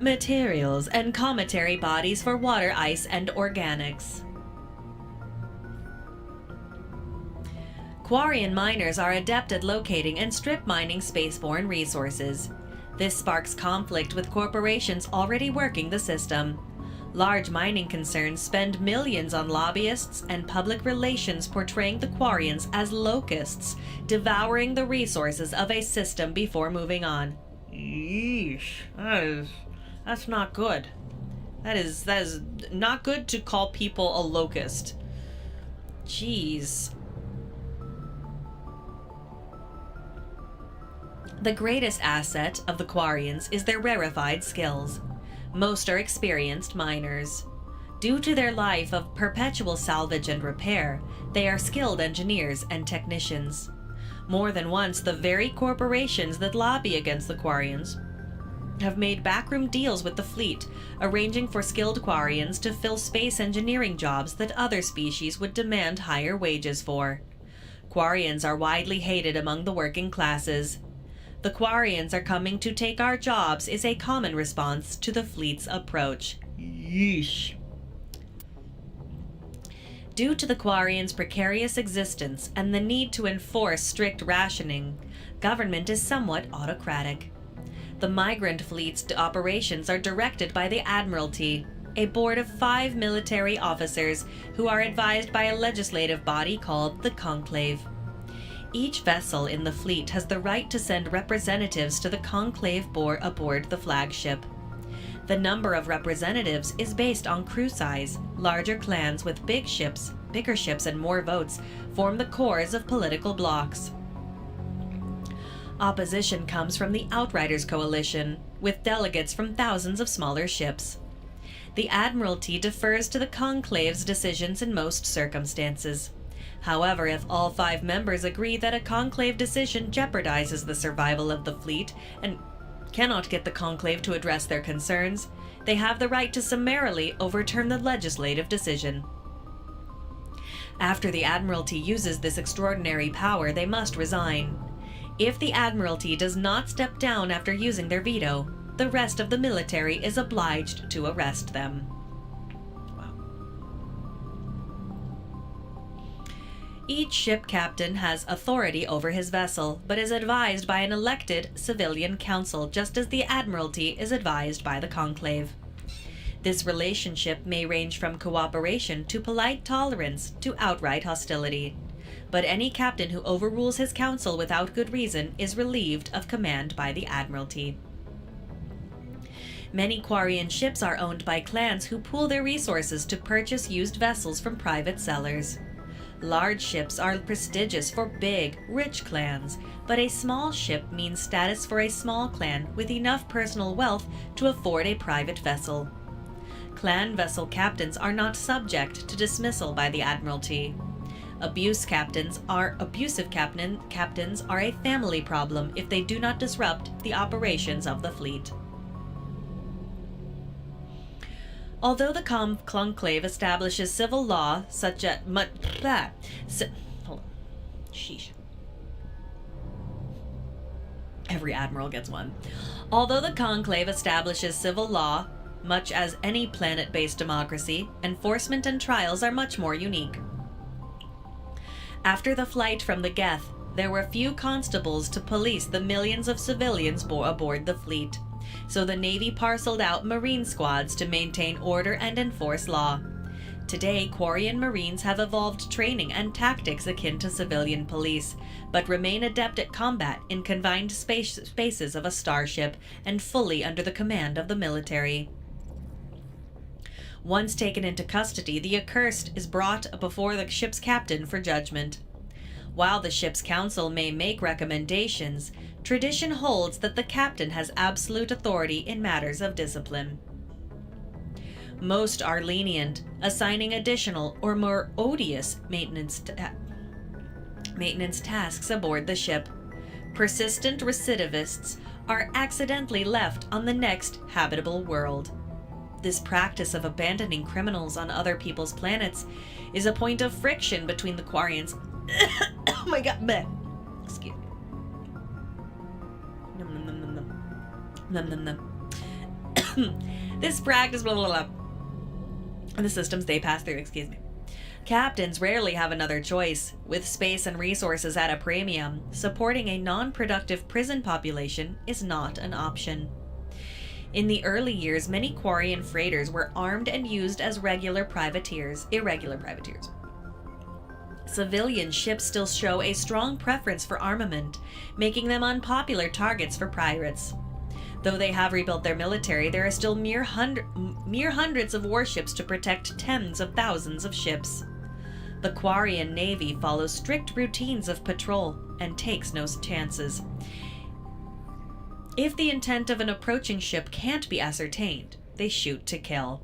materials and cometary bodies for water, ice, and organics. Quarian miners are adept at locating and strip mining spaceborne resources. This sparks conflict with corporations already working the system. Large mining concerns spend millions on lobbyists and public relations portraying the Quarians as locusts, devouring the resources of a system before moving on. Yeesh. That's not good. That is not good to call people a locust. Jeez. The greatest asset of the Quarians is their rarefied skills. Most are experienced miners. Due to their life of perpetual salvage and repair, they are skilled engineers and technicians. More than once, the very corporations that lobby against the Quarians have made backroom deals with the fleet, arranging for skilled Quarians to fill space engineering jobs that other species would demand higher wages for. Quarians are widely hated among the working classes. The Quarians are coming to take our jobs is a common response to the fleet's approach. Yeesh. Due to the Quarians' precarious existence and the need to enforce strict rationing, government is somewhat autocratic. The migrant fleet's operations are directed by the Admiralty, a board of 5 military officers who are advised by a legislative body called the Conclave. Each vessel in the fleet has the right to send representatives to the Conclave aboard the flagship. The number of representatives is based on crew size. Larger clans with bigger ships and more votes form the cores of political blocs. Opposition comes from the Outriders Coalition, with delegates from thousands of smaller ships. The Admiralty defers to the Conclave's decisions in most circumstances. However, if all 5 members agree that a Conclave decision jeopardizes the survival of the fleet and cannot get the Conclave to address their concerns, they have the right to summarily overturn the legislative decision. After the Admiralty uses this extraordinary power, they must resign. If the Admiralty does not step down after using their veto, the rest of the military is obliged to arrest them. Each ship captain has authority over his vessel, but is advised by an elected civilian council, just as the Admiralty is advised by the Conclave. This relationship may range from cooperation to polite tolerance to outright hostility. But any captain who overrules his council without good reason is relieved of command by the Admiralty. Many Quarian ships are owned by clans who pool their resources to purchase used vessels from private sellers. Large ships are prestigious for big, rich clans, but a small ship means status for a small clan with enough personal wealth to afford a private vessel. Clan vessel captains are not subject to dismissal by the Admiralty. Abusive captains are a family problem if they do not disrupt the operations of the fleet. Although the Conclave establishes civil law such as Every admiral gets one. Although the Conclave establishes civil law, much as any planet-based democracy, enforcement and trials are much more unique. After the flight from the Geth, there were few constables to police the millions of civilians aboard the fleet. So the Navy parceled out Marine squads to maintain order and enforce law. Today, Quarian Marines have evolved training and tactics akin to civilian police, but remain adept at combat in confined spaces of a starship and fully under the command of the military. Once taken into custody, the accursed is brought before the ship's captain for judgment. While the ship's council may make recommendations, tradition holds that the captain has absolute authority in matters of discipline. Most are lenient, assigning additional or more odious maintenance tasks aboard the ship. Persistent recidivists are accidentally left on the next habitable world. This practice of abandoning criminals on other people's planets is a point of friction between the Quarians. Oh my god, bleh. Excuse me. Num num num num num. Num num num. This practice, blah blah blah. And the systems they pass through, excuse me. Captains rarely have another choice. With space and resources at a premium, supporting a non-productive prison population is not an option. In the early years, many Quarian freighters were armed and used as irregular privateers. Civilian ships still show a strong preference for armament, making them unpopular targets for pirates. Though they have rebuilt their military, there are still mere hundreds of warships to protect tens of thousands of ships. The Quarian Navy follows strict routines of patrol and takes no chances. If the intent of an approaching ship can't be ascertained, they shoot to kill.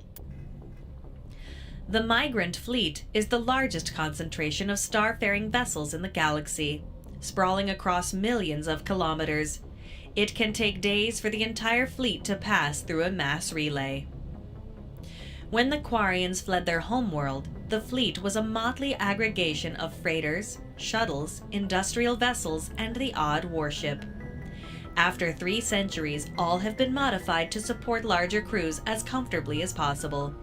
The Migrant Fleet is the largest concentration of starfaring vessels in the galaxy, sprawling across millions of kilometers. It can take days for the entire fleet to pass through a mass relay. When the Quarians fled their homeworld, the fleet was a motley aggregation of freighters, shuttles, industrial vessels, and the odd warship. After 3 centuries, all have been modified to support larger crews as comfortably as possible.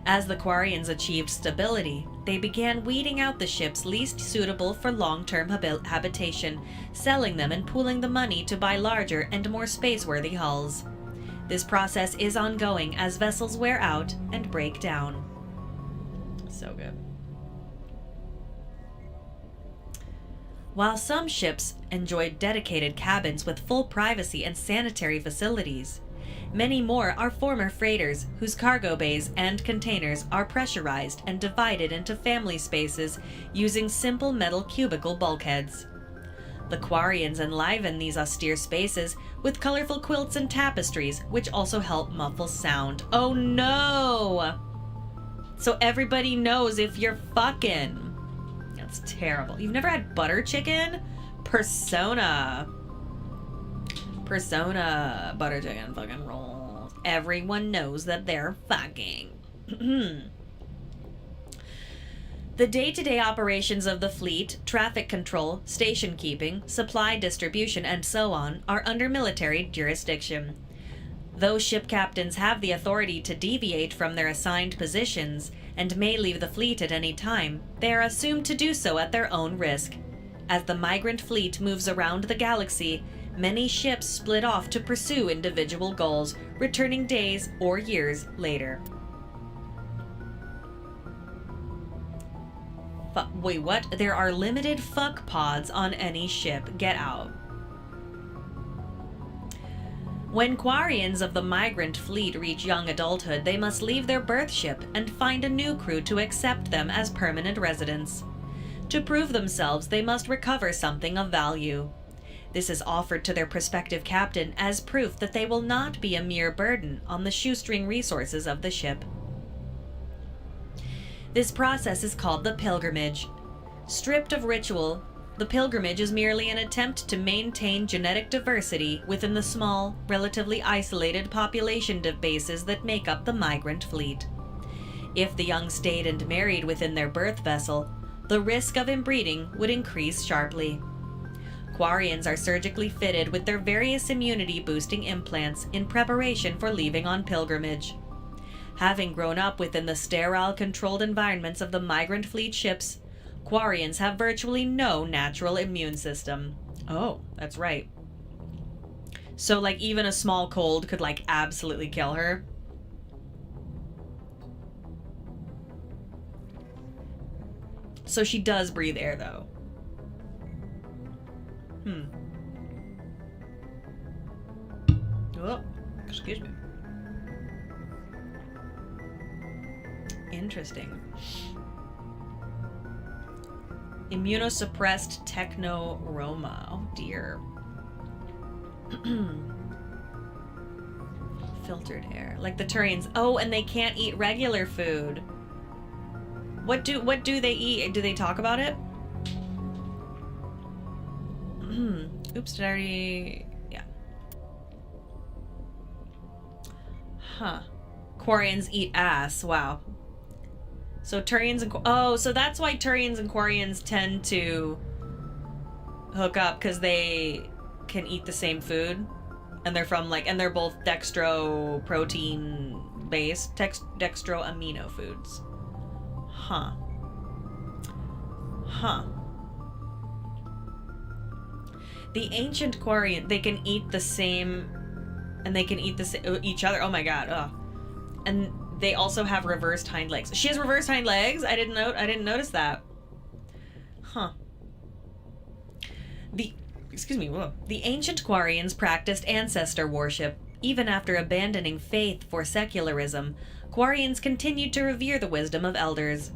As the Quarians achieved stability, they began weeding out the ships least suitable for long-term habitation, selling them and pooling the money to buy larger and more space-worthy hulls. This process is ongoing as vessels wear out and break down. So good. While some ships enjoy dedicated cabins with full privacy and sanitary facilities, many more are former freighters whose cargo bays and containers are pressurized and divided into family spaces using simple metal cubicle bulkheads. The Quarians enliven these austere spaces with colorful quilts and tapestries, which also help muffle sound. Oh no! So everybody knows if you're fucking. That's terrible. You've never had butter chicken? Persona butter chicken fucking rolls. Everyone knows that they're fucking. The day-to-day operations of the fleet, traffic control, station keeping, supply distribution, and so on are under military jurisdiction. Though ship captains have the authority to deviate from their assigned positions and may leave the fleet at any time, they are assumed to do so at their own risk. As the migrant fleet moves around the galaxy, many ships split off to pursue individual goals, returning days or years later. Wait, what? There are limited fuck pods on any ship. Get out. When Quarians of the migrant fleet reach young adulthood, they must leave their birth ship and find a new crew to accept them as permanent residents. To prove themselves, they must recover something of value. This is offered to their prospective captain as proof that they will not be a mere burden on the shoestring resources of the ship. This process is called the pilgrimage. Stripped of ritual, the pilgrimage is merely an attempt to maintain genetic diversity within the small, relatively isolated population bases that make up the migrant fleet. If the young stayed and married within their birth vessel, the risk of inbreeding would increase sharply. Quarians are surgically fitted with their various immunity-boosting implants in preparation for leaving on pilgrimage. Having grown up within the sterile, controlled environments of the migrant fleet ships, Quarians have virtually no natural immune system. Oh, that's right. So, like, even a small cold could, like, absolutely kill her. So she does breathe air, though. Oh, excuse me. Interesting. Immunosuppressed Technoroma. Oh dear. Filtered air. Like the Turians. Oh, and they can't eat regular food. What do they eat? Do they talk about it? Oops, did I already... Yeah. Huh. Quarians eat ass. Wow. So Turians and... Oh, so that's why Turians and Quarians tend to hook up, because they can eat the same food. And they're from, like... And they're both dextro protein based. Dextro amino foods. Huh. Huh. The ancient Quarian, they can eat the same, and they can eat each other. Oh my god. Ugh. And they also have reversed hind legs. She has reversed hind legs? I didn't notice that. Huh. The ancient Quarians practiced ancestor worship. Even after abandoning faith for secularism, Quarians continued to revere the wisdom of elders.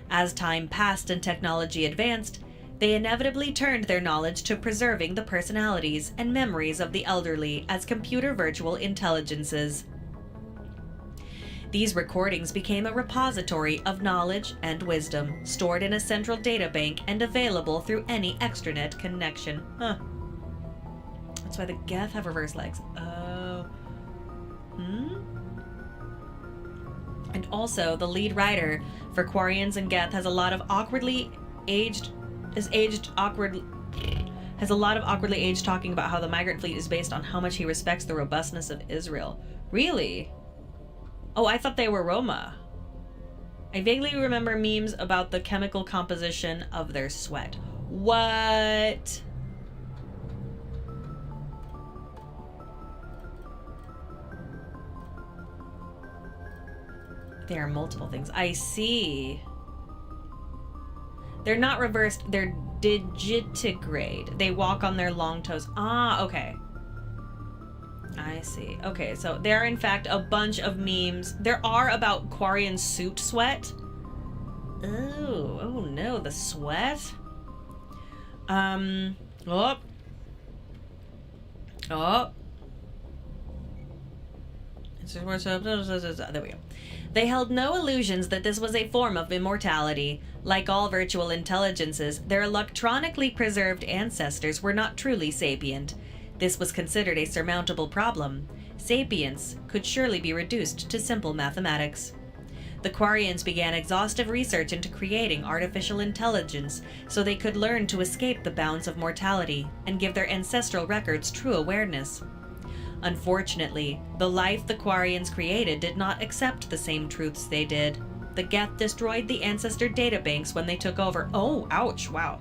As time passed and technology advanced, they inevitably turned their knowledge to preserving the personalities and memories of the elderly as computer virtual intelligences. These recordings became a repository of knowledge and wisdom, stored in a central databank and available through any extranet connection. Huh. That's why the Geth have reverse legs. Oh. And also, the lead writer for Quarians and Geth has a lot of awkwardly aged talking about how the migrant fleet is based on how much he respects the robustness of Israel. Really? Oh, I thought they were Roma. I vaguely remember memes about the chemical composition of their sweat. What? There are multiple things. I see. They're not reversed, they're digitigrade. They walk on their long toes. Ah, okay. I see. Okay, so there are in fact a bunch of memes. There are about Quarian suit sweat. Oh no, the sweat. Oh. There we go. They held no illusions that this was a form of immortality. Like all virtual intelligences, their electronically preserved ancestors were not truly sapient. This was considered a surmountable problem. Sapience could surely be reduced to simple mathematics. The Quarians began exhaustive research into creating artificial intelligence so they could learn to escape the bounds of mortality and give their ancestral records true awareness. Unfortunately, the life the Quarians created did not accept the same truths they did. The Geth destroyed the ancestor databanks when they took over. Oh, ouch, wow.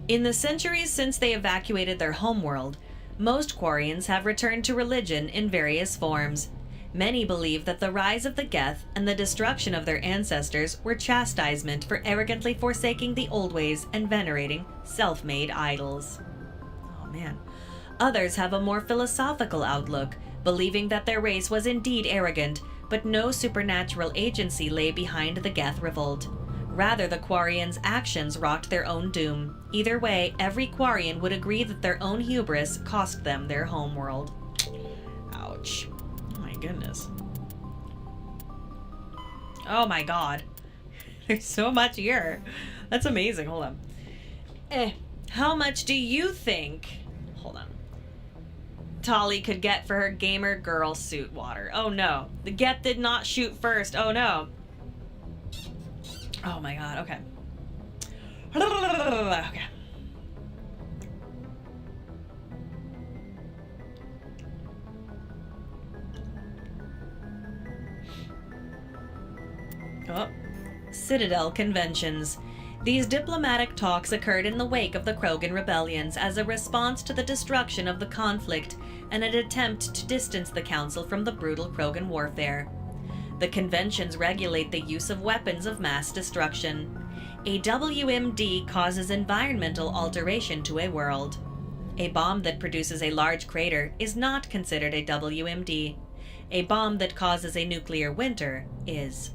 In the centuries since they evacuated their homeworld, most Quarians have returned to religion in various forms. Many believe that the rise of the Geth and the destruction of their ancestors were chastisement for arrogantly forsaking the old ways and venerating self-made idols. Oh man. Others have a more philosophical outlook, believing that their race was indeed arrogant, but no supernatural agency lay behind the Geth revolt. Rather, the Quarians' actions wrought their own doom. Either way, every Quarian would agree that their own hubris cost them their homeworld. Ouch. Goodness. Oh my god. There's so much here. That's amazing. Hold on. How much do you think, hold on, Tali could get for her gamer girl suit water? Oh no. The Geth did not shoot first. Oh no. Oh my god. Okay. Okay. Oh. Citadel conventions. These diplomatic talks occurred in the wake of the Krogan rebellions as a response to the destruction of the conflict and an attempt to distance the Council from the brutal Krogan warfare. The conventions regulate the use of weapons of mass destruction. A WMD causes environmental alteration to a world. A bomb that produces a large crater is not considered a WMD. A bomb that causes a nuclear winter is.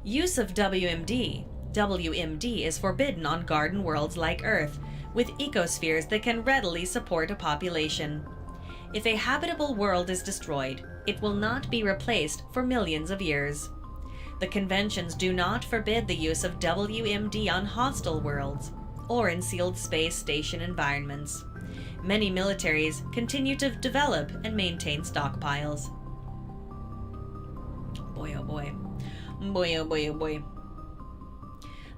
Use of WMD is forbidden on garden worlds like Earth, with ecospheres that can readily support a population. If a habitable world is destroyed, it will not be replaced for millions of years. The conventions do not forbid the use of WMD on hostile worlds or in sealed space station environments. Many militaries continue to develop and maintain stockpiles. Boy, oh boy. Boy, oh boy, oh boy.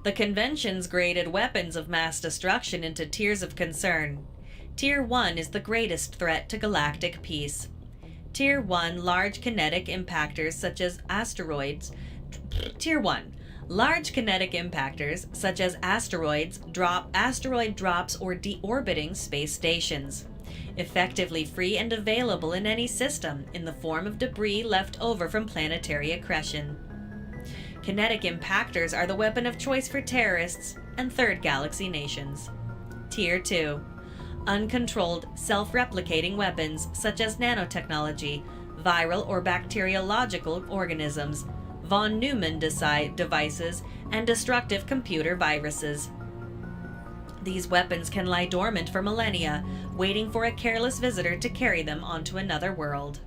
The conventions graded weapons of mass destruction into tiers of concern. Tier 1 is the greatest threat to galactic peace. Tier 1 large kinetic impactors such as asteroids. Tier 1 large kinetic impactors such as asteroid drops or deorbiting space stations. Effectively free and available in any system in the form of debris left over from planetary accretion. Kinetic impactors are the weapon of choice for terrorists and third galaxy nations. Tier 2. Uncontrolled, self-replicating weapons such as nanotechnology, viral or bacteriological organisms, von Neumann devices, and destructive computer viruses. These weapons can lie dormant for millennia, waiting for a careless visitor to carry them onto another world.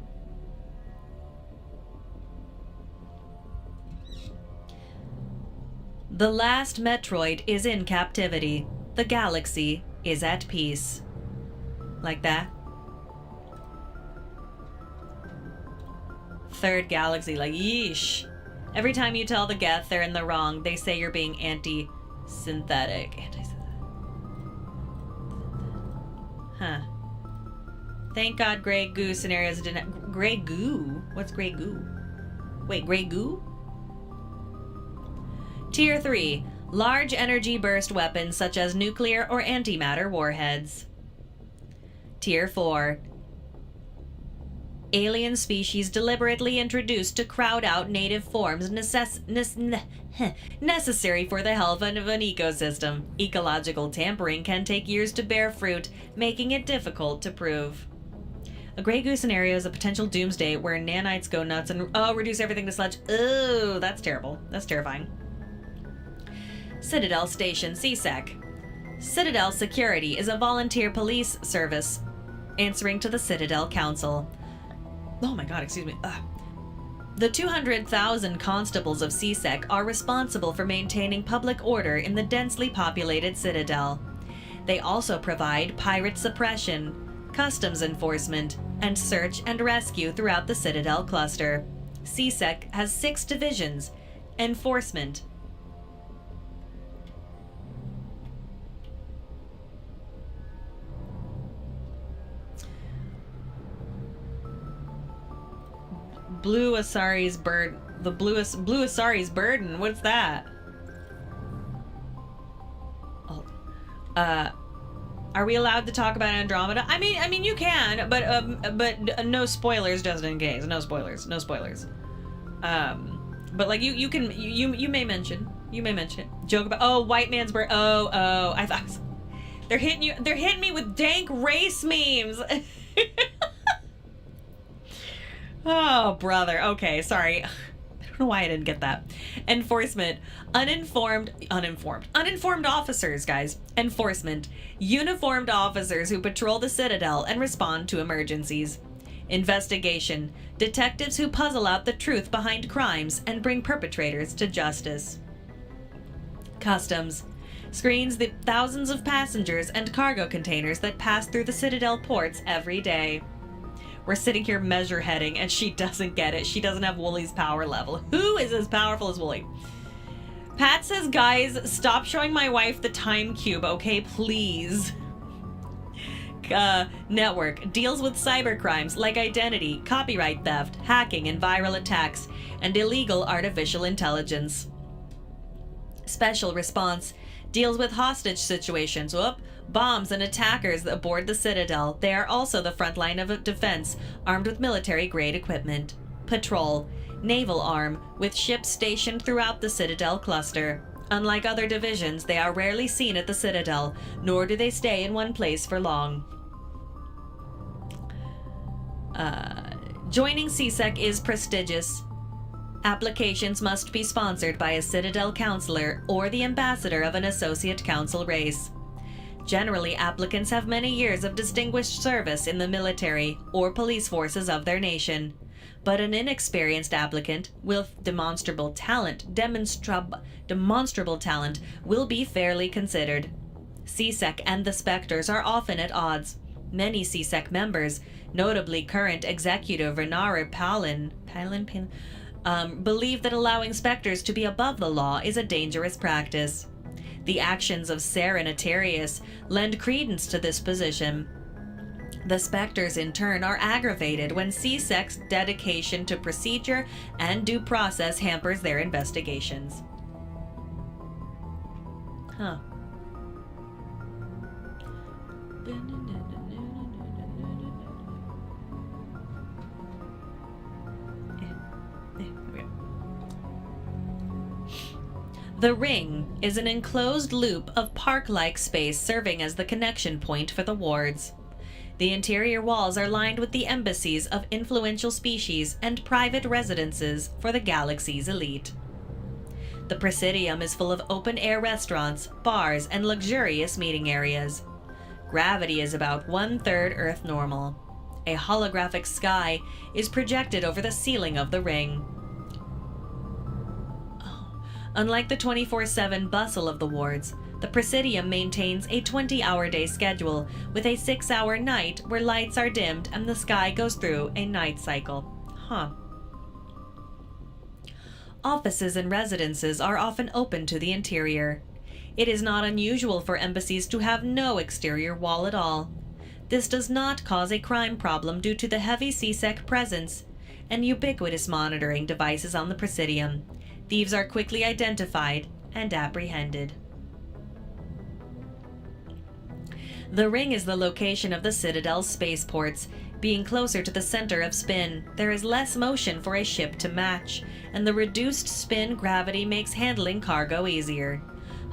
The last Metroid is in captivity. The galaxy is at peace. Like that. Third galaxy, like yeesh. Every time you tell the Geth they're in the wrong, they say you're being anti-synthetic. Huh. Thank God Grey Goo scenarios didn't... Grey Goo? What's Grey Goo? Wait, Grey Goo? Tier 3. Large energy burst weapons such as nuclear or antimatter warheads. Tier 4. Alien species deliberately introduced to crowd out native forms necessary for the health of an ecosystem. Ecological tampering can take years to bear fruit, making it difficult to prove. A Grey Goo scenario is a potential doomsday where nanites go nuts and reduce everything to sludge. Oh, that's terrible. That's terrifying. Citadel Station CSEC. Citadel Security is a volunteer police service answering to the Citadel Council. Oh my god, excuse me. The 200,000 constables of CSEC are responsible for maintaining public order in the densely populated Citadel. They also provide pirate suppression, customs enforcement, and search and rescue throughout the Citadel cluster. CSEC has 6 divisions. Enforcement. Blue Asari's bird. The Blue Asari's burden. What's that? Oh. Are we allowed to talk about Andromeda? I mean, you can, but no spoilers, just in case. No spoilers. But like you may mention. You may mention it. Joke about white man's bird. I thought they're hitting me with dank race memes. Oh, brother. Okay, sorry. I don't know why I didn't get that. Enforcement. Uninformed officers, guys. Enforcement. Uniformed officers who patrol the Citadel and respond to emergencies. Investigation. Detectives who puzzle out the truth behind crimes and bring perpetrators to justice. Customs. Screens the thousands of passengers and cargo containers that pass through the Citadel ports every day. We're sitting here measure heading and she doesn't get it. She doesn't have Wooly's power level. Who is as powerful as Wooly? Pat says, guys, stop showing my wife the time cube, okay, please. Network deals with cybercrimes like identity, copyright theft, hacking and viral attacks, and illegal artificial intelligence. Special Response deals with hostage situations, bombs and attackers aboard the Citadel. They are also the front line of defense, armed with military-grade equipment. Patrol, naval arm, with ships stationed throughout the Citadel cluster. Unlike other divisions, they are rarely seen at the Citadel, nor do they stay in one place for long. Joining CSEC is prestigious. Applications must be sponsored by a Citadel counselor or the ambassador of an associate council race. Generally, applicants have many years of distinguished service in the military or police forces of their nation. But an inexperienced applicant with demonstrable talent will be fairly considered. CSEC and the Spectres are often at odds. Many CSEC members, notably current executive Renara Palin, believe that allowing Spectres to be above the law is a dangerous practice. The actions of Saren Atarius lend credence to this position. The Spectres, in turn, are aggravated when CSEC's dedication to procedure and due process hampers their investigations. Huh. The Ring is an enclosed loop of park-like space serving as the connection point for the wards. The interior walls are lined with the embassies of influential species and private residences for the galaxy's elite. The Presidium is full of open-air restaurants, bars, and luxurious meeting areas. Gravity is about 1/3 Earth normal. A holographic sky is projected over the ceiling of the Ring. Unlike the 24/7 bustle of the wards, the Presidium maintains a 20-hour day schedule with a 6-hour night where lights are dimmed and the sky goes through a night cycle. Offices and residences are often open to the interior. It is not unusual for embassies to have no exterior wall at all. This does not cause a crime problem due to the heavy CSEC presence and ubiquitous monitoring devices on the Presidium. Thieves are quickly identified and apprehended. The Ring is the location of the Citadel's spaceports. Being closer to the center of spin, there is less motion for a ship to match, and the reduced spin gravity makes handling cargo easier.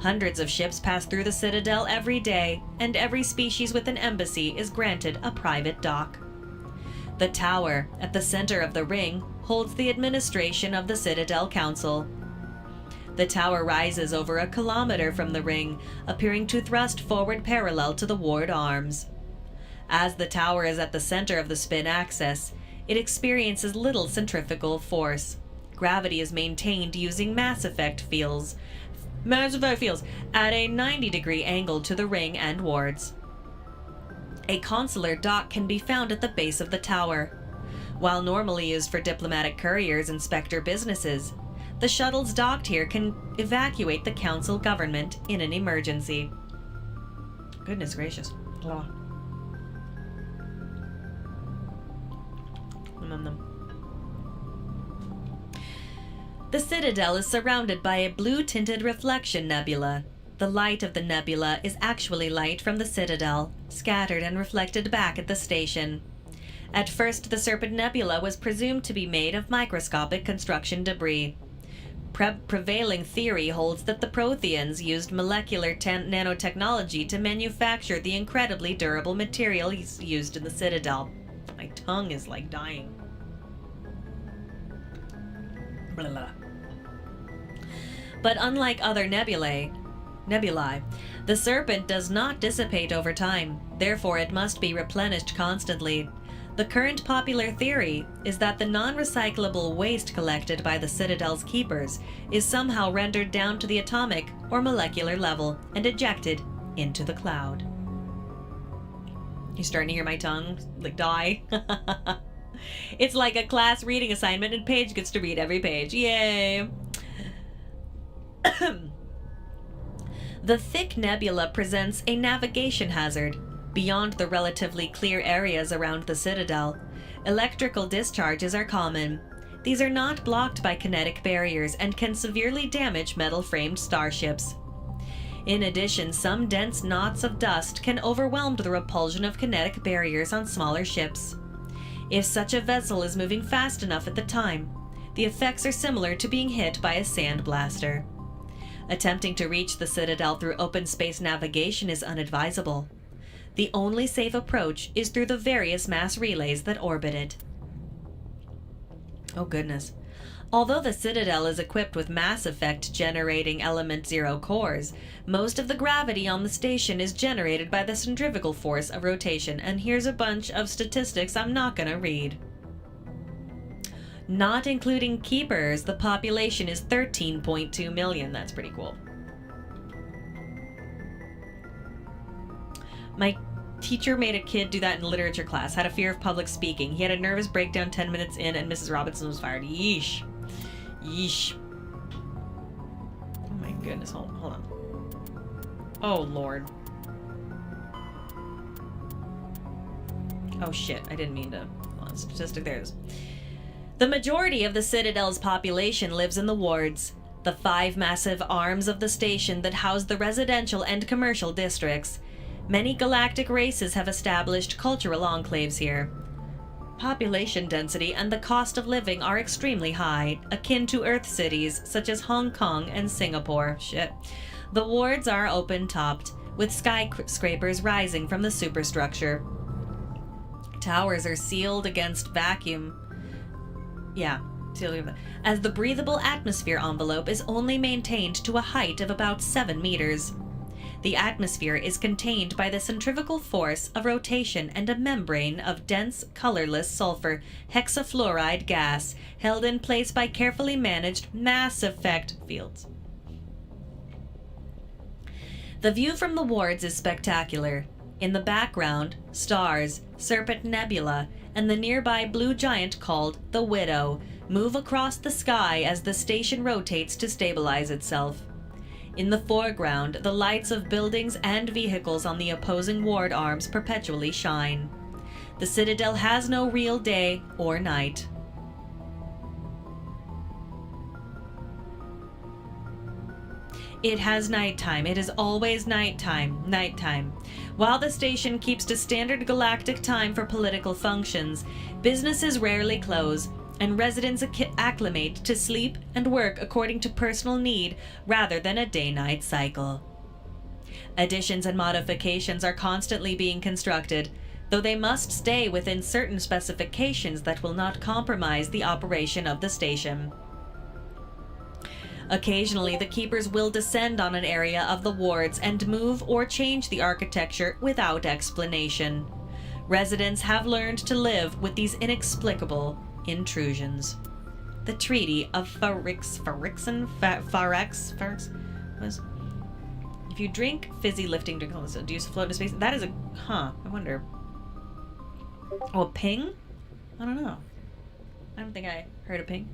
Hundreds of ships pass through the Citadel every day, and every species with an embassy is granted a private dock. The tower, at the center of the Ring, holds the administration of the Citadel Council. The tower rises over 1 kilometer from the Ring, appearing to thrust forward parallel to the ward arms. As the tower is at the center of the spin axis, it experiences little centrifugal force. Gravity is maintained using Mass Effect fields at a 90-degree angle to the Ring and wards. A consular dock can be found at the base of the tower. While normally used for diplomatic couriers and Spectre businesses, the shuttles docked here can evacuate the council government in an emergency. Goodness gracious. Blah. The Citadel is surrounded by a blue-tinted reflection nebula. The light of the nebula is actually light from the Citadel, scattered and reflected back at the station. At first, the Serpent Nebula was presumed to be made of microscopic construction debris. Prevailing theory holds that the Protheans used molecular nanotechnology to manufacture the incredibly durable materials used in the Citadel. My tongue is like dying. Blah, blah. But unlike other nebulae, the Serpent does not dissipate over time, therefore it must be replenished constantly. The current popular theory is that the non-recyclable waste collected by the Citadel's keepers is somehow rendered down to the atomic or molecular level and ejected into the cloud. You're starting to hear my tongue like die? It's like a class reading assignment and Paige gets to read every page. Yay! The thick nebula presents a navigation hazard. Beyond the relatively clear areas around the Citadel, electrical discharges are common. These are not blocked by kinetic barriers and can severely damage metal-framed starships. In addition, some dense knots of dust can overwhelm the repulsion of kinetic barriers on smaller ships. If such a vessel is moving fast enough at the time, the effects are similar to being hit by a sandblaster. Attempting to reach the Citadel through open space navigation is unadvisable. The only safe approach is through the various mass relays that orbit it. Oh goodness. Although the Citadel is equipped with Mass Effect generating Element 0 cores, most of the gravity on the station is generated by the centrifugal force of rotation, and here's a bunch of statistics I'm not gonna read. Not including keepers, the population is 13.2 million. That's pretty cool. My teacher made a kid do that in literature class, had a fear of public speaking. He had a nervous breakdown 10 minutes in, and Mrs. Robinson was fired. Yeesh. Yeesh. Oh my goodness, hold on. Oh Lord. Oh shit, I didn't mean to. Hold on, statistic, there it is. The majority of the Citadel's population lives in the wards, the 5 massive arms of the station that house the residential and commercial districts. Many galactic races have established cultural enclaves here. Population density and the cost of living are extremely high, akin to Earth cities such as Hong Kong and Singapore. Shit. The wards are open-topped, with skyscrapers rising from the superstructure. Towers are sealed against vacuum. As the breathable atmosphere envelope is only maintained to a height of about 7 meters. The atmosphere is contained by the centrifugal force of rotation and a membrane of dense, colorless sulfur hexafluoride gas held in place by carefully managed Mass Effect fields. The view from the wards is spectacular. In the background, stars, Serpent Nebula, and the nearby blue giant called the Widow move across the sky as the station rotates to stabilize itself. In the foreground, the lights of buildings and vehicles on the opposing ward arms perpetually shine. The Citadel has no real day or night. It has nighttime. It is always nighttime. Nighttime. While the station keeps to standard galactic time for political functions, businesses rarely close, and residents acclimate to sleep and work according to personal need rather than a day-night cycle. Additions and modifications are constantly being constructed, though they must stay within certain specifications that will not compromise the operation of the station. Occasionally, the keepers will descend on an area of the wards and move or change the architecture without explanation. Residents have learned to live with these inexplicable intrusions. The Treaty of Phyrex was, if you drink fizzy lifting drink, do you float into space? That is a, I wonder. Oh, a ping? I don't know. I don't think I heard a ping.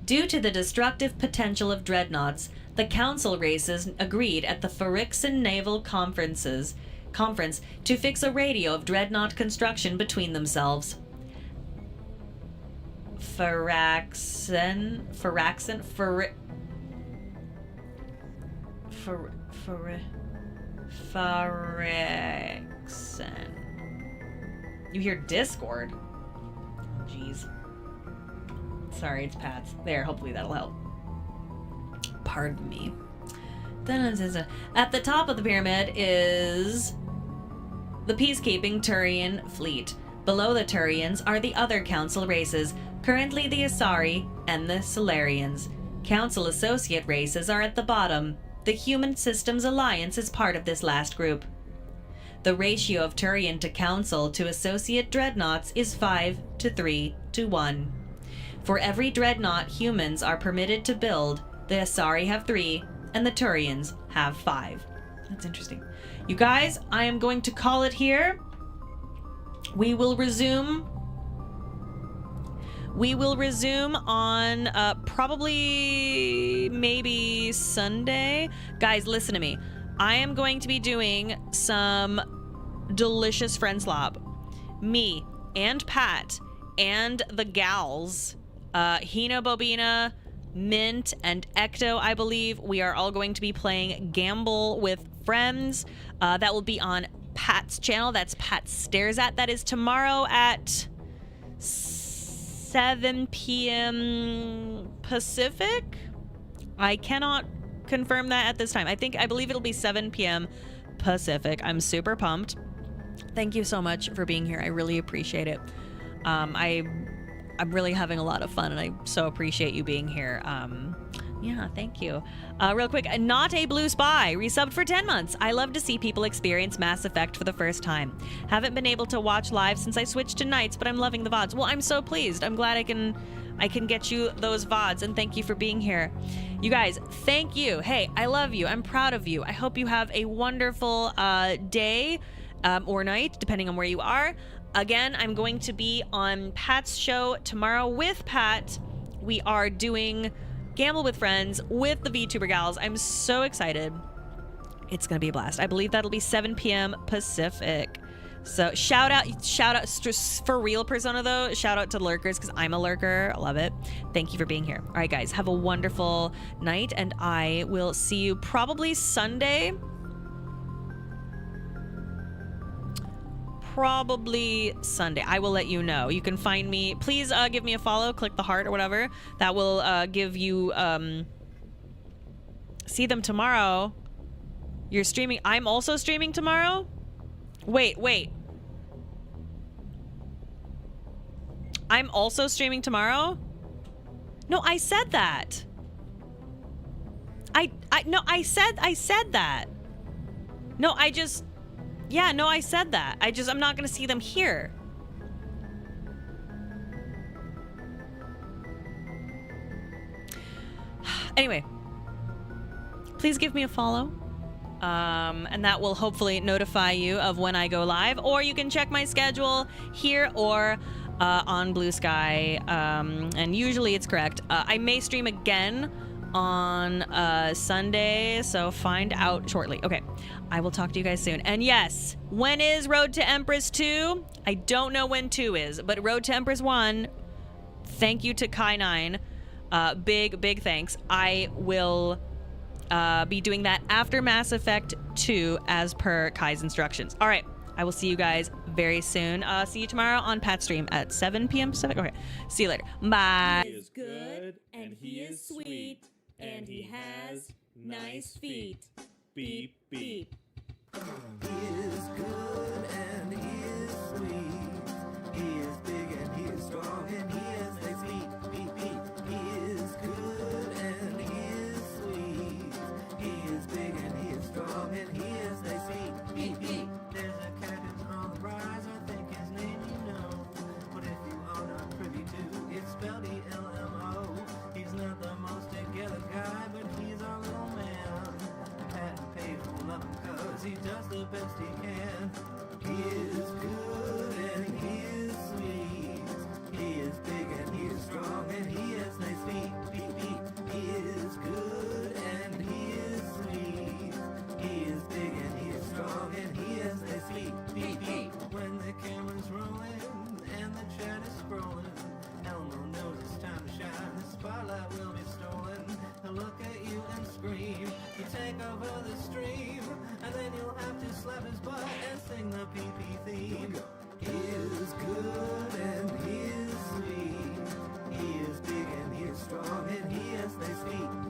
Due to the destructive potential of dreadnoughts, the council races agreed at the Phyrexian Naval Conference to fix a radio of dreadnought construction between themselves. Phyrexian. You hear Discord? Oh, jeez. Sorry, it's Pat's. There, hopefully that'll help. Pardon me. At the top of the pyramid is the peacekeeping Turian fleet. Below the Turians are the other council races, currently the Asari and the Solarians. Council associate races are at the bottom. The Human Systems Alliance is part of this last group. The ratio of Turian to council to associate dreadnoughts is 5 to 3 to 1. For every dreadnought humans are permitted to build, the Asari have 3 and the Turians have 5. That's interesting. You guys, I am going to call it here. We will resume on probably maybe Sunday. Guys, listen to me. I am going to be doing some delicious friend slop. Me and Pat and the gals, Hina Bobina, Mint, and Ecto, I believe. We are all going to be playing Gamble with Friends. That will be on Pat's channel. That's Pat Stares At. That is tomorrow at 7 p.m. Pacific. I cannot confirm that at this time. I believe it'll be 7 p.m. Pacific. I'm super pumped. Thank you so much for being here. I really appreciate it. I'm really having a lot of fun, and I so appreciate you being here. Yeah, thank you. Real quick, Not a Blue Spy resubbed for 10 months. I love to see people experience Mass Effect for the first time. Haven't been able to watch live since I switched to nights, but I'm loving the VODs. Well, I'm so pleased. I'm glad I can get you those VODs, and thank you for being here. You guys, thank you. Hey, I love you. I'm proud of you. I hope you have a wonderful day or night, depending on where you are. Again, I'm going to be on Pat's show tomorrow with Pat. We are doing Gamble with Friends with the VTuber gals. I'm so excited. It's going to be a blast. I believe that'll be 7 p.m. Pacific. So shout out for real Persona though. Shout out to lurkers because I'm a lurker. I love it. Thank you for being here. All right, guys, have a wonderful night, and I will see you probably Sunday. Probably Sunday. I will let you know. You can find me. Please give me a follow. Click the heart or whatever. That will give you see them tomorrow. You're streaming. I'm also streaming tomorrow. Wait. I'm also streaming tomorrow? No, I said that. I said that. No, yeah, no, I said that. I'm not gonna see them here. Anyway, please give me a follow. And that will hopefully notify you of when I go live, or you can check my schedule here or on Blue Sky, and usually it's correct. I may stream again on Sunday, so find out shortly. Okay, I will talk to you guys soon. And yes, when is Road to Empress 2? I don't know when 2 is, but Road to Empress 1, thank you to Kai9. Big thanks. I will be doing that after Mass Effect 2 as per Kai's instructions. All right, I will see you guys very soon. See you tomorrow on Pat's stream at 7 p.m. Pacific. Okay, see you later. Bye. He is good, and he is sweet, and he has nice feet. Beep, beep. He is good and he is sweet. He is big and he is strong and he is nice feet. Beep, beep. He is good and he is sweet. He is big and he is strong and he is nice feet. Beep, beep. There's a cactus on the rise, I think his name you know. But if you are not privy to, it's spelled E-L-M-O. He's not the most together guy, but he's our little man. Pat pays for love him 'cause he does the best he can. He is good and he is sweet. He is big and he is strong and he has nice feet. Beep, beep. He is good and he is sweet. He is big and he is strong and he has nice feet. Beep, beep. When the camera's rolling and the chat is scrolling, Elmo knows it's time to shine. The spotlight will be stolen. He'll look at you and scream. You take over the stream, and then you'll have to slap his butt and sing the PP theme. He is good and he is sweet. He is big and he is strong and he has nice feet.